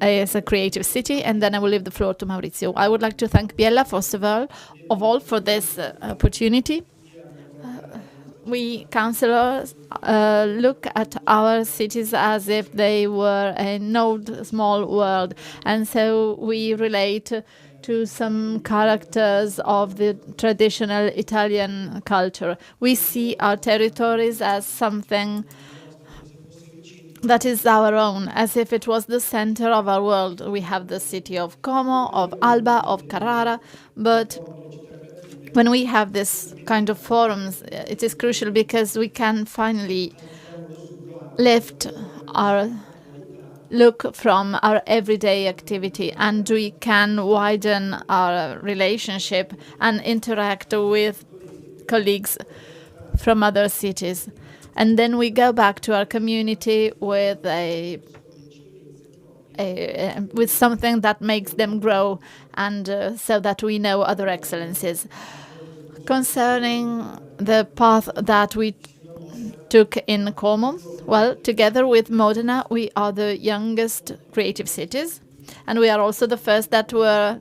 S2: as a creative city, and then I will leave the floor to Maurizio. I would like to thank Biella, first of all, for this opportunity. we councillors look at our cities as if they were an old small world, and so we relate to some characters of the traditional Italian culture. We see our territories as something that is our own, as if it was the center of our world. We have the city of Como, of Alba, of Carrara, but when we have this kind of forums, it is crucial because we can finally lift our look from our everyday activity, and we can widen our relationship and interact with colleagues from other cities. And then we go back to our community with with something that makes them grow, and so that we know other excellences. Concerning the path that we took in Como, well, together with Modena, we are the youngest creative cities, and we are also the first that were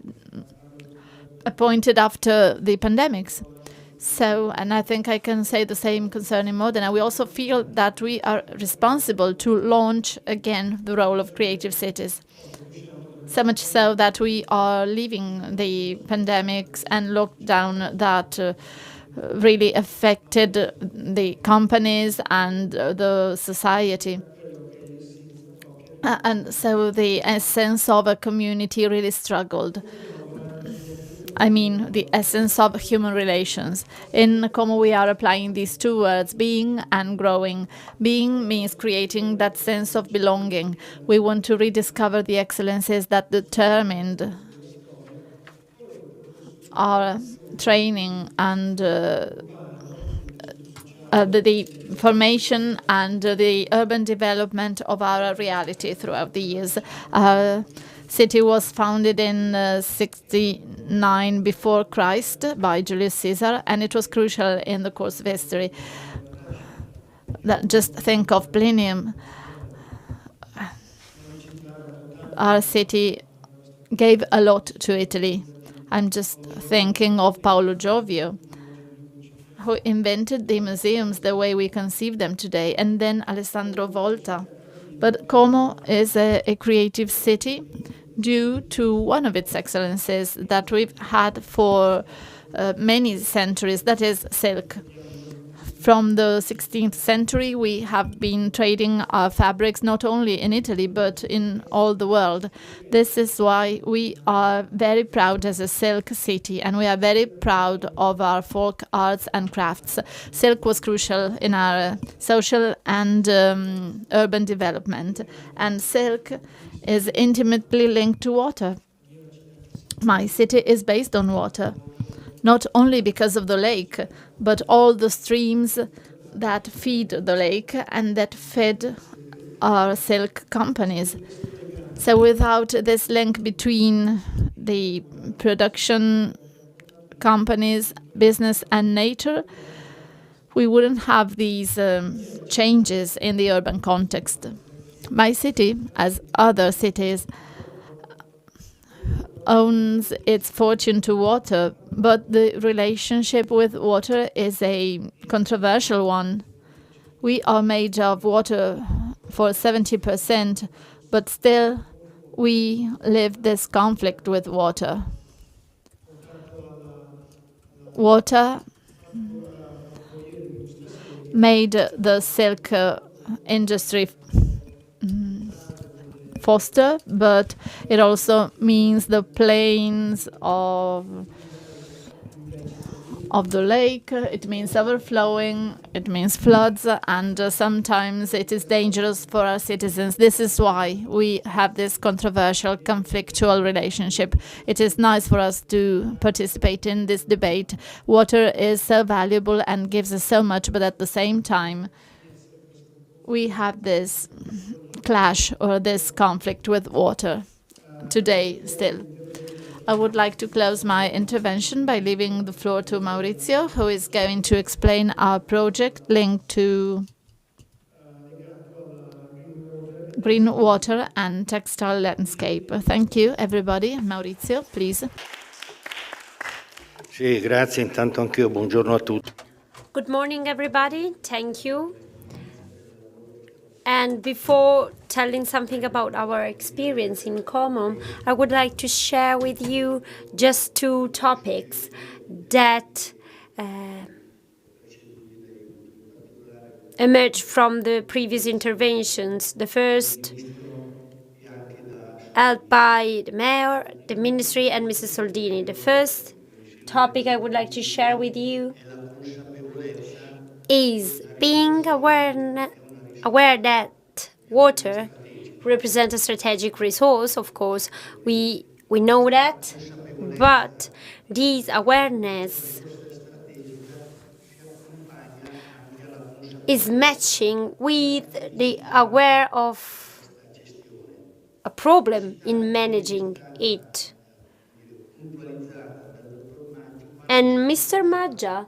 S2: appointed after the pandemics. So, and I think I can say the same concerning Modena. We also feel that we are responsible to launch again the role of creative cities. So much so that we are leaving the pandemics and lockdown that really affected the companies and the society. And so the essence of a community really struggled. I mean, the essence of human relations. In Como, we are applying these two words, being and growing. Being means creating that sense of belonging. We want to rediscover the excellences that determined our training and the formation and the urban development of our reality throughout the years. City was founded in 69 before Christ by Julius Caesar, and it was crucial in the course of history. Just think of Plinium. Our city gave a lot to Italy. I'm just thinking of Paolo Giovio, who invented the museums the way we conceive them today, and then Alessandro Volta. But Como is a creative city due to one of its excellences that we've had for many centuries, that is silk. From the 16th century, we have been trading our fabrics not only in Italy, but in all the world. This is why we are very proud as a silk city, and we are very proud of our folk arts and crafts. Silk was crucial in our social and urban development, and silk is intimately linked to water. My city is based on water. Not only because of the lake, but all the streams that feed the lake and that fed our silk companies. So without this link between the production companies, business and nature, we wouldn't have these changes in the urban context. My city, as other cities, owns its fortune to water, but the relationship with water is a controversial one. We are made of water for 70%, but still we live this conflict with water. Water made the silk industry foster, but it also means the plains of the lake. It means overflowing, it means floods, and sometimes it is dangerous for our citizens. This is why we have this controversial, conflictual relationship. It is nice for us to participate in this debate. Water is so valuable and gives us so much, but at the same time, we have this clash or this conflict with water today still. I would like to close my intervention by leaving the floor to Maurizio, who is going to explain our project linked to green water and textile landscape. Thank you, everybody. Maurizio, please.
S3: Sì, grazie. Intanto anch'io buongiorno a tutti.
S4: Good morning, everybody. Thank you. And before telling something about our experience in Como, I would like to share with you just two topics that emerged from the previous interventions. The first, held by the mayor, the ministry, and Mrs. Soldini. The first topic I would like to share with you is being aware that water represents a strategic resource. Of course, we know that, but this awareness is matching with the aware of a problem in managing it. And Mr. Maggia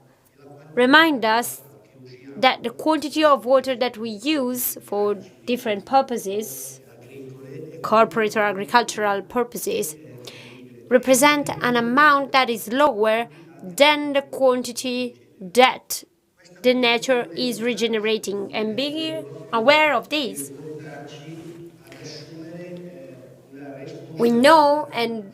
S4: remind us that the quantity of water that we use for different purposes, corporate or agricultural purposes, represent an amount that is lower than the quantity that the nature is regenerating. And being aware of this, we know and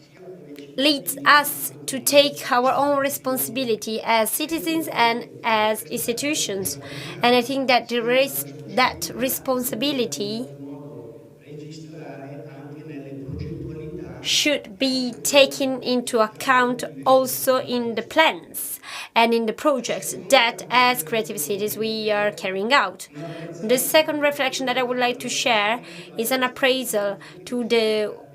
S4: leads us to take our own responsibility as citizens and as institutions. And I think that that responsibility should be taken into account also in the plans and in the projects that as creative cities we are carrying out. The second reflection that I would like to share is an appraisal to the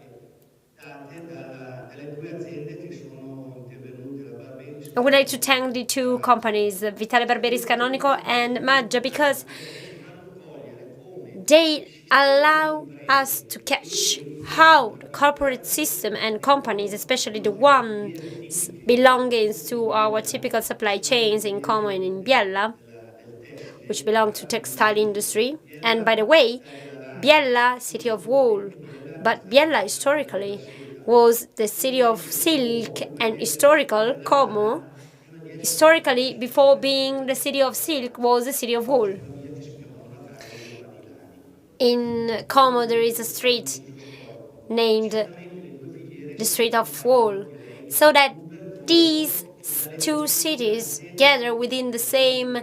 S4: I would like to thank the two companies, Vitale Barberis Canonico and Maggia, because they allow us to catch how the corporate system and companies, especially the ones belonging to our typical supply chains in Como and in Biella, which belong to textile industry. And by the way, Biella, city of wool, but Biella historically was the city of silk, and historical Como, historically before being the city of silk, was the city of wool. In Como there is a street named the Street of Wool, so that these two cities gather within the same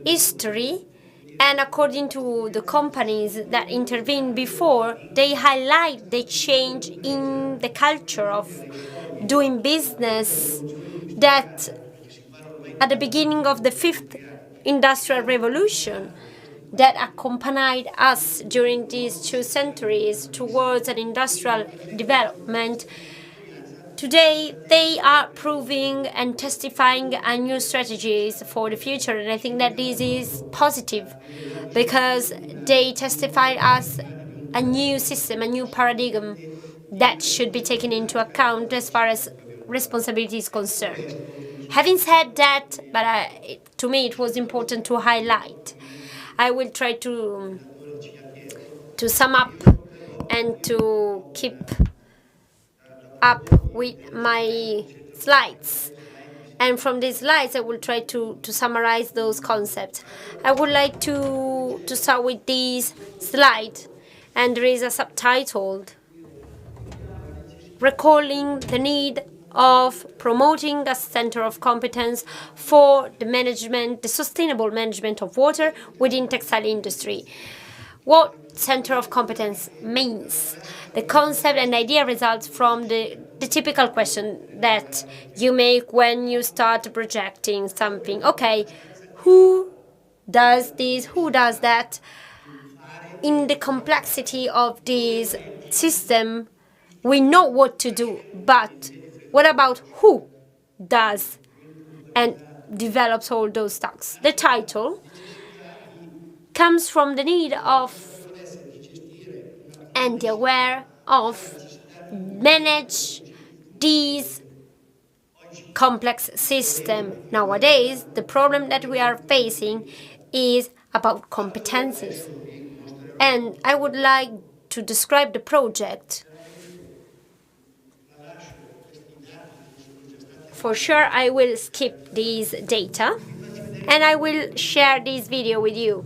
S4: history. And according to the companies that intervened before, they highlight the change in the culture of doing business that at the beginning of the fifth industrial revolution that accompanied us during these 2 centuries towards an industrial development. Today, they are proving and testifying a new strategies for the future, and I think that this is positive because they testify us a new system, a new paradigm that should be taken into account as far as responsibility is concerned. Having said that, but to me it was important to highlight. I will try to sum up and to keep up with my slides. And from these slides, I will try to summarize those concepts. I would like to start with this slide, and there is a subtitle recalling the need of promoting a center of competence for the management, the sustainable management of water within textile industry. What center of competence means? The concept and idea results from the typical question that you make when you start projecting something. Okay, who does this? Who does that? In the complexity of this system, we know what to do, but what about who does and develops all those tasks? The title comes from the need of and the aware of manage these complex system. Nowadays, the problem that we are facing is about competencies. And I would like to describe the project. For sure, I will skip these data. And I will share this video with you,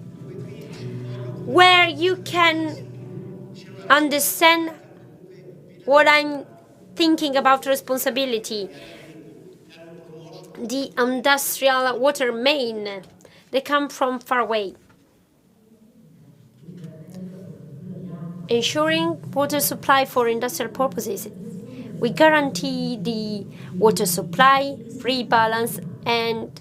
S4: where you can understand what I'm thinking about responsibility. The industrial water main, they come from far away. Ensuring water supply for industrial purposes. We guarantee the water supply, free balance, and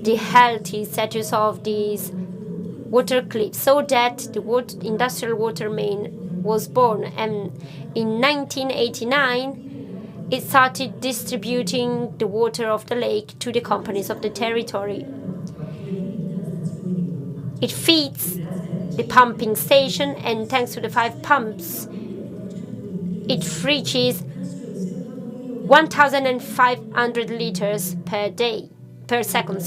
S4: the healthy status of these water cliffs, so that the industrial water main was born. And in 1989, it started distributing the water of the lake to the companies of the territory. It feeds the pumping station, and thanks to the 5 pumps, it reaches 1,500 liters per second.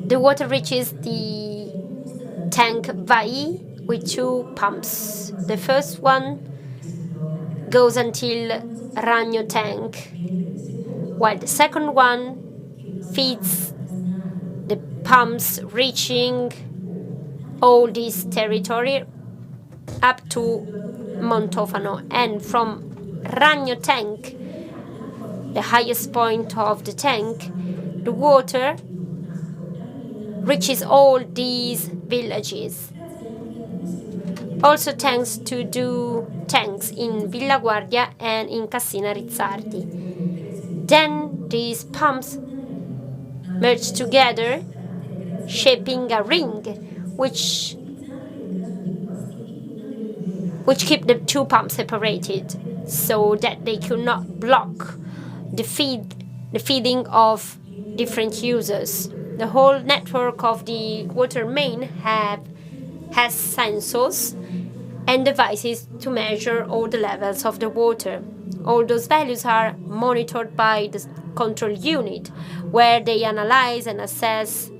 S4: The water reaches the tank Vai with 2 pumps. The first one goes until Ragno tank, while the second one feeds the pumps reaching all this territory up to Montofano. And from Ragno tank, the highest point of the tank, the water reaches all these villages. Also thanks to 2 tanks in Villa Guardia and in Cassina Rizzardi. Then these pumps merge together, shaping a ring, which keep the 2 pumps separated, so that they could not block the feeding of different users. The whole network of the water main has sensors and devices to measure all the levels of the water. All those values are monitored by the control unit, where they analyze and assess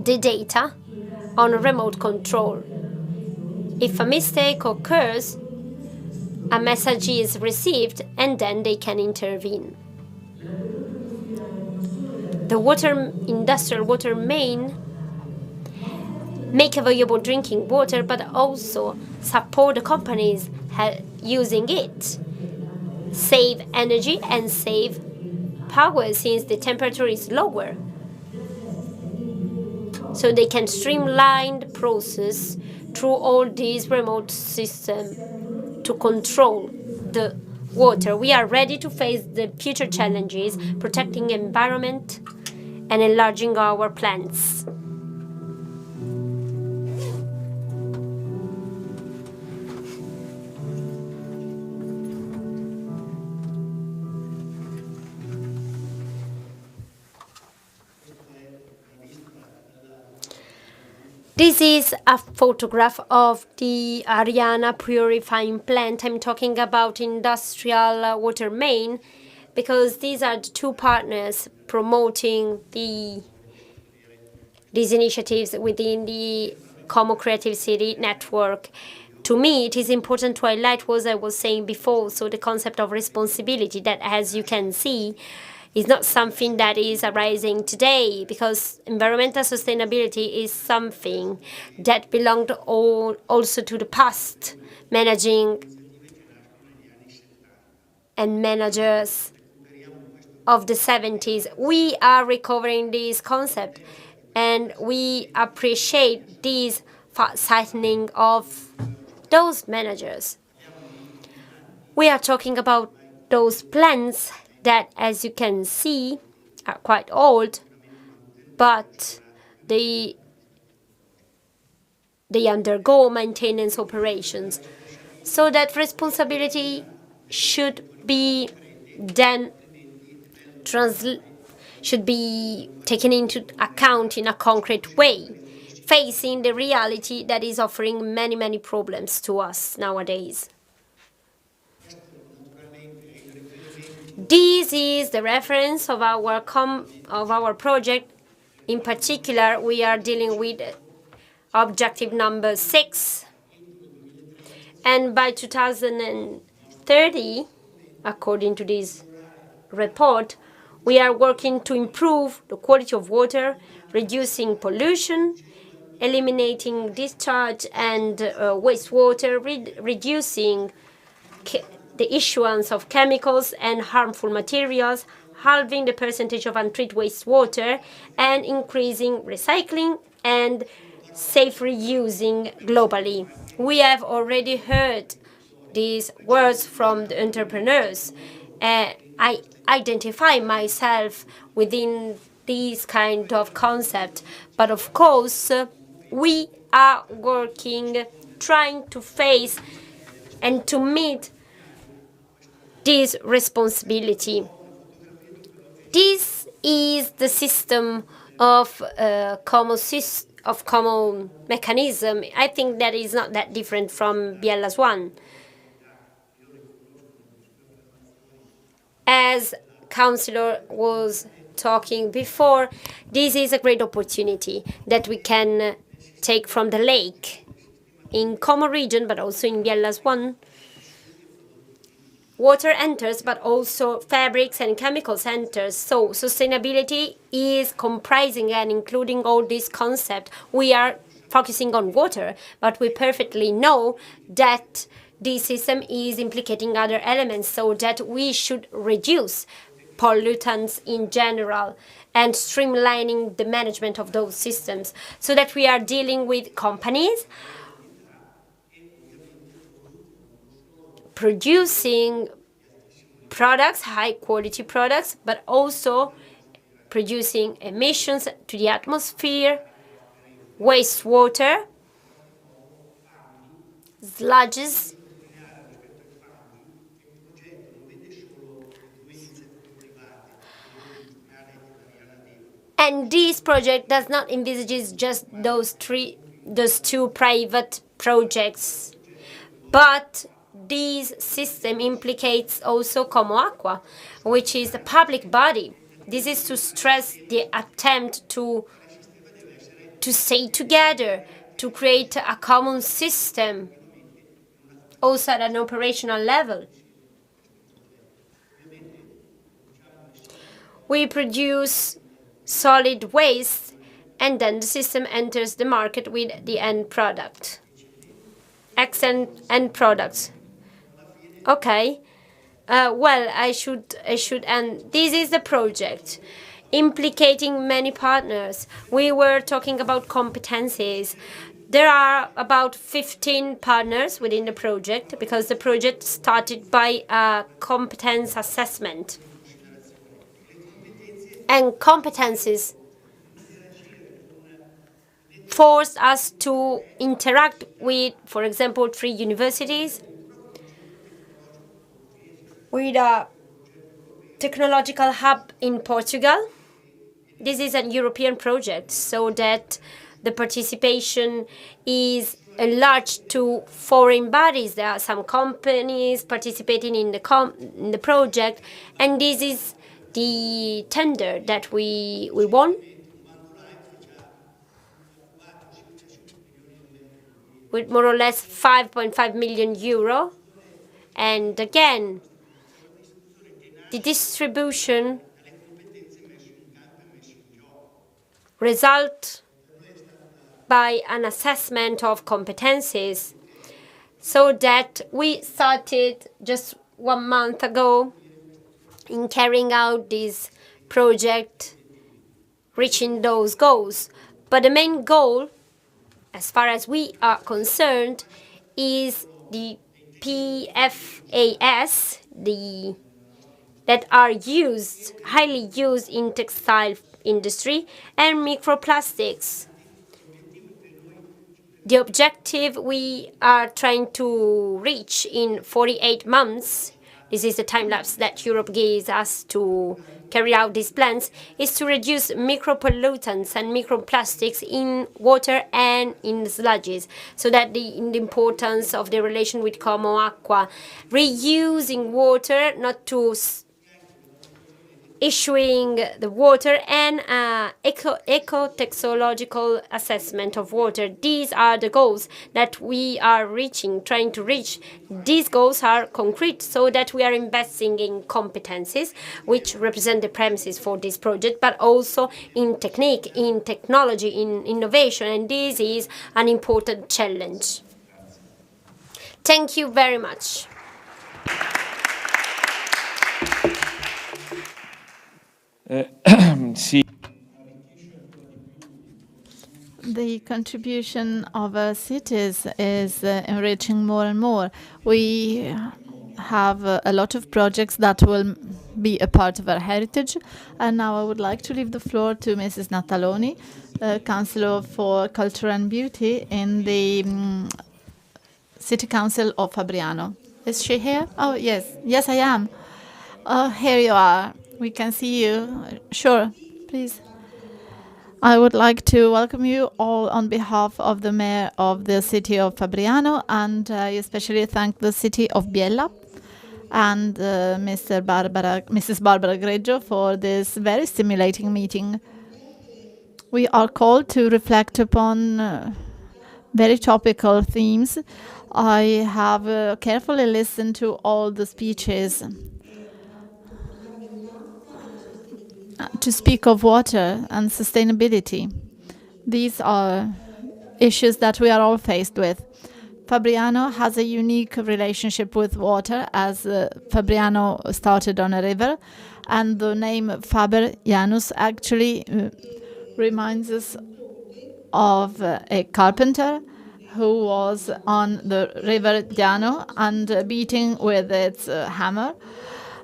S4: the data on a remote control. If a mistake occurs, a message is received, and then they can intervene. The industrial water main make available drinking water, but also support the companies using it, save energy and save power, since the temperature is lower. So they can streamline the process through all these remote systems to control the water. We are ready to face the future challenges, protecting the environment and enlarging our plants. This is a photograph of the Ariana purifying plant. I'm talking about industrial water main because these are the 2 partners promoting these initiatives within the Como Creative City network. To me, it is important to highlight what I was saying before, so the concept of responsibility, that, as you can see, is not something that is arising today, because environmental sustainability is something that belonged also to the past, managing and managers of the 70s. We are recovering this concept, and we appreciate this fast-sightening of those managers. We are talking about those plants that, as you can see, are quite old, but they undergo maintenance operations. So that responsibility should be then should be taken into account in a concrete way, facing the reality that is offering many, many problems to us nowadays. This is the reference of our project. In particular, we are dealing with objective number 6. And by 2030, according to this report, We are working to improve the quality of water, reducing pollution, eliminating discharge and wastewater, reducing the issuance of chemicals and harmful materials, halving the percentage of untreated wastewater, and increasing recycling and safe reusing globally. We have already heard these words from the entrepreneurs. I identify myself within these kind of concept, but of course, we are working, trying to face and to meet this responsibility. This is the system of common mechanism. I think that is not that different from Biella's one. As Councillor was talking before, this is a great opportunity that we can take from the lake in Como region, but also in Biella's one. Water enters, but also fabrics and chemicals enters. So sustainability is comprising and including all these concepts. We are focusing on water, but we perfectly know that this system is implicating other elements, so that we should reduce pollutants in general and streamlining the management of those systems, so that we are dealing with companies producing products, high quality products, but also producing emissions to the atmosphere, wastewater, sludges, and this project does not envisage just those two private projects, but this system implicates also Como Aqua, which is a public body. This is to stress the attempt to stay together, to create a common system, also at an operational level. We produce solid waste, and then the system enters the market with the end product. Excellent end products. Okay. Well, I should end. This is the project, implicating many partners. We were talking about competencies. There are about 15 partners within the project, because the project started by a competence assessment. And competencies forced us to interact with, for example, 3 universities, with a technological hub in Portugal. This is a European project, so that the participation is enlarged to foreign bodies. There are some companies participating in the project, and this is the tender that we won, with more or less 5.5 million euro. And again, the distribution result by an assessment of competencies, so that we started just 1 month ago in carrying out this project, reaching those goals. But the main goal, as far as we are concerned, is the PFAS, that are highly used in textile industry, and microplastics. The objective we are trying to reach in 48 months, this is the time lapse that Europe gives us to carry out these plans, is to reduce micropollutants and microplastics in water and in sludges, so that the importance of the relation with Como Aqua, reusing water, not to issuing the water, and eco-textological assessment of water. These are the goals that we are trying to reach. These goals are concrete, so that we are investing in competencies, which represent the premises for this project, but also in technique, in technology, in innovation, and this is an important challenge. Thank you very much.
S7: Sì.
S2: The contribution of our cities is enriching more and more. We have a lot of projects that will be a part of our heritage. And now I would like to leave the floor to Mrs. Nataloni, Councillor for Culture and Beauty in the City Council of Fabriano. Is she here? Oh, yes. Yes, I am. Oh, here you are. We can see you. Sure, please. I would like to welcome you all on behalf of the Mayor of the City of Fabriano, and I especially thank the City of Biella and Mrs. Barbara Greggio for this very stimulating meeting. We are called to reflect upon very topical themes. I have carefully listened to all the speeches. To speak of water and sustainability, these are issues that we are all faced with. Fabriano has a unique relationship with water, as Fabriano started on a river, and the name Faber Janus actually reminds us of a carpenter who was on the river Diano and beating with its hammer.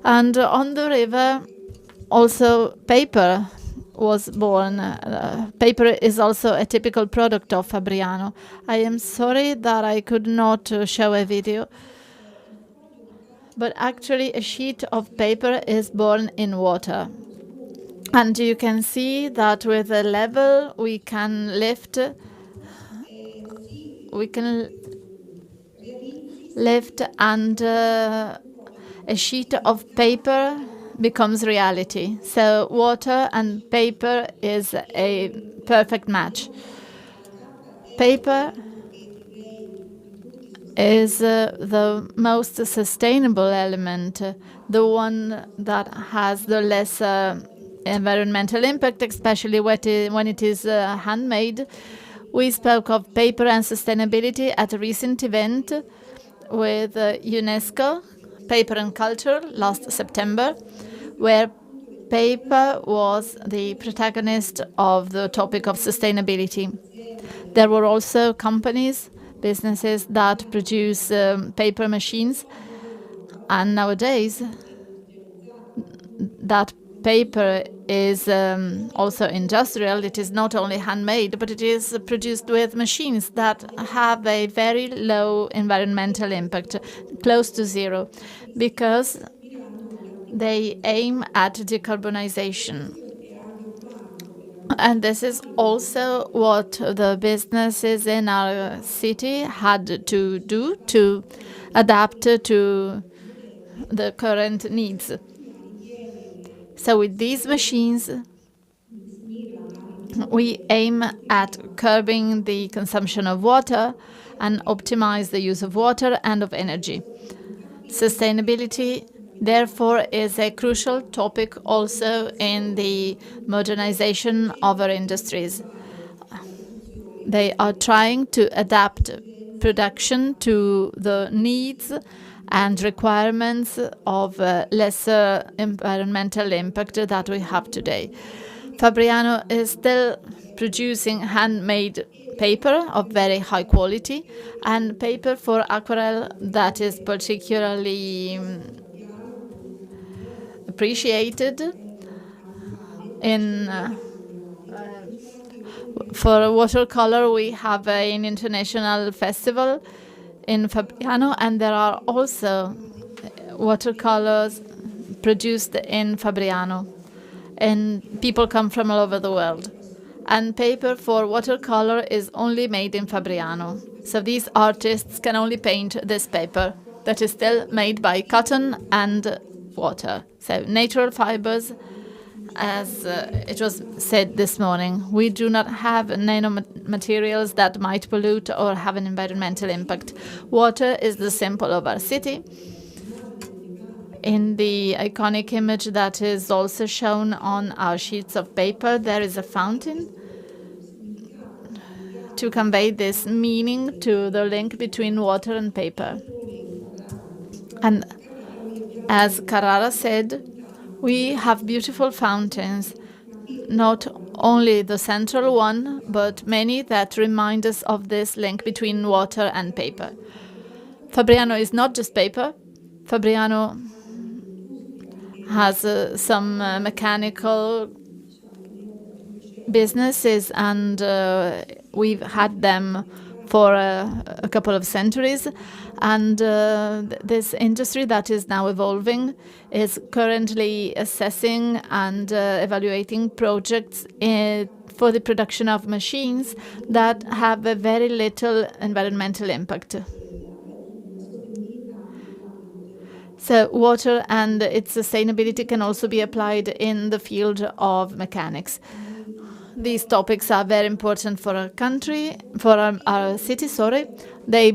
S2: And on the river, also paper was born. Paper is also a typical product of Fabriano. I am sorry that I could not show a video, but actually a sheet of paper is born in water. And you can see that with a level we can lift and a sheet of paper becomes reality. So water and paper is a perfect match. Paper is the most sustainable element, the one that has the lesser environmental impact, especially when it is handmade. We spoke of paper and sustainability at a recent event with UNESCO, Paper and Culture, last September, where paper was the protagonist of the topic of sustainability. There were also companies, businesses that produce paper machines, and nowadays that paper is also industrial. It is not only handmade, but it is produced with machines that have a very low environmental impact, close to zero, because they aim at decarbonization. And this is also what the businesses in our city had to do to adapt to the current needs. So with these machines, we aim at curbing the consumption of water and optimize the use of water and of energy. Sustainability, therefore, is a crucial topic also in the modernization of our industries. They are trying to adapt production to the needs and requirements of lesser environmental impact that we have today. Fabriano is still producing handmade paper of very high quality and paper for aquarelle that is particularly appreciated. For watercolor, we have an international festival in Fabriano, and there are also watercolors produced in Fabriano, and people come from all over the world. And paper for watercolor is only made in Fabriano. So these artists can only paint this paper that is still made by cotton and water. So natural fibers As it was said this morning, we do not have nanomaterials that might pollute or have an environmental impact. Water is the symbol of our city. In the iconic image that is also shown on our sheets of paper, there is a fountain to convey this meaning to the link between water and paper. And as Carrara said, we have beautiful fountains, not only the central one, but many that remind us of this link between water and paper. Fabriano is not just paper. Fabriano has some mechanical businesses, and we've had them for a couple of centuries. And this industry that is now evolving is currently assessing and evaluating projects for the production of machines that have a very little environmental impact. So water and its sustainability can also be applied in the field of mechanics. These topics are very important for our country, for our city, They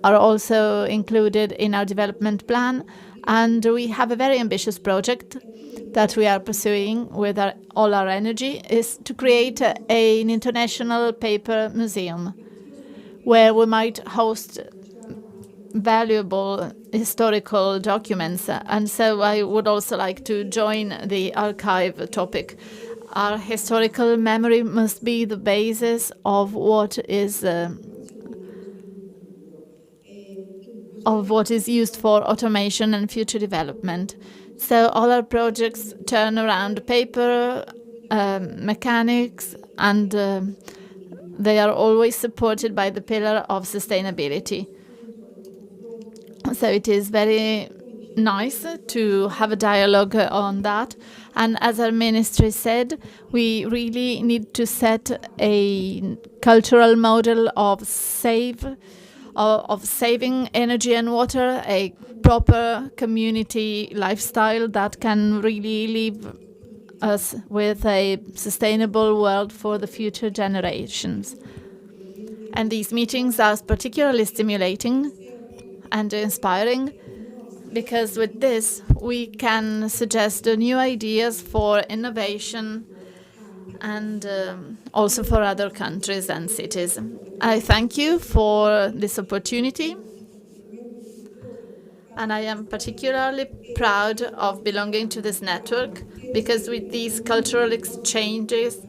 S2: are also included in our development plan, and we have a very ambitious project that we are pursuing with all our energy, is to create an international paper museum where we might host valuable historical documents. And so I would also like to join the archive topic. Our historical memory must be the basis of what is used for automation and future development. So all our projects turn around paper, mechanics, and they are always supported by the pillar of sustainability. So it is very nice to have a dialogue on that. And as our ministry said, we really need to set a cultural model of saving energy and water, a proper community lifestyle that can really leave us with a sustainable world for the future generations. And these meetings are particularly stimulating and inspiring, because with this we can suggest new ideas for innovation and also for other countries and cities. I thank you for this opportunity, and I am particularly proud of belonging to this network, because with these cultural exchanges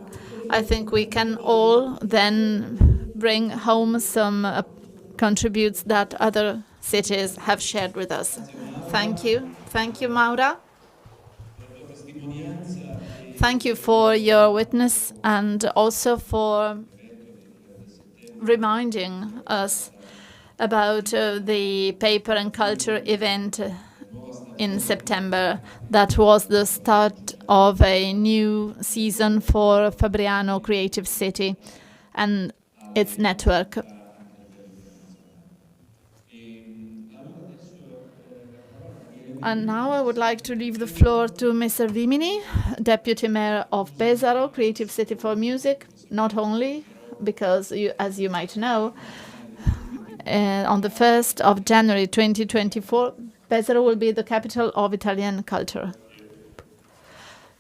S2: I think we can all then bring home some contributes that other cities have shared with us. Thank you. Thank you, Maura. Thank you for your witness and also for reminding us about the Paper and Culture event in September. That was the start of a new season for Fabriano Creative City and its network. And now I would like to leave the floor to Mr. Vimini, Deputy Mayor of Pesaro, Creative City for Music, not only because, as you might know, on the 1st of January 2024, Pesaro will be the capital of Italian culture.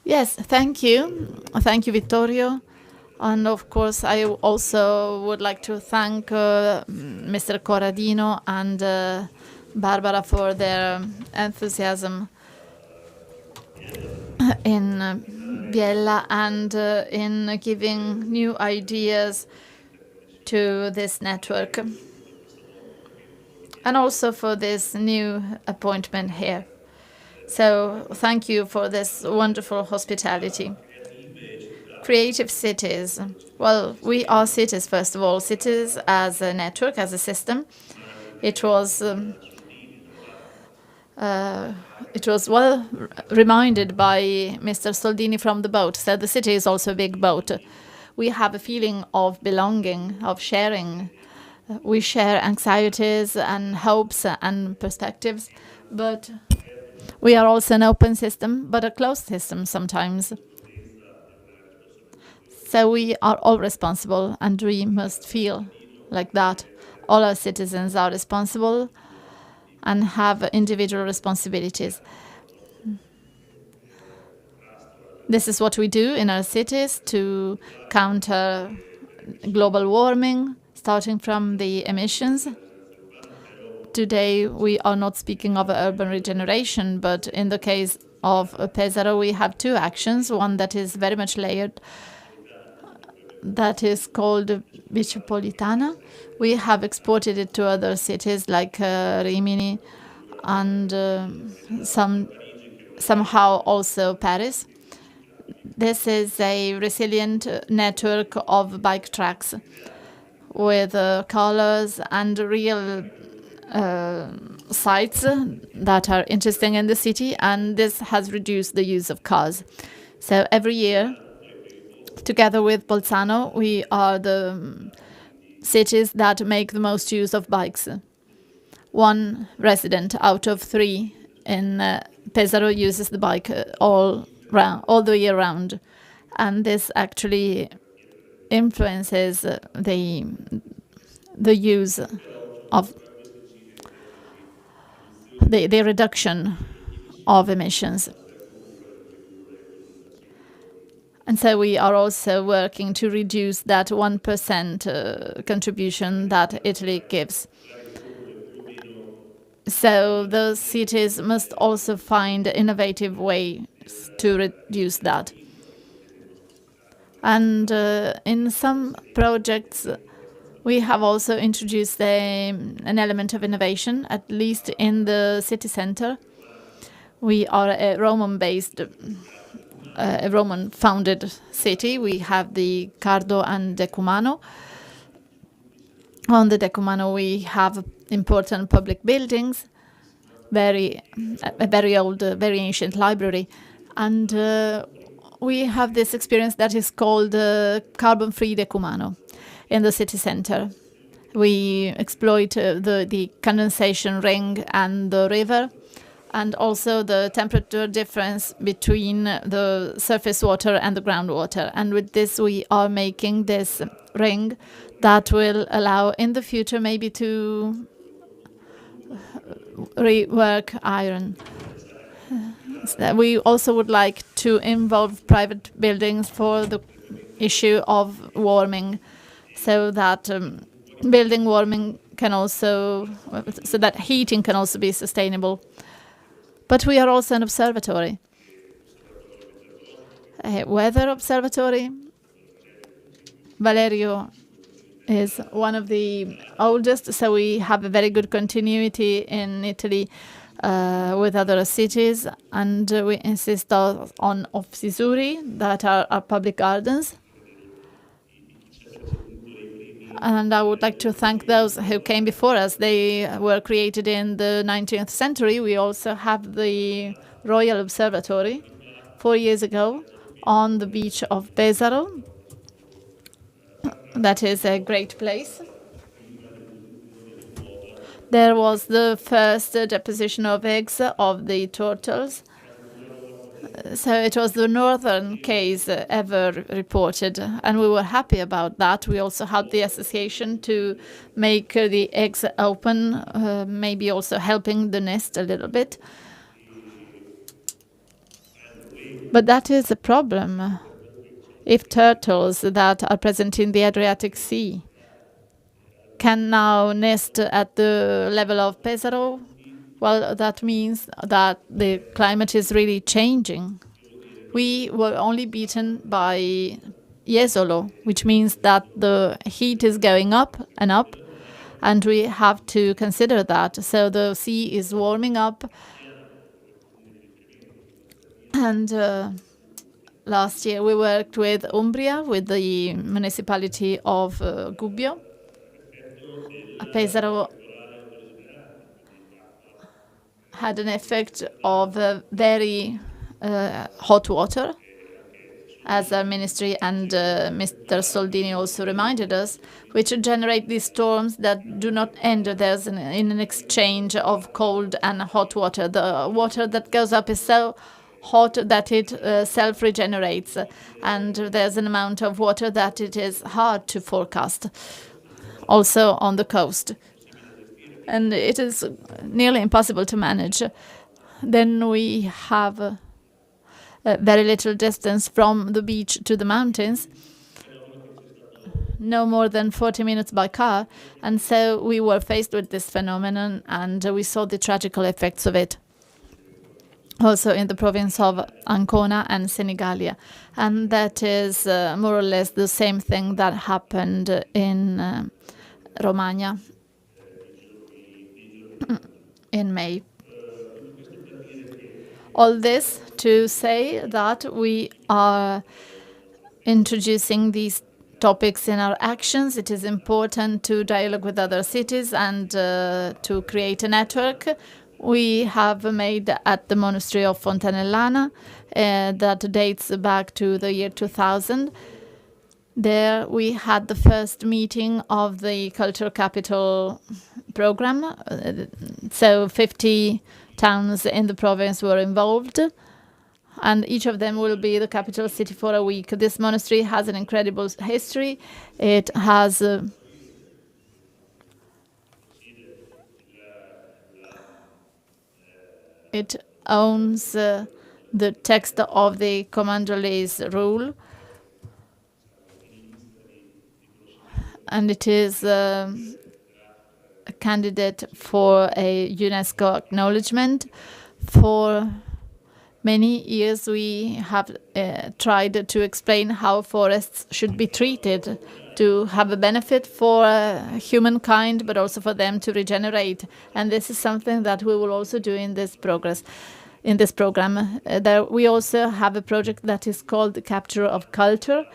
S2: Yes, thank you. Thank you, Vittorio. And of course, I also would like to thank Mr. Corradino and Barbara for their enthusiasm in Biella and in giving new ideas to this network, and also for this new appointment here. So thank you for this wonderful hospitality. Creative cities. Well, we are cities, first of all. Cities as a network, as a system. It was well reminded by Mr. Soldini from the boat. So the city is also a big boat. We have a feeling of belonging, of sharing. We share anxieties and hopes and perspectives, but we are also an open system, but a closed system sometimes. So we are all responsible, and we must feel like that. All our citizens are responsible and have individual responsibilities. This is what we do in our cities to counter global warming, starting from the emissions. Today, we are not speaking of urban regeneration, but in the case of Pesaro, we have two actions, one that is very much layered, that is called Bicipolitana. We have exported it to other cities like Rimini and somehow also Paris. This is a resilient network of bike tracks with colors and real sites that are interesting in the city, and this has reduced the use of cars. So every year, together with Bolzano, we are the cities that make the most use of bikes. One resident out of 3 in Pesaro uses the bike all the year round, and this actually influences the use of the reduction of emissions. And so we are also working to reduce that 1% contribution that Italy gives. So those cities must also find innovative ways to reduce that. And in some projects, we have also introduced an element of innovation, at least in the city center. We are a Roman-based, a Roman-founded city. We have the Cardo and Decumano. On the Decumano, we have important public buildings, a very old, very ancient library. And we have this experience that is called carbon-free Decumano in the city center. We exploit the condensation ring and the river, and also the temperature difference between the surface water and the groundwater. And with this, we are making this ring that will allow in the future maybe to rework iron. We also would like to involve private buildings for the issue of warming, so that building warming can also, so that heating can also be sustainable. But we are also an observatory, a weather observatory. Valerio is one of the oldest, so we have a very good continuity in Italy with other cities, and we insist on Ossisuri, that are our public gardens. And I would like to thank those who came before us. They were created in the 19th century. We also have the Royal Observatory 4 years ago on the beach of Pesaro. That is a great place. There was the first deposition of eggs of the turtles. So it was the northern case ever reported, and we were happy about that. We also had the association to make the eggs open, maybe also helping the nest a little bit. But that is a problem. If turtles that are present in the Adriatic Sea can now nest at the level of Pesaro, well, that means that the climate is really changing. We were only beaten by Jesolo, which means that the heat is going up, and we have to consider that. So the sea is warming up, and last year we worked with Umbria, with the municipality of Gubbio. Pesaro had an effect of very hot water, as our ministry and Mr. Soldini also reminded us, which generate these storms that do not end. There's in an exchange of cold and hot water. The water that goes up is so hot that it self-regenerates, and there's an amount of water that it is hard to forecast, also on the coast. And it is nearly impossible to manage. Then we have very little distance from the beach to the mountains, no more than 40 minutes by car, and so we were faced with this phenomenon, and we saw the tragical effects of it also in the province of Ancona and Senigallia. And that is more or less the same thing that happened in Romagna in May. All this to say that we are introducing these topics in our actions. It is important to dialogue with other cities and to create a network. We have made at the monastery of Fontanellana that dates back to the year 2000. There we had the first meeting of the Cultural Capital program. So 50 towns in the province were involved, and each of them will be the capital city for a week. This monastery has an incredible history. It has it owns the text of the Commanderly's rule, and it is a candidate for a UNESCO acknowledgement. For many years we have tried to explain how forests should be treated to have a benefit for humankind, but also for them to regenerate. And this is something that we will also do in this program. There we also have a project that is called the Capture of Culture.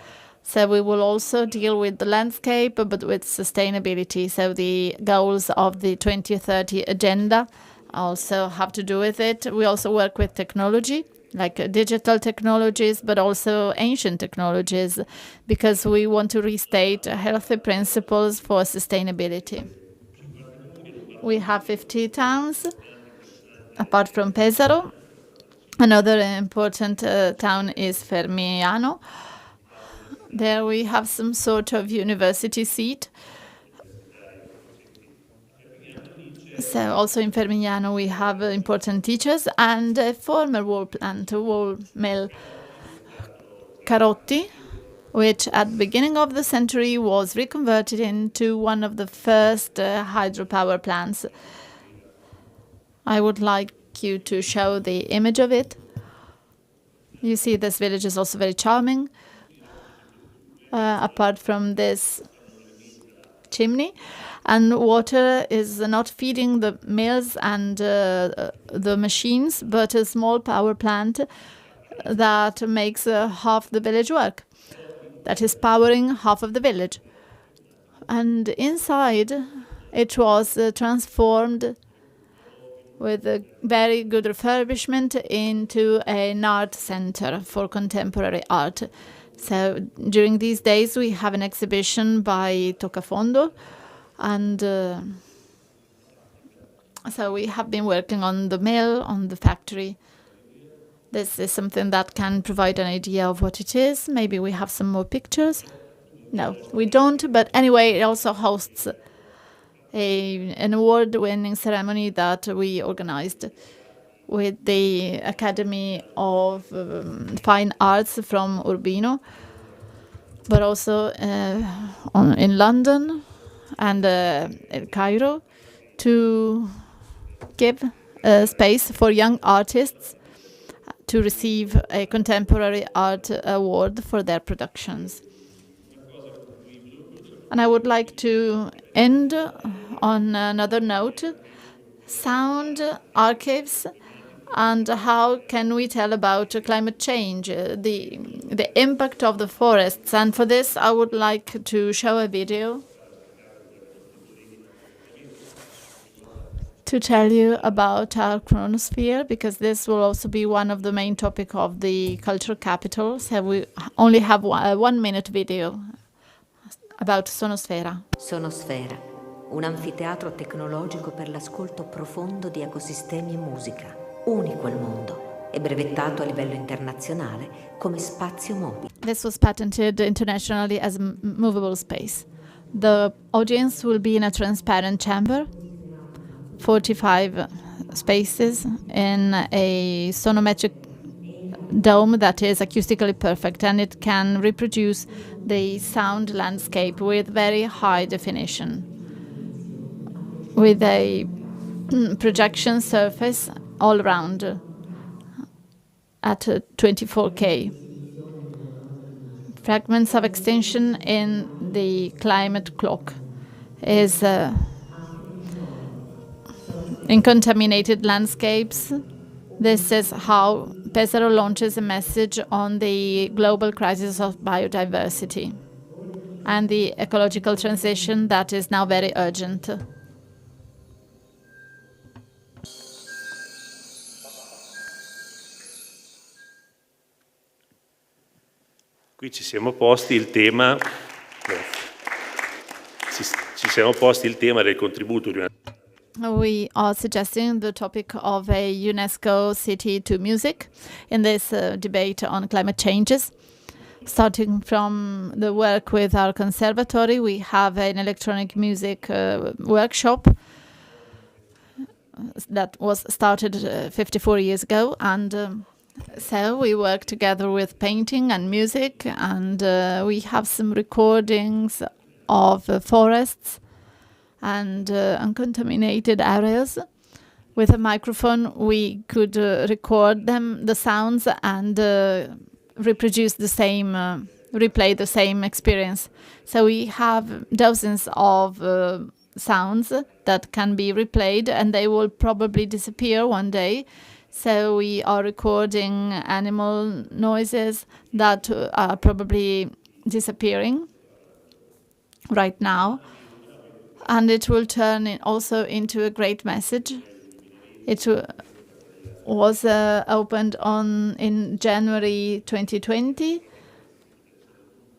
S2: So we will also deal with the landscape, but with sustainability. So the goals of the 2030 agenda also have to do with it. We also work with technology, like digital technologies, but also ancient technologies, because we want to restate healthy principles for sustainability. We have 50 towns, apart from Pesaro. Another important town is Fermiano. There we have some sort of university seat. So also in Fermignano we have important teachers and a former wool plant, a wool mill, Carotti, which at the beginning of the century was reconverted into one of the first hydropower plants. I would like you to show the image of it. You see this village is also very charming. Apart from this chimney, and water is not feeding the mills and the machines, but a small power plant that makes half the village work, that is powering half of the village. And inside it was transformed with a very good refurbishment into an art center for contemporary art. So during these days we have an exhibition by Toccafondo, and so we have been working on the mill, on the factory. This is something that can provide an idea of what it is. Maybe we have some more pictures. No, we don't, but anyway, it also hosts an award-winning ceremony that we organized with the Academy of Fine Arts from Urbino, but also in London and Cairo, to give space for young artists to receive a contemporary art award for their productions. And I would like to end on another note: sound archives. And how can we tell about climate change, the impact of the forests? And for this, I would like to show a video to tell you about our chronosphere, because this will also be one of the main topics of the cultural capital. So we only have a 1-minute video about Sonosfera.
S12: Sonosfera, un anfiteatro tecnologico per l'ascolto profondo di ecosistemi e musica. Unico al mondo, e brevettato a livello internazionale come spazio mobile.
S2: This was patented internationally as a movable space. The audience will be in a transparent chamber, 45 spaces in a sonometric dome that is acoustically perfect, and it can reproduce the sound landscape with very high definition, with a projection surface all around at 24K. Fragments of extinction in the climate clock is in contaminated landscapes. This is how Pesaro launches a message on the global crisis of biodiversity and the ecological transition that is now very urgent.
S13: Qui ci siamo posti il tema, del contributo di una...
S2: We are suggesting the topic of a UNESCO city to music in this debate on climate changes. Starting from the work with our conservatory, we have an electronic music workshop that was started 54 years ago, and so we work together with painting and music, and we have some recordings of forests and uncontaminated areas. With a microphone, we could record the sounds, and reproduce the same, replay the same experience. So we have dozens of sounds that can be replayed, and they will probably disappear one day. So we are recording animal noises that are probably disappearing right now. And it will turn also into a great message. It was opened in January 2020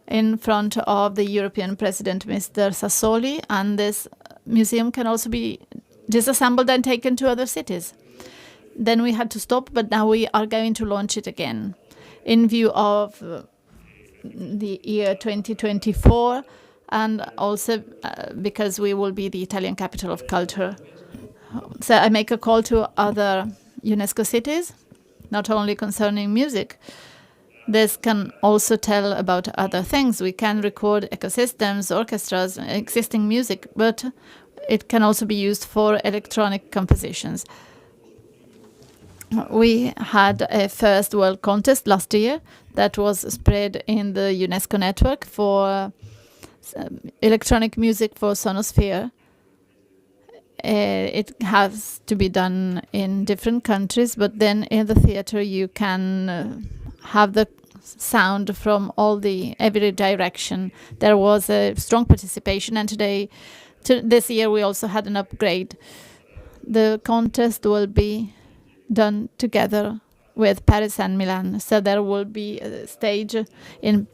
S2: in front of the European President, Mr. Sassoli, and this museum can also be disassembled and taken to other cities. Then we had to stop, but now we are going to launch it again in view of the year 2024, and also because we will be the Italian capital of culture. So I make a call to other UNESCO cities, not only concerning music. This can also tell about other things. We can record ecosystems, orchestras, existing music, but it can also be used for electronic compositions. We had a first world contest last year that was spread in the UNESCO network for electronic music for Sonosphere. It has to be done in different countries, but then in the theater you can have the sound from every direction. There was a strong participation, and this year we also had an upgrade. The contest will be done together with Paris and Milan. So there will be a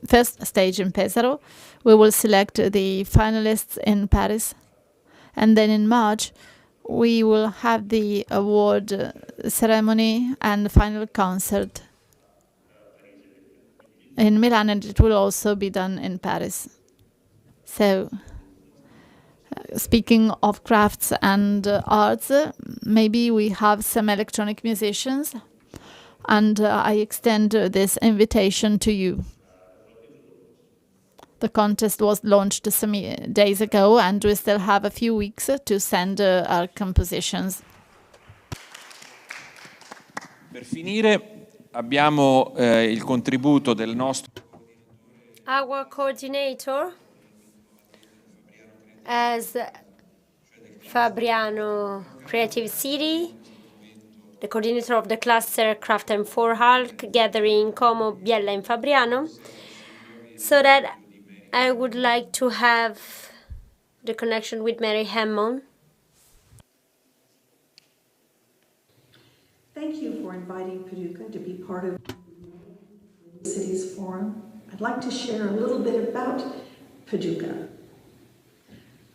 S2: first stage in Pesaro. We will select the finalists in Paris. And then in March, we will have the award ceremony and final concert in Milan, and it will also be done in Paris. So, speaking of crafts and arts, maybe we have some electronic musicians, and I extend this invitation to you. The contest was launched some days ago, and we still have a few weeks to send our compositions.
S7: Per finire abbiamo il contributo del nostro...
S4: Our coordinator, as Fabriano Creative City, the coordinator of the cluster Craft and for Hulk gathering Como, Biella and Fabriano, so that I would like to have the connection with Mary Hammond.
S14: Thank you for inviting Paducah to be part of the Cities Forum. I'd like to share a little bit about Paducah.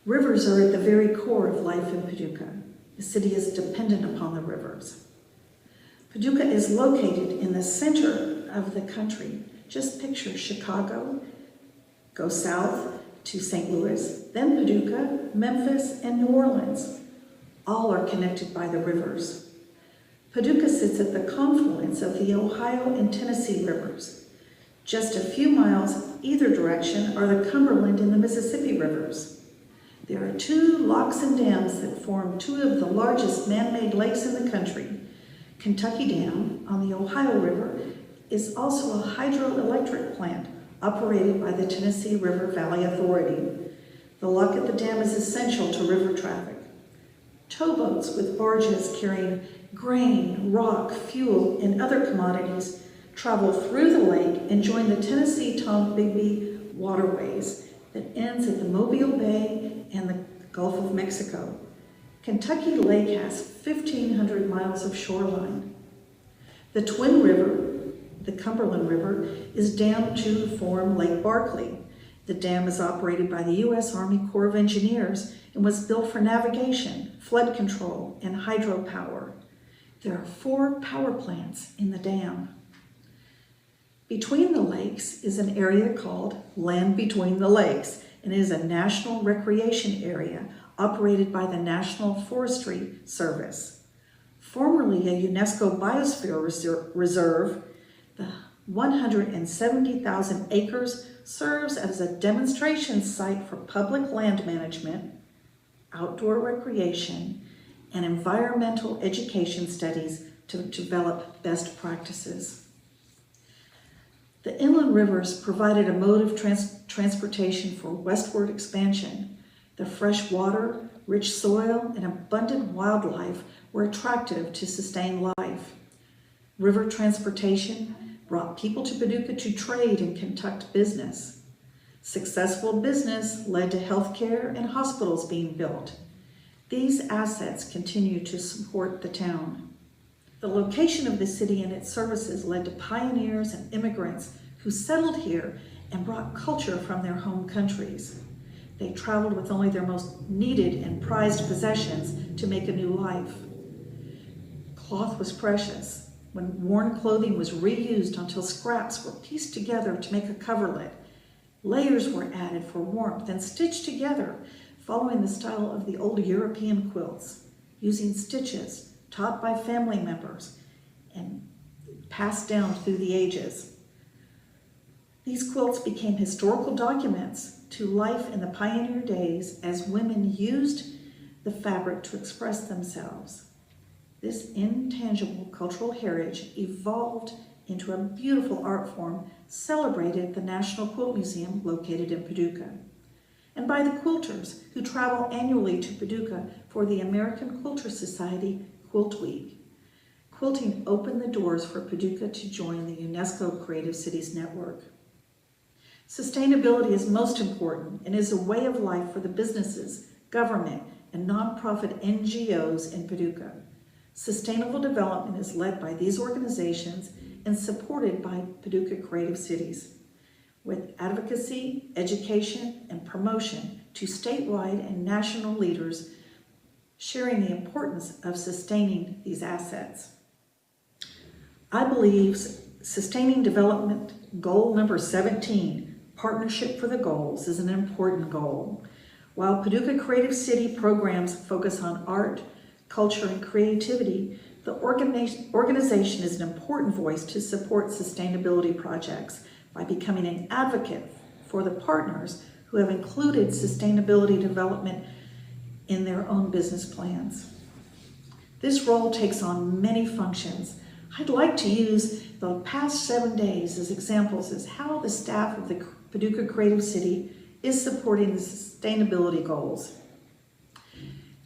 S14: Rivers are at the very core of life in Paducah. The city is dependent upon the rivers. Paducah is located in the center of the country. Just picture Chicago, go south to St. Louis, then Paducah, Memphis, and New Orleans. All are connected by the rivers. Paducah sits at the confluence of the Ohio and Tennessee rivers. Just a few miles either direction are the Cumberland and the Mississippi rivers. There are 2 locks and dams that form 2 of the largest man-made lakes in the country. Kentucky Dam on the Ohio River is also a hydroelectric plant operated by the Tennessee River Valley Authority. The lock at the dam is essential to river traffic. Towboats with barges carrying grain, rock, fuel, and other commodities travel through the lake and join the Tennessee-Tombigbee waterways that ends at the Mobile Bay and the Gulf of Mexico. Kentucky Lake has 1,500 miles of shoreline. The Twin River, the Cumberland River, is dammed to form Lake Barkley. The dam is operated by the U.S. Army Corps of Engineers and was built for navigation, flood control, and hydropower. There are 4 power plants in the dam. Between the lakes is an area called Land Between the Lakes, and it is a national recreation area operated by the National Forestry Service. Formerly a UNESCO Biosphere Reserve, the 170,000 acres serves as a demonstration site for public land management, outdoor recreation, and environmental education studies to develop best practices. The inland rivers provided a mode of transportation for westward expansion. The fresh water, rich soil, and abundant wildlife were attractive to sustain life. River transportation brought people to Paducah to trade and conduct business. Successful business led to healthcare and hospitals being built. These assets continue to support the town. The location of the city and its services led to pioneers and immigrants who settled here and brought culture from their home countries. They traveled with only their most needed and prized possessions to make a new life. Cloth was precious. When worn clothing was reused until scraps were pieced together to make a coverlet, layers were added for warmth and stitched together, following the style of the old European quilts, using stitches taught by family members and passed down through the ages. These quilts became historical documents to life in the pioneer days as women used the fabric to express themselves. This intangible cultural heritage evolved into a beautiful art form celebrated at the National Quilt Museum located in Paducah, and by the quilters who travel annually to Paducah for the American Quilter Society Quilt Week. Quilting opened the doors for Paducah to join the UNESCO Creative Cities Network. Sustainability is most important and is a way of life for the businesses, government, and nonprofit NGOs in Paducah. Sustainable development is led by these organizations and supported by Paducah Creative Cities, with advocacy, education, and promotion to statewide and national leaders sharing the importance of sustaining these assets. I believe sustaining development goal number 17, Partnership for the Goals, is an important goal. While Paducah Creative City programs focus on art, culture, and creativity, the organization is an important voice to support sustainability projects by becoming an advocate for the partners who have included sustainability development in their own business plans. This role takes on many functions. I'd like to use the past 7 days as examples as how the staff of the Paducah Creative City is supporting the sustainability goals.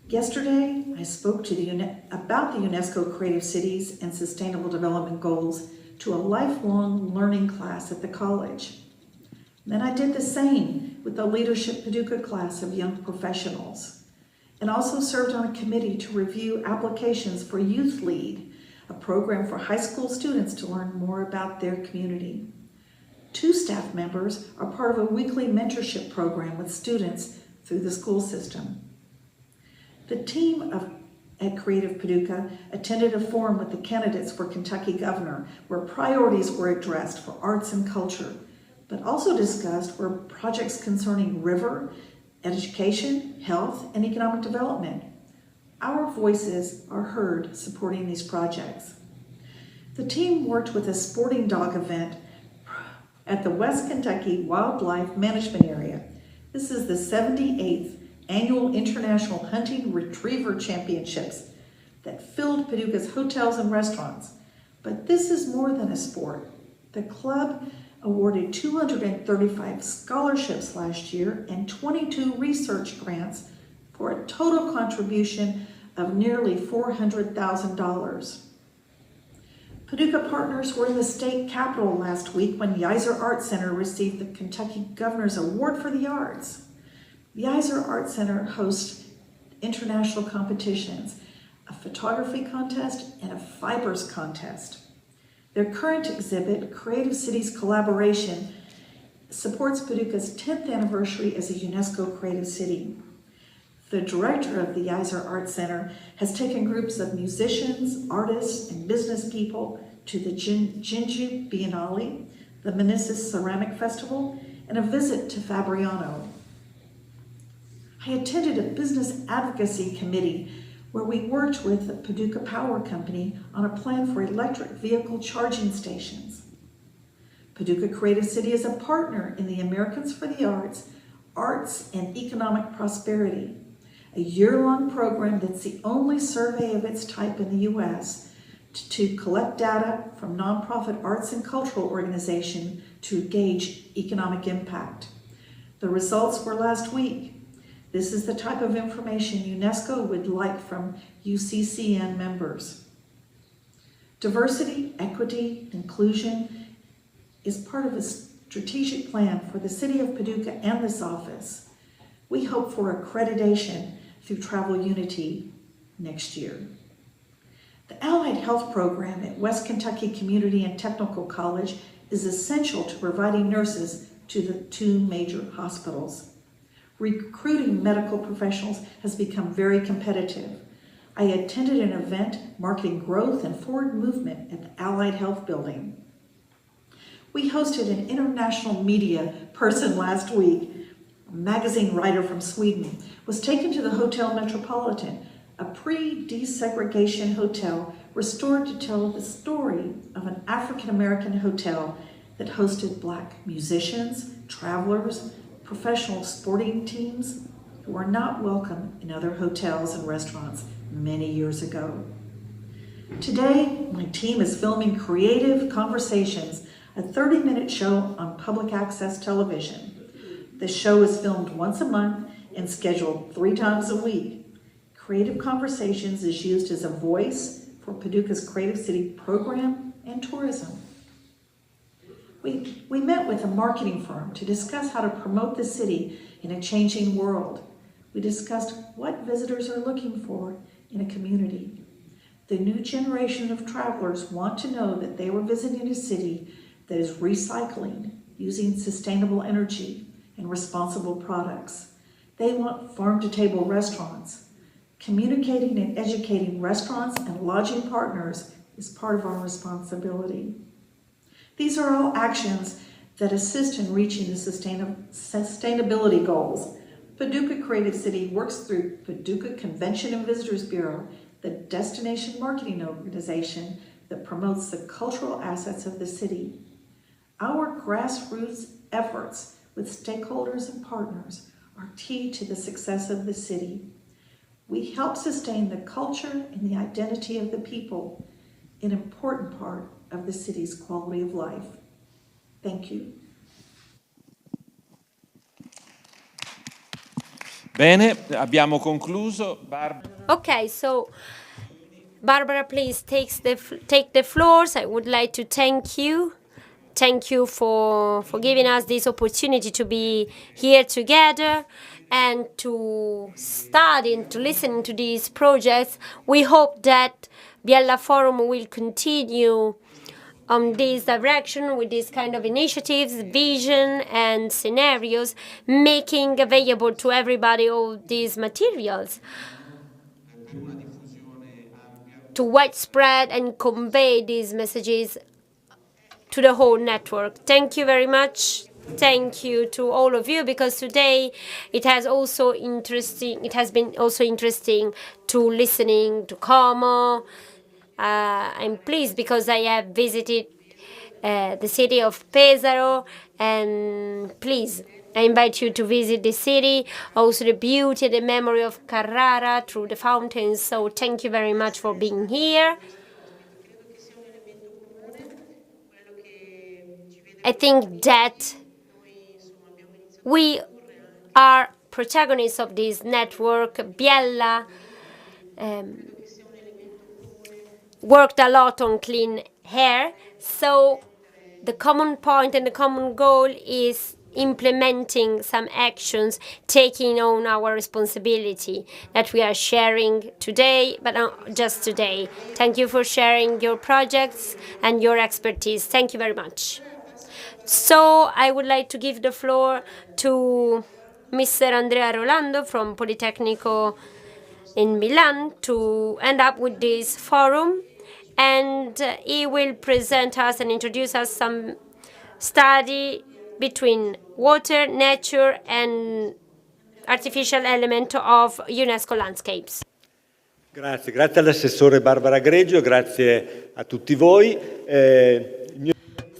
S14: Yesterday, I spoke to about the UNESCO Creative Cities and Sustainable Development Goals to a lifelong learning class at the college. Then I did the same with the Leadership Paducah class of young professionals, and also served on a committee to review applications for Youth Lead, a program for high school students to learn more about their community. 2 staff members are part of a weekly mentorship program with students through the school system. The team of at Creative Paducah attended a forum with the candidates for Kentucky governor where priorities were addressed for arts and culture, but also discussed were projects concerning river, education, health, and economic development. Our voices are heard supporting these projects. The team worked with a sporting dog event at the West Kentucky Wildlife Management Area. This is the 78th Annual International Hunting Retriever Championships that filled Paducah's hotels and restaurants. But this is more than a sport. The club awarded 235 scholarships last year and 22 research grants for a total contribution of nearly $400,000. Paducah partners were in the state capitol last week when the Yeiser Art Center received the Kentucky Governor's Award for the Arts. The Yeiser Art Center hosts international competitions, a photography contest, and a fibers contest. Their current exhibit, Creative Cities Collaboration, supports Paducah's 10th anniversary as a UNESCO Creative City. The director of the Yeiser Art Center has taken groups of musicians, artists, and business people to the Jinju Biennale, the Menissus Ceramic Festival, and a visit to Fabriano. I attended a business advocacy committee where we worked with the Paducah Power Company on a plan for electric vehicle charging stations. Paducah Creative City is a partner in the Americans for the Arts, Arts and Economic Prosperity, a year-long program that's the only survey of its type in the U.S. to collect data from nonprofit arts and cultural organizations to gauge economic impact. The results were last week. This is the type of information UNESCO would like from UCCN members. Diversity, equity, inclusion is part of a strategic plan for the City of Paducah and this office. We hope for accreditation through Travel Unity next year. The Allied Health Program at West Kentucky Community and Technical College is essential to providing nurses to the two major hospitals. Recruiting medical professionals has become very competitive. I attended an event marking growth and forward movement at the Allied Health Building. We hosted an international media person last week. A magazine writer from Sweden was taken to the Hotel Metropolitan, a pre-desegregation hotel restored to tell the story of an African-American hotel that hosted Black musicians, travelers, professional sporting teams who were not welcome in other hotels and restaurants many years ago. Today, my team is filming Creative Conversations, a 30-minute show on public access television. The show is filmed once a month and scheduled 3 times a week. Creative Conversations is used as a voice for Paducah's Creative City program and tourism. We met with a marketing firm to discuss how to promote the city in a changing world. We discussed what visitors are looking for in a community. The new generation of travelers want to know that they were visiting a city that is recycling, using sustainable energy and responsible products. They want farm-to-table restaurants. Communicating and educating restaurants and lodging partners is part of our responsibility. These are all actions that assist in reaching the sustainability goals. Paducah Creative City works through Paducah Convention and Visitors Bureau, the destination marketing organization that promotes the cultural assets of the city. Our grassroots efforts with stakeholders and partners are key to the success of the city. We help sustain the culture and the identity of the people, an important part of the city's quality of life. Thank you.
S7: Bene, abbiamo concluso.
S4: Okay, so Barbara, please take the floors. I would like to thank you. Thank you for giving us this opportunity to be here together and to study and to listen to these projects. We hope that Biella Forum will continue on this direction with this kind of initiatives, vision and scenarios, making available to everybody all these materials. to widespread and convey these messages to the whole network. Thank you very much. Thank you to all of you, because today it has been also interesting to listening to Como. I'm pleased because I have visited the city of Pesaro, and please, I invite you to visit the city, also the beauty, the memory of Carrara through the fountains. So thank you very much for being here. I think that we are protagonists of this network. Biella worked a lot on clean air, so the common point and the common goal is implementing some actions, taking on our responsibility that we are sharing today, but not just today. Thank you for sharing your projects and your expertise. Thank you very much. So I would like to give the floor to Mr. Andrea Rolando from Politecnico in Milan to end up with this forum, and he will present us and introduce us some study between water, nature, and artificial element of UNESCO landscapes.
S15: Grazie all'assessore Barbara Greggio, grazie a tutti voi.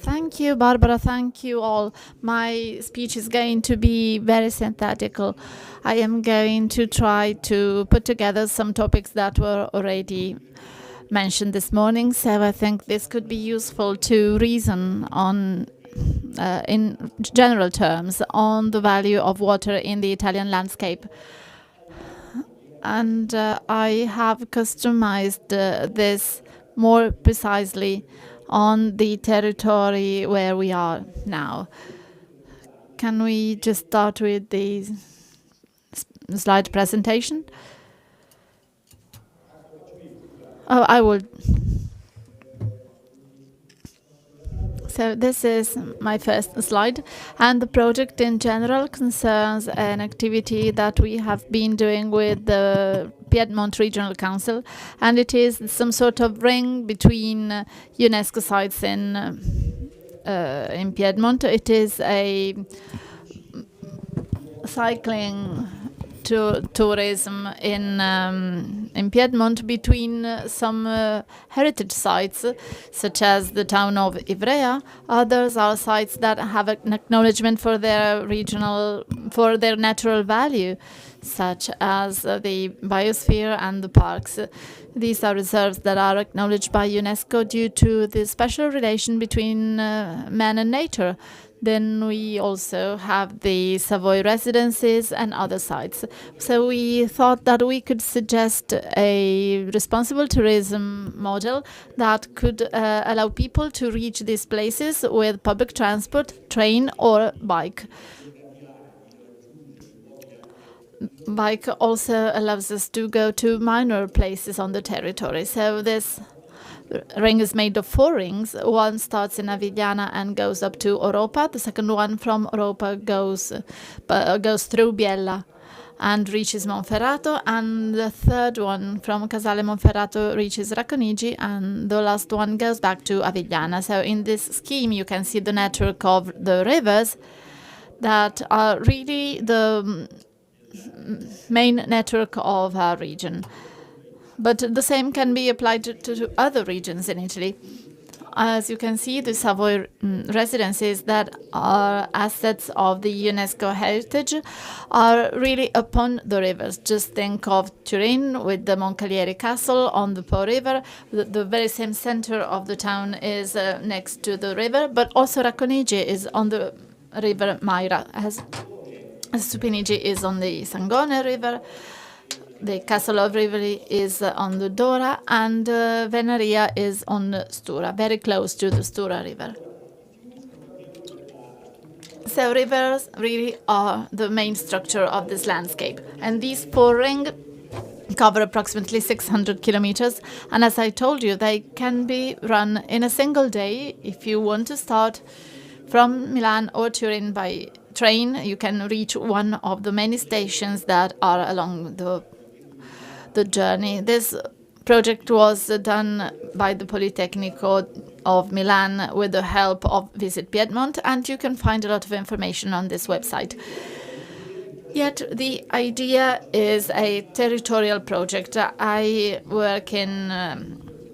S2: Thank you, Barbara. Thank you all. My speech is going to be very synthetical. I am going to try to put together some topics that were already mentioned this morning. So I think this could be useful to reason on, in general terms, on the value of water in the Italian landscape. And I have customized this more precisely on the territory where we are now. Can we just start with the slide presentation? Oh, I will. So this is my first slide, and the project in general concerns an activity that we have been doing with the Piedmont Regional Council, and it is some sort of ring between UNESCO sites in Piedmont. It is a cycling tourism in Piedmont between some heritage sites, such as the town of Ivrea. Others are sites that have an acknowledgement for their natural value, such as the biosphere and the parks. These are reserves that are acknowledged by UNESCO due to the special relation between man and nature. Then we also have the Savoy residences and other sites. So we thought that we could suggest a responsible tourism model that could allow people to reach these places with public transport, train or bike. Bike also allows us to go to minor places on the territory. So this ring is made of 4 rings. One starts in Avigliana and goes up to Oropa. The second one from Oropa goes through Biella and reaches Monferrato. And the third one from Casale Monferrato reaches Racconigi. And the last one goes back to Avigliana. So in this scheme, you can see the network of the rivers that are really the main network of our region. But the same can be applied to other regions in Italy. As you can see, the Savoy residences that are assets of the UNESCO heritage are really upon the rivers. Just think of Turin with the Moncalieri Castle on the Po River. The very same center of the town is next to the river, but also Racconigi is on the river Maira, as Stupinigi is on the Sangone River. The Castle of Rivoli is on the Dora, and Venaria is on the Stura, very close to the Stura River. So rivers really are the main structure of this landscape. And these 4 rings cover approximately 600 kilometers. And as I told you, they can be run in a single day. If you want to start from Milan or Turin by train, you can reach one of the many stations that are along the journey. This project was done by the Politecnico of Milan with the help of Visit Piedmont, and you can find a lot of information on this website. Yet the idea is a territorial project.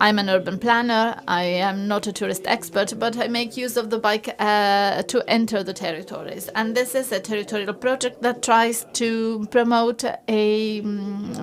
S2: I'm an urban planner. I am not a tourist expert, but I make use of the bike to enter the territories. And this is a territorial project that tries to promote a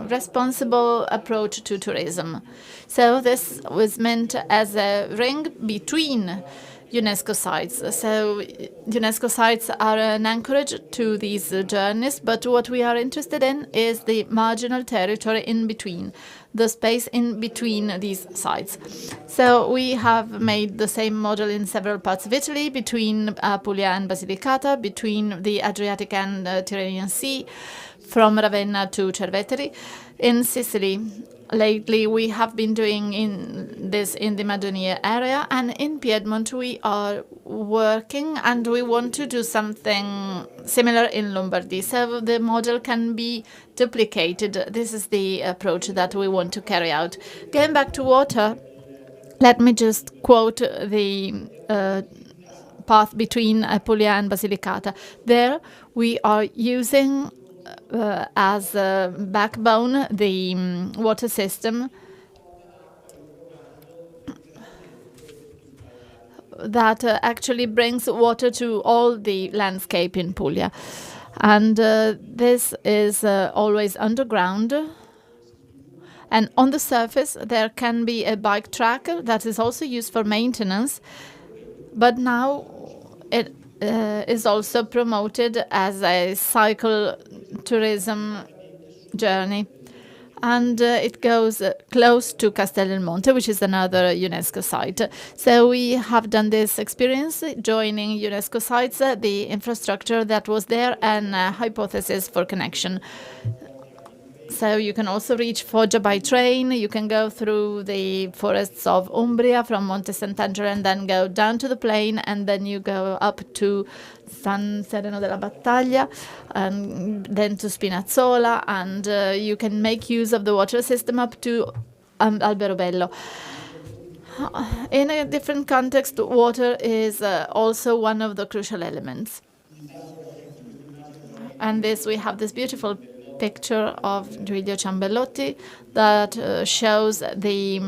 S2: responsible approach to tourism. So this was meant as a ring between UNESCO sites. So UNESCO sites are an anchorage to these journeys, but what we are interested in is the marginal territory in between, the space in between these sites. So we have made the same model in several parts of Italy, between Apulia and Basilicata, between the Adriatic and Tyrrhenian Sea, from Ravenna to Cerveteri. In Sicily, lately we have been doing this in the Madonia area, and in Piedmont we are working and we want to do something similar in Lombardy. So the model can be duplicated. This is the approach that we want to carry out. Going back to water, let me just quote the path between Apulia and Basilicata. There we are using as a backbone the water system that actually brings water to all the landscape in Puglia. And this is always underground. And on the surface, there can be a bike track that is also used for maintenance. But now it is also promoted as a cycle tourism journey. And it goes close to Castel del Monte, which is another UNESCO site. So we have done this experience, joining UNESCO sites, the infrastructure that was there, and hypothesis for connection. So you can also reach Foggia by train. You can go through the forests of Umbria from Monte Sant'Angelo and then go down to the plain, and then you go up to San Sereno della Battaglia, and then to Spinazzola, and you can make use of the water system up to Alberobello. In a different context, water is also one of the crucial elements. And we have this beautiful picture of Giulio Ciambellotti that shows the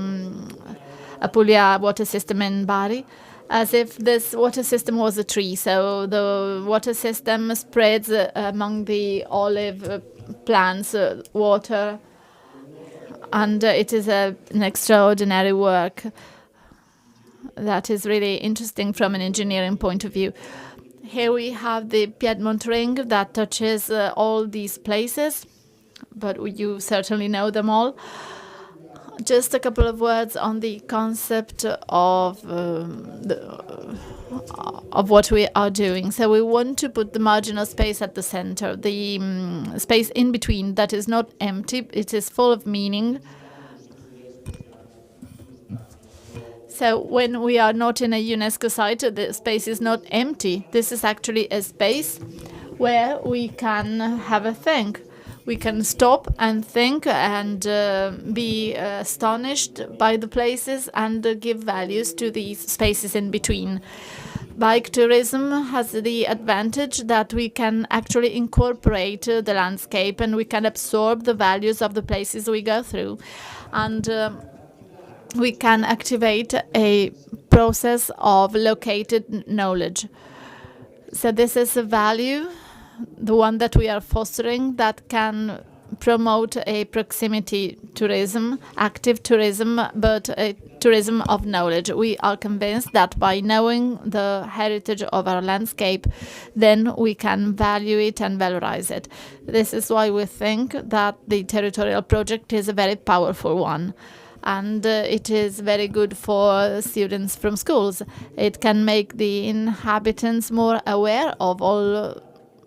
S2: Apulia water system in Bari, as if this water system was a tree. So the water system spreads among the olive plants water, and it is an extraordinary work that is really interesting from an engineering point of view. Here we have the Piedmont Ring that touches all these places, but you certainly know them all. Just a couple of words on the concept of what we are doing. So we want to put the marginal space at the center, the space in between that is not empty, it is full of meaning. So when we are not in a UNESCO site, the space is not empty. This is actually a space where we can have a think. We can stop and think and be astonished by the places and give values to these spaces in between. Bike tourism has the advantage that we can actually incorporate the landscape, and we can absorb the values of the places we go through. And we can activate a process of located knowledge. So this is a value, the one that we are fostering, that can promote a proximity tourism, active tourism, but a tourism of knowledge. We are convinced that by knowing the heritage of our landscape, then we can value it and valorize it. This is why we think that the territorial project is a very powerful one. And it is very good for students from schools. It can make the inhabitants more aware of all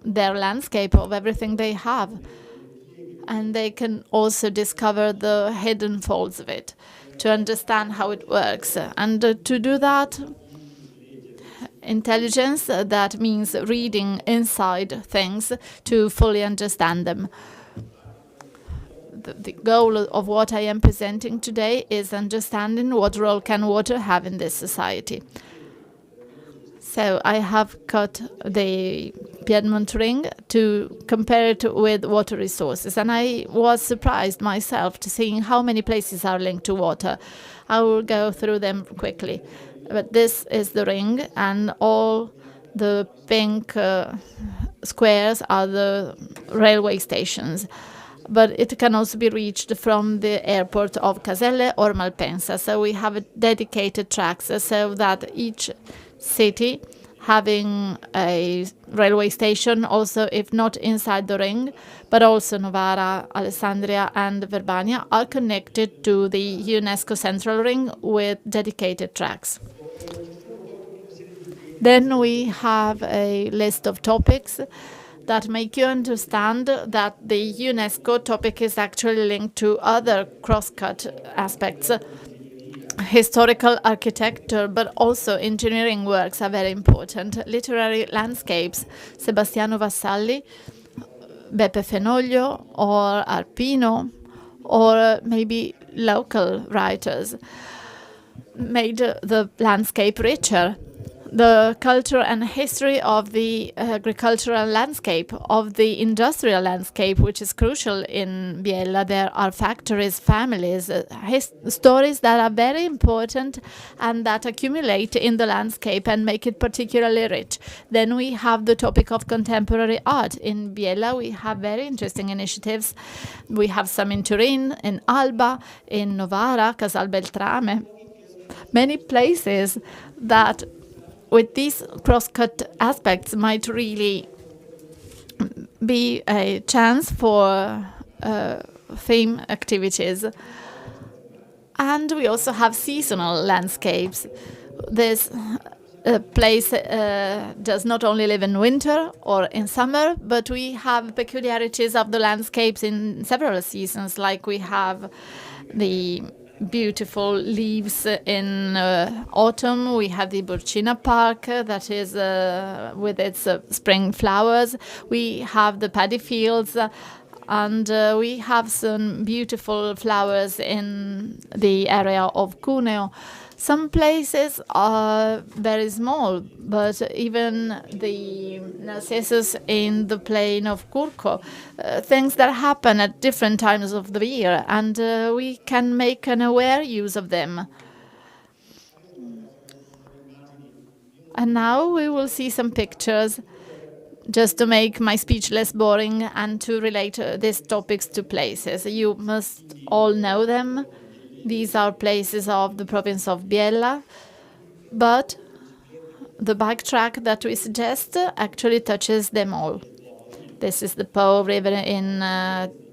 S2: their landscape, of everything they have. And they can also discover the hidden folds of it, to understand how it works. And to do that, intelligence, that means reading inside things to fully understand them. the goal of what I am presenting today is understanding what role can water have in this society. So I have cut the Piedmont Ring to compare it with water resources, and I was surprised myself to seeing how many places are linked to water. I will go through them quickly, but this is the ring, and all the pink squares are the railway stations. But it can also be reached from the airport of Caselle or Malpensa. So we have dedicated tracks so that each city having a railway station, also if not inside the ring, but also Novara, Alessandria and Verbania are connected to the UNESCO Central Ring with dedicated tracks. Then we have a list of topics that make you understand that the UNESCO topic is actually linked to other cross-cut aspects. Historical architecture, but also engineering works are very important. Literary landscapes, Sebastiano Vassalli, Beppe Fenoglio, or Arpino, or maybe local writers made the landscape richer. The culture and history of the agricultural landscape, of the industrial landscape, which is crucial in Biella. There are factories, families, stories that are very important and that accumulate in the landscape and make it particularly rich. Then we have the topic of contemporary art. In Biella, we have very interesting initiatives. We have some in Turin, in Alba, in Novara, Casal Beltrame. Many places that with these cross-cut aspects might really be a chance for theme activities. And we also have seasonal landscapes. This place does not only live in winter or in summer, but we have peculiarities of the landscapes in several seasons, like we have the beautiful leaves in autumn. We have the Burcina Park that is with its spring flowers. We have the paddy fields and we have some beautiful flowers in the area of Cuneo. Some places are very small, but even the narcissus in the plain of Curco, things that happen at different times of the year, and we can make an aware use of them. And now we will see some pictures just to make my speech less boring and to relate these topics to places. You must all know them. These are places of the province of Biella, but the bike track that we suggest actually touches them all. This is the Po River in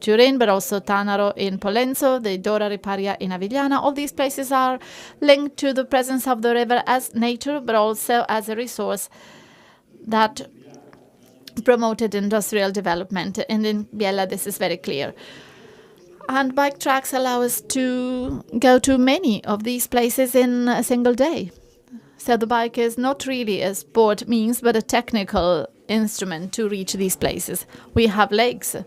S2: Turin, but also Tanaro in Pollenzo, the Dora Riparia in Avigliana. All these places are linked to the presence of the river as nature, but also as a resource that promoted industrial development. And in Biella, this is very clear. And bike tracks allow us to go to many of these places in a single day. So the bike is not really a sport means, but a technical instrument to reach these places. We have lakes,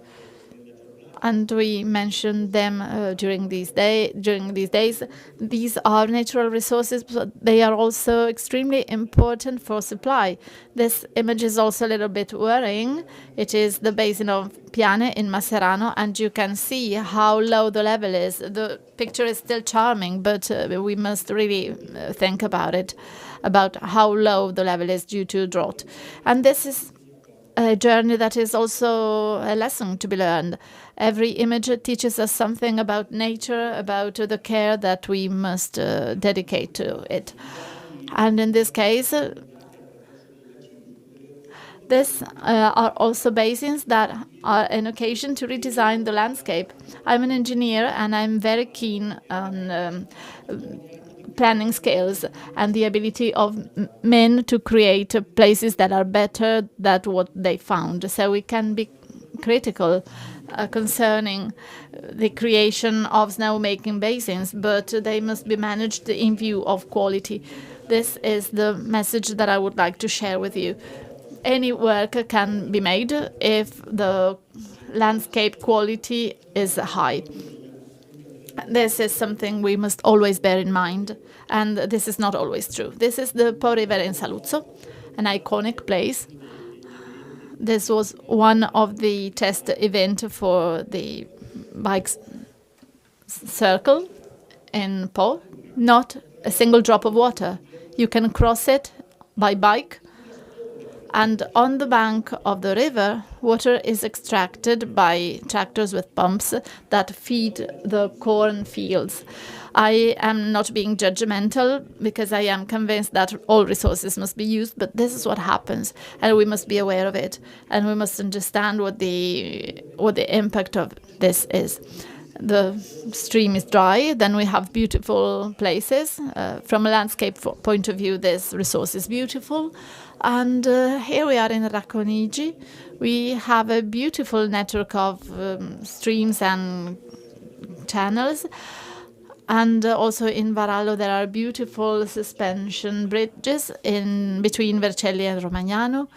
S2: and we mentioned them during these days. These are natural resources, but they are also extremely important for supply. This image is also a little bit worrying. It is the basin of Piane in Macerano, and you can see how low the level is. The picture is still charming, but we must really think about it, about how low the level is due to drought. And this is a journey that is also a lesson to be learned. Every image teaches us something about nature, about the care that we must dedicate to it. And in this case, these are also basins that are an occasion to redesign the landscape. I'm an engineer and I'm very keen on planning skills and the ability of men to create places that are better than what they found. So we can be critical concerning the creation of snowmaking basins, but they must be managed in view of quality. This is the message that I would like to share with you. Any work can be made if the landscape quality is high. This is something we must always bear in mind, and this is not always true. This is the Po River in Saluzzo, an iconic place. This was one of the test events for the bike circle in Po. Not a single drop of water. You can cross it by bike, and on the bank of the river, water is extracted by tractors with pumps that feed the corn fields. I am not being judgmental because I am convinced that all resources must be used, but this is what happens, and we must be aware of it, and we must understand what the impact of this is. The stream is dry, then we have beautiful places. From a landscape point of view, this resource is beautiful. And here we are in Racconigi. We have a beautiful network of streams and channels. And also in Varallo there are beautiful suspension bridges in between Vercelli and Romagnano.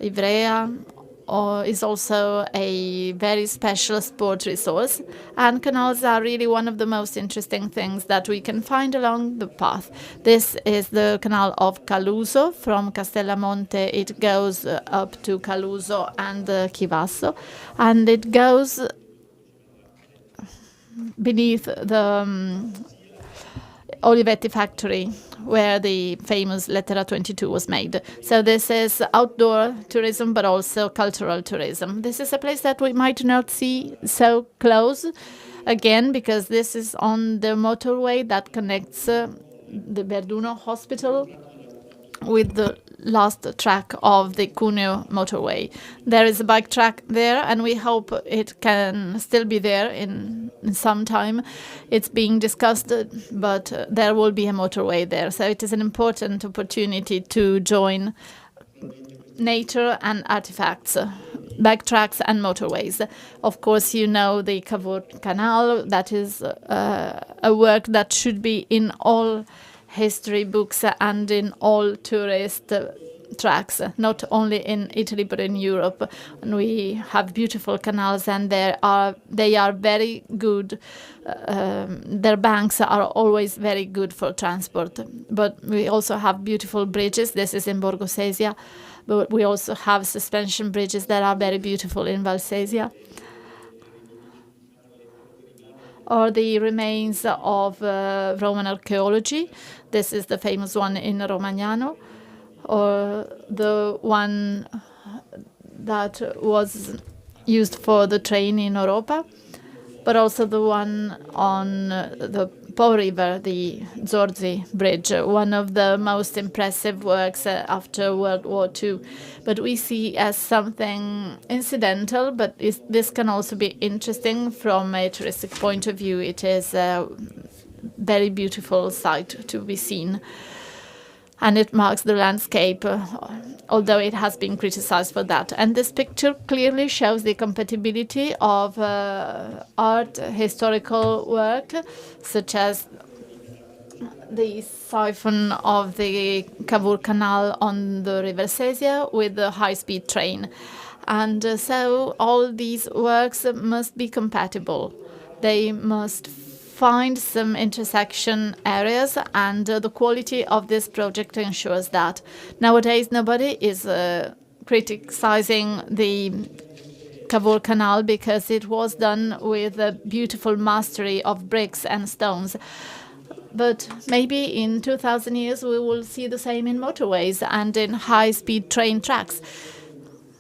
S2: Ivrea is also a very special sport resource, and canals are really one of the most interesting things that we can find along the path. This is the canal of Caluso. From Castellamonte it goes up to Caluso and Chivasso, and it goes beneath the Olivetti factory where the famous Lettera 22 was made. So this is outdoor tourism, but also cultural tourism. This is a place that we might not see so close, again, because this is on the motorway that connects the Berduno Hospital with the last track of the Cuneo motorway. There is a bike track there, and we hope it can still be there in some time. It's being discussed, but there will be a motorway there. So it is an important opportunity to join nature and artifacts, bike tracks and motorways. Of course, you know the Cavour Canal. That is a work that should be in all history books and in all tourist tracks, not only in Italy but in Europe. And we have beautiful canals, and they are very good. Their banks are always very good for transport. But we also have beautiful bridges. This is in Borgo Sesia, but we also have suspension bridges that are very beautiful in Valsesia. Or the remains of Roman archaeology. This is the famous one in Romagnano, or the one that was used for the train in Europa, but also the one on the Po River, the Zorzi Bridge, one of the most impressive works after World War II. But we see as something incidental, but this can also be interesting from a touristic point of view. It is a very beautiful sight to be seen. And it marks the landscape, although it has been criticized for that. And this picture clearly shows the compatibility of art, historical work, such as the siphon of the Cavour Canal on the River Sesia with the high-speed train. And so all these works must be compatible. They must find some intersection areas, and the quality of this project ensures that. Nowadays, nobody is criticizing the Cavour Canal because it was done with a beautiful mastery of bricks and stones. But maybe in 2,000 years we will see the same in motorways and in high-speed train tracks.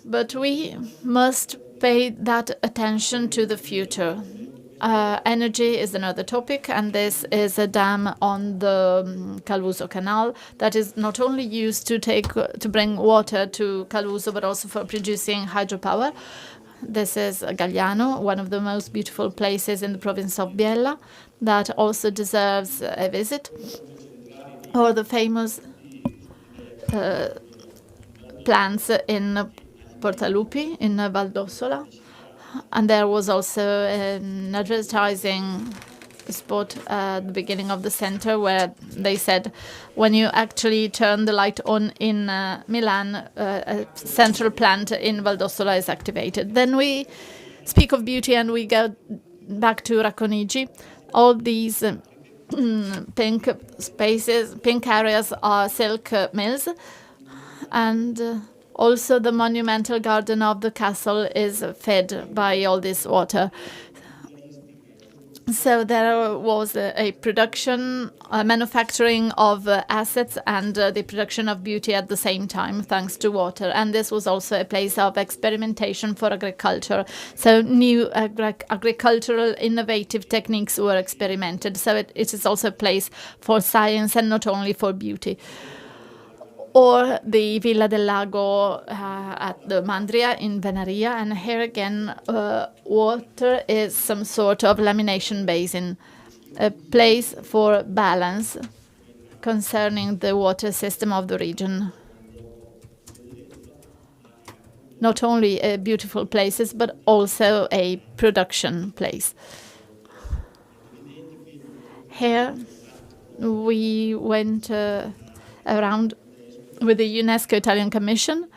S2: But we must pay that attention to the future. Energy is another topic, and this is a dam on the Caluso Canal that is not only used to bring water to Caluso, but also for producing hydropower. This is Gagliano, one of the most beautiful places in the province of Biella, that also deserves a visit. Or the famous plants in Portalupi in Valdossola. And there was also an advertising spot at the beginning of the center where they said, when you actually turn the light on in Milan, a central plant in Valdossola is activated. Then we speak of beauty and we go back to Racconigi, all these pink spaces, pink areas are silk mills, and also the monumental garden of the castle is fed by all this water. So there was a production, manufacturing of assets and the production of beauty at the same time, thanks to water. And this was also a place of experimentation for agriculture. So new agricultural innovative techniques were experimented. So it is also a place for science and not only for beauty. Or the Villa del Lago at the Mandria in Venaria, and here again water is some sort of lamination basin, a place for balance concerning the water system of the region. Not only beautiful places, but also a production place. Here we went around with the UNESCO Italian Commission.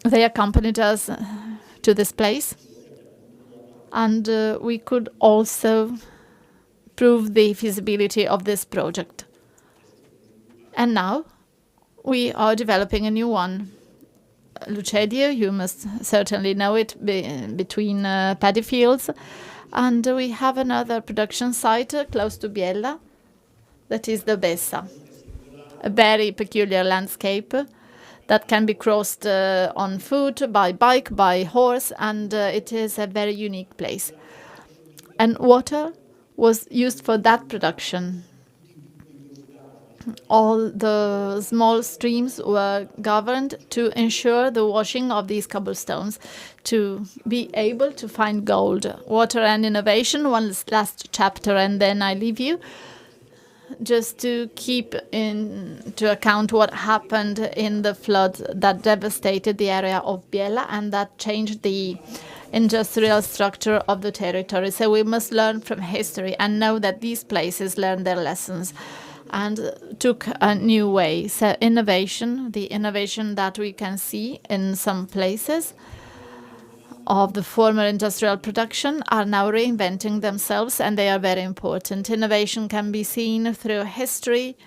S2: They accompanied us to this place, and we could also prove the feasibility of this project. And now we are developing a new one. Lucedio, you must certainly know it, between paddy fields, and we have another production site close to Biella, that is the Bessa. A very peculiar landscape that can be crossed on foot, by bike, by horse, and it is a very unique place. And water was used for that production. All the small streams were governed to ensure the washing of these cobblestones to be able to find gold. Water and innovation, one last chapter, and then I leave you. Just to keep into account what happened in the flood that devastated the area of Biella and that changed the industrial structure of the territory. So we must learn from history and know that these places learned their lessons and took a new way. So innovation, the innovation that we can see in some places of the former industrial production are now reinventing themselves, and they are very important. Innovation can be seen through history,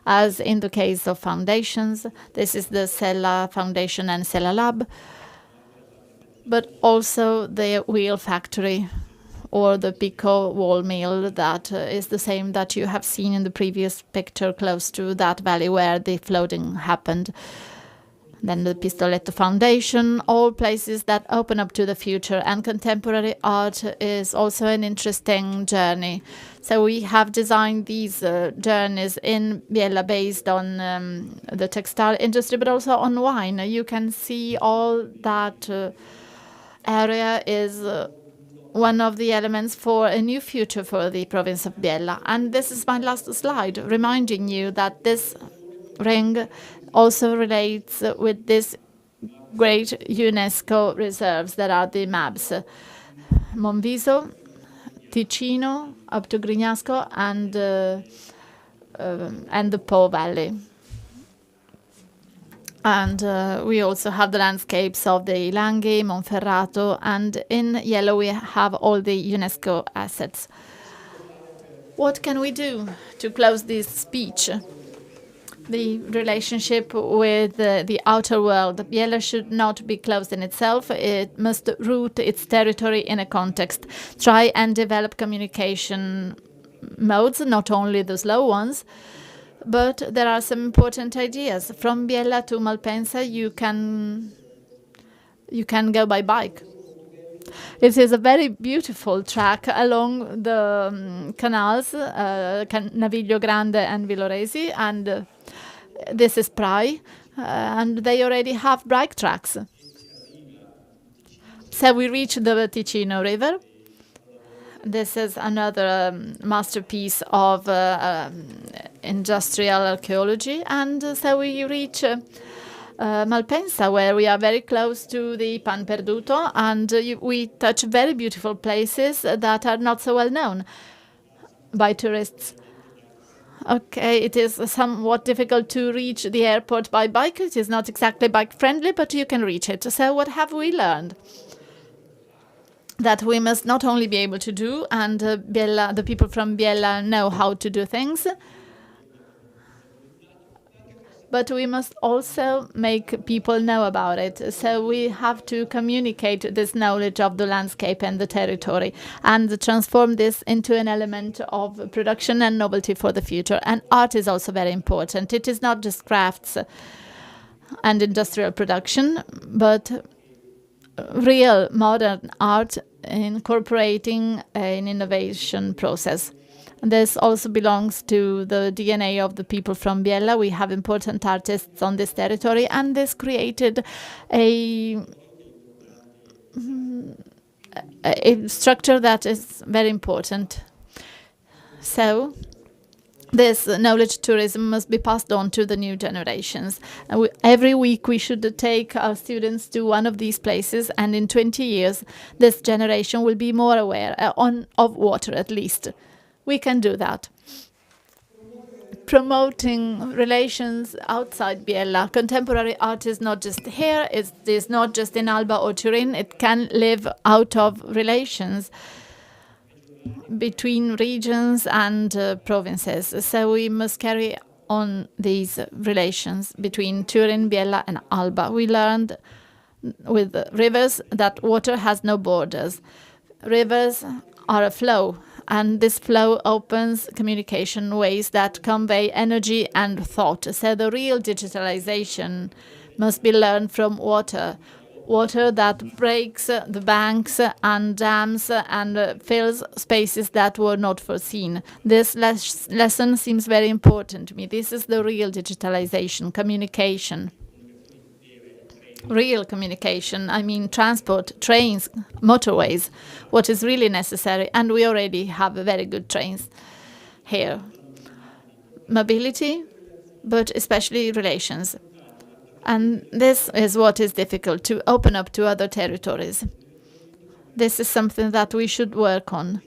S2: as in the case of foundations. This is the Sella Foundation and Sella Lab, but also the wheel factory or the Pico wall mill that is the same that you have seen in the previous picture close to that valley where the flooding happened. Then the Pistoletto Foundation, all places that open up to the future. And contemporary art is also an interesting journey. So we have designed these journeys in Biella based on the textile industry, but also on wine. You can see all that area is one of the elements for a new future for the province of Biella. And this is my last slide, reminding you that this ring also relates with this great UNESCO reserves that are the MABs. Monviso, Ticino, up to Grignasco, and the Po Valley. And we also have the landscapes of the Langhe, Monferrato, and in yellow we have all the UNESCO assets. What can we do to close this speech? The relationship with the outer world. Biella should not be closed in itself. It must root its territory in a context. Try and develop communication modes, not only the slow ones, but there are some important ideas. From Biella to Malpensa, you can go by bike. It is a very beautiful track along the canals, Naviglio Grande and Villoresi, and this is Prai, and they already have bike tracks. So we reach the Ticino River. This is another masterpiece of industrial archaeology, and so we reach Malpensa, where we are very close to the Pan Perduto, and we touch very beautiful places that are not so well known by tourists. Okay, it is somewhat difficult to reach the airport by bike. It is not exactly bike friendly, but you can reach it. So what have we learned? that we must not only be able to do, and Biella, the people from Biella know how to do things, but we must also make people know about it. So we have to communicate this knowledge of the landscape and the territory and transform this into an element of production and novelty for the future. And art is also very important. It is not just crafts and industrial production, but real modern art incorporating an innovation process. This also belongs to the DNA of the people from Biella. We have important artists on this territory, and this created a structure that is very important. So this knowledge tourism must be passed on to the new generations. Every week we should take our students to one of these places, and in 20 years this generation will be more aware of water at least. We can do that. Promoting relations outside Biella. Contemporary art is not just here, it is not just in Alba or Turin. It can live out of relations between regions and provinces. So we must carry on these relations between Turin, Biella and Alba. We learned with rivers that water has no borders. Rivers are a flow, and this flow opens communication ways that convey energy and thought. So the real digitalization must be learned from water. Water that breaks the banks and dams and fills spaces that were not foreseen. This lesson seems very important to me. This is the real digitalization, communication. Real communication, I mean transport, trains, motorways, what is really necessary, and we already have very good trains here. Mobility, but especially relations. And this is what is difficult, to open up to other territories. This is something that we should work on.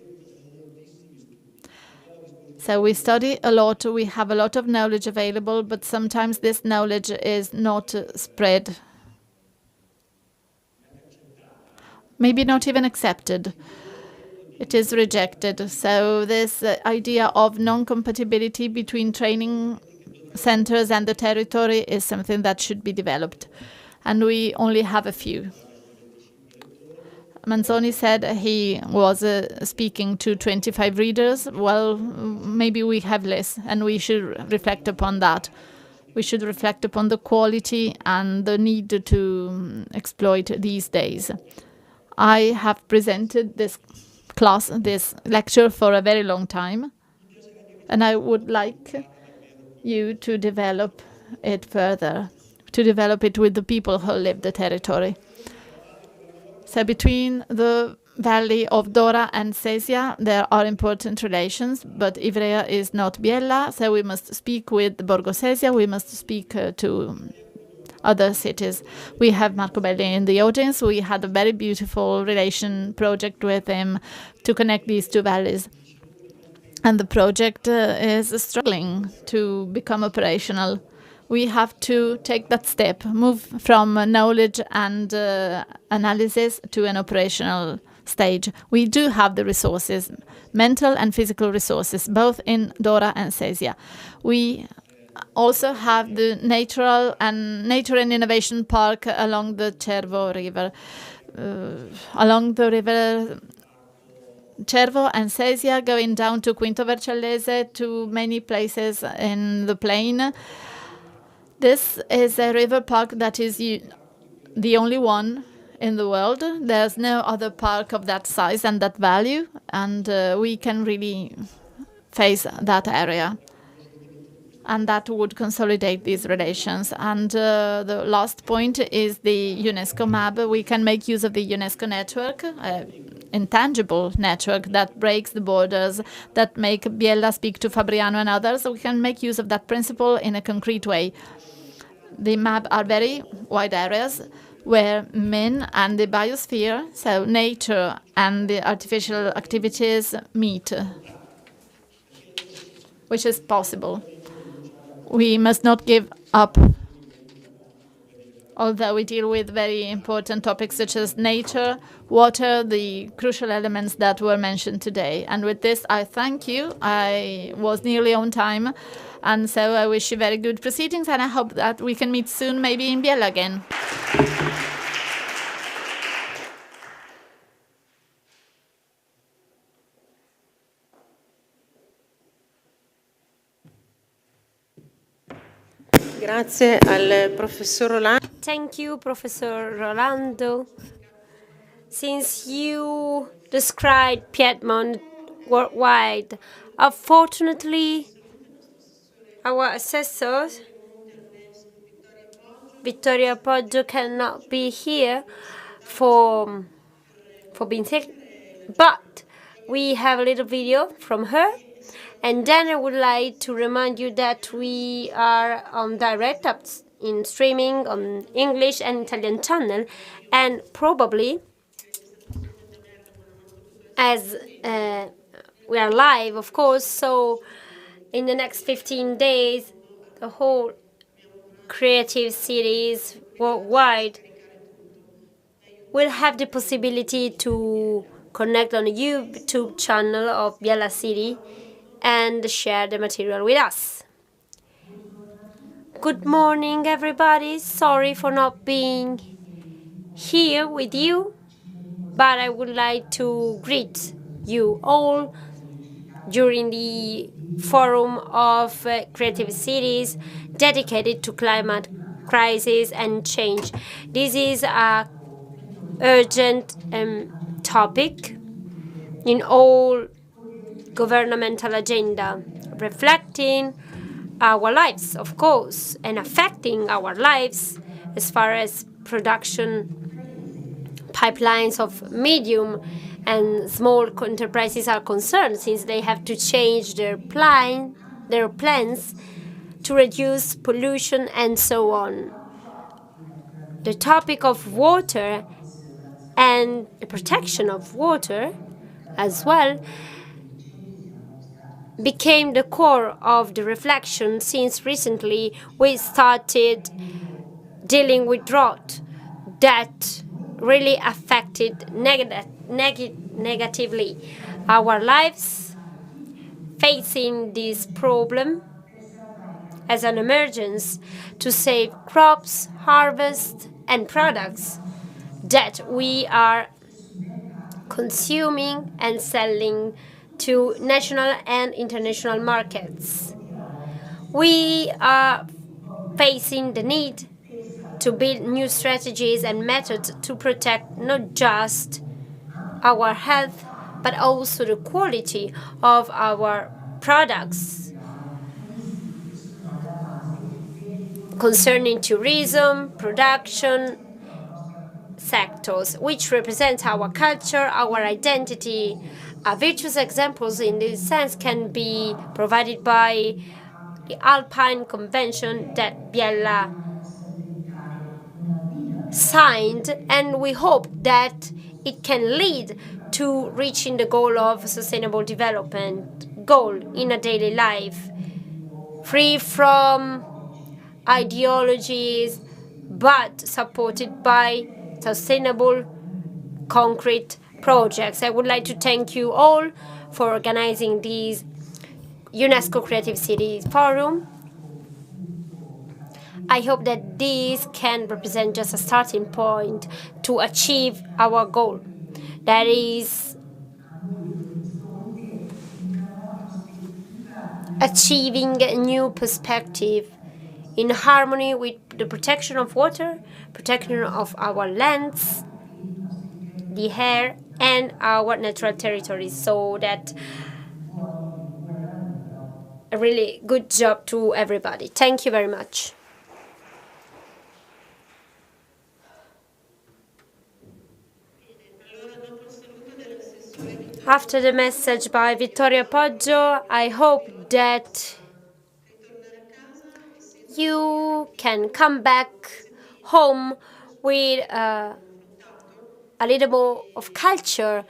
S2: So we study a lot, we have a lot of knowledge available, but sometimes this knowledge is not spread. Maybe not even accepted. It is rejected. So this idea of non-compatibility between training centers and the territory is something that should be developed. And we only have a few. Manzoni said he was speaking to 25 readers. Well, maybe we have less, and we should reflect upon that. We should reflect upon the quality and the need to exploit these days. I have presented this class, this lecture for a very long time, and I would like you to develop it further, to develop it with the people who live the territory. So between the valley of Dora and Sesia, there are important relations, but Ivrea is not Biella, so we must speak with Borgo Sesia, we must speak to other cities. We have Marco Belli in the audience. We had a very beautiful relation project with him to connect these two valleys. And the project is struggling to become operational. We have to take that step, move from knowledge and analysis to an operational stage. We do have the resources, mental and physical resources, both in Dora and Sesia. We also have the Nature and Innovation Park along the Cervo River. Along the river Cervo and Sesia, going down to Quinto Vercellese, to many places in the plain. This is a river park that is the only one in the world. There's no other park of that size and that value, and we can really face that area. And that would consolidate these relations. And the last point is the UNESCO map. We can make use of the UNESCO network, intangible network that breaks the borders, that make Biella speak to Fabriano and others. We can make use of that principle in a concrete way. The map are very wide areas where men and the biosphere, so nature and the artificial activities meet, which is possible. We must not give up although we deal with very important topics such as nature, water, the crucial elements that were mentioned today. And with this, I thank you. I was nearly on time, and so I wish you very good proceedings, and I hope that we can meet soon, maybe in Biella again.
S5: Grazie al professor Rolando.
S4: Thank you, Professor Rolando. Since you described Piedmont worldwide, unfortunately, our assessors, Vittoria Poggio, cannot be here for being sick, but we have a little video from her. And then I would like to remind you that we are on direct in streaming on English and Italian channel, and probably as we are live, of course, so in the next 15 days, the whole creative series worldwide will have the possibility to connect on the YouTube channel of Biella City and share the material with us. Good morning, everybody. Sorry for not being here with you, but I would like to greet you all during the Forum of Creative Cities dedicated to climate crisis and change. This is a urgent topic in all governmental agenda, reflecting our lives, of course, and affecting our lives as far as production pipelines of medium and small enterprises are concerned, since they have to change their plans to reduce pollution and so on. The topic of water and the protection of water as well became the core of the reflection, since recently we started dealing with drought that really affected negatively our lives. Facing this problem as an emergency to save crops, harvest, and products that we are consuming and selling to national and international markets. We are facing the need to build new strategies and methods to protect not just our health, but also the quality of our products. Concerning tourism, production sectors, which represent our culture, our identity. Virtuous examples in this sense can be provided by the Alpine Convention that Biella signed, and we hope that it can lead to reaching the goal of sustainable development goal in a daily life, free from ideologies, but supported by sustainable, concrete projects. I would like to thank you all for organizing this UNESCO Creative Cities Forum. I hope that this can represent just a starting point to achieve our goal. That is achieving a new perspective in harmony with the protection of water, protection of our lands, the air, and our natural territories. So that a really good job to everybody. Thank you very much. After the message by Vittoria Poggio, I hope that you can come back home with a little more of culture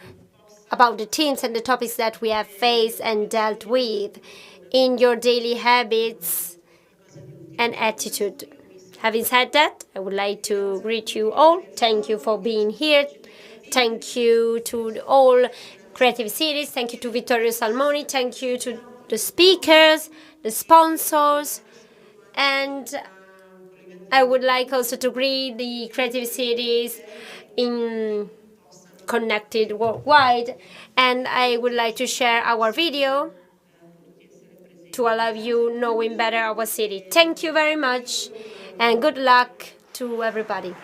S4: about the themes and the topics that we have faced and dealt with in your daily habits and attitude. Having said that, I would like to greet you all. Thank you for being here. Thank you to all Creative Cities. Thank you to Vittorio Salmoni. Thank you to the speakers, the sponsors, and I would like also to greet the Creative Cities in connected worldwide, and I would like to share our video to allow you knowing better our city. Thank you very much, and good luck to everybody.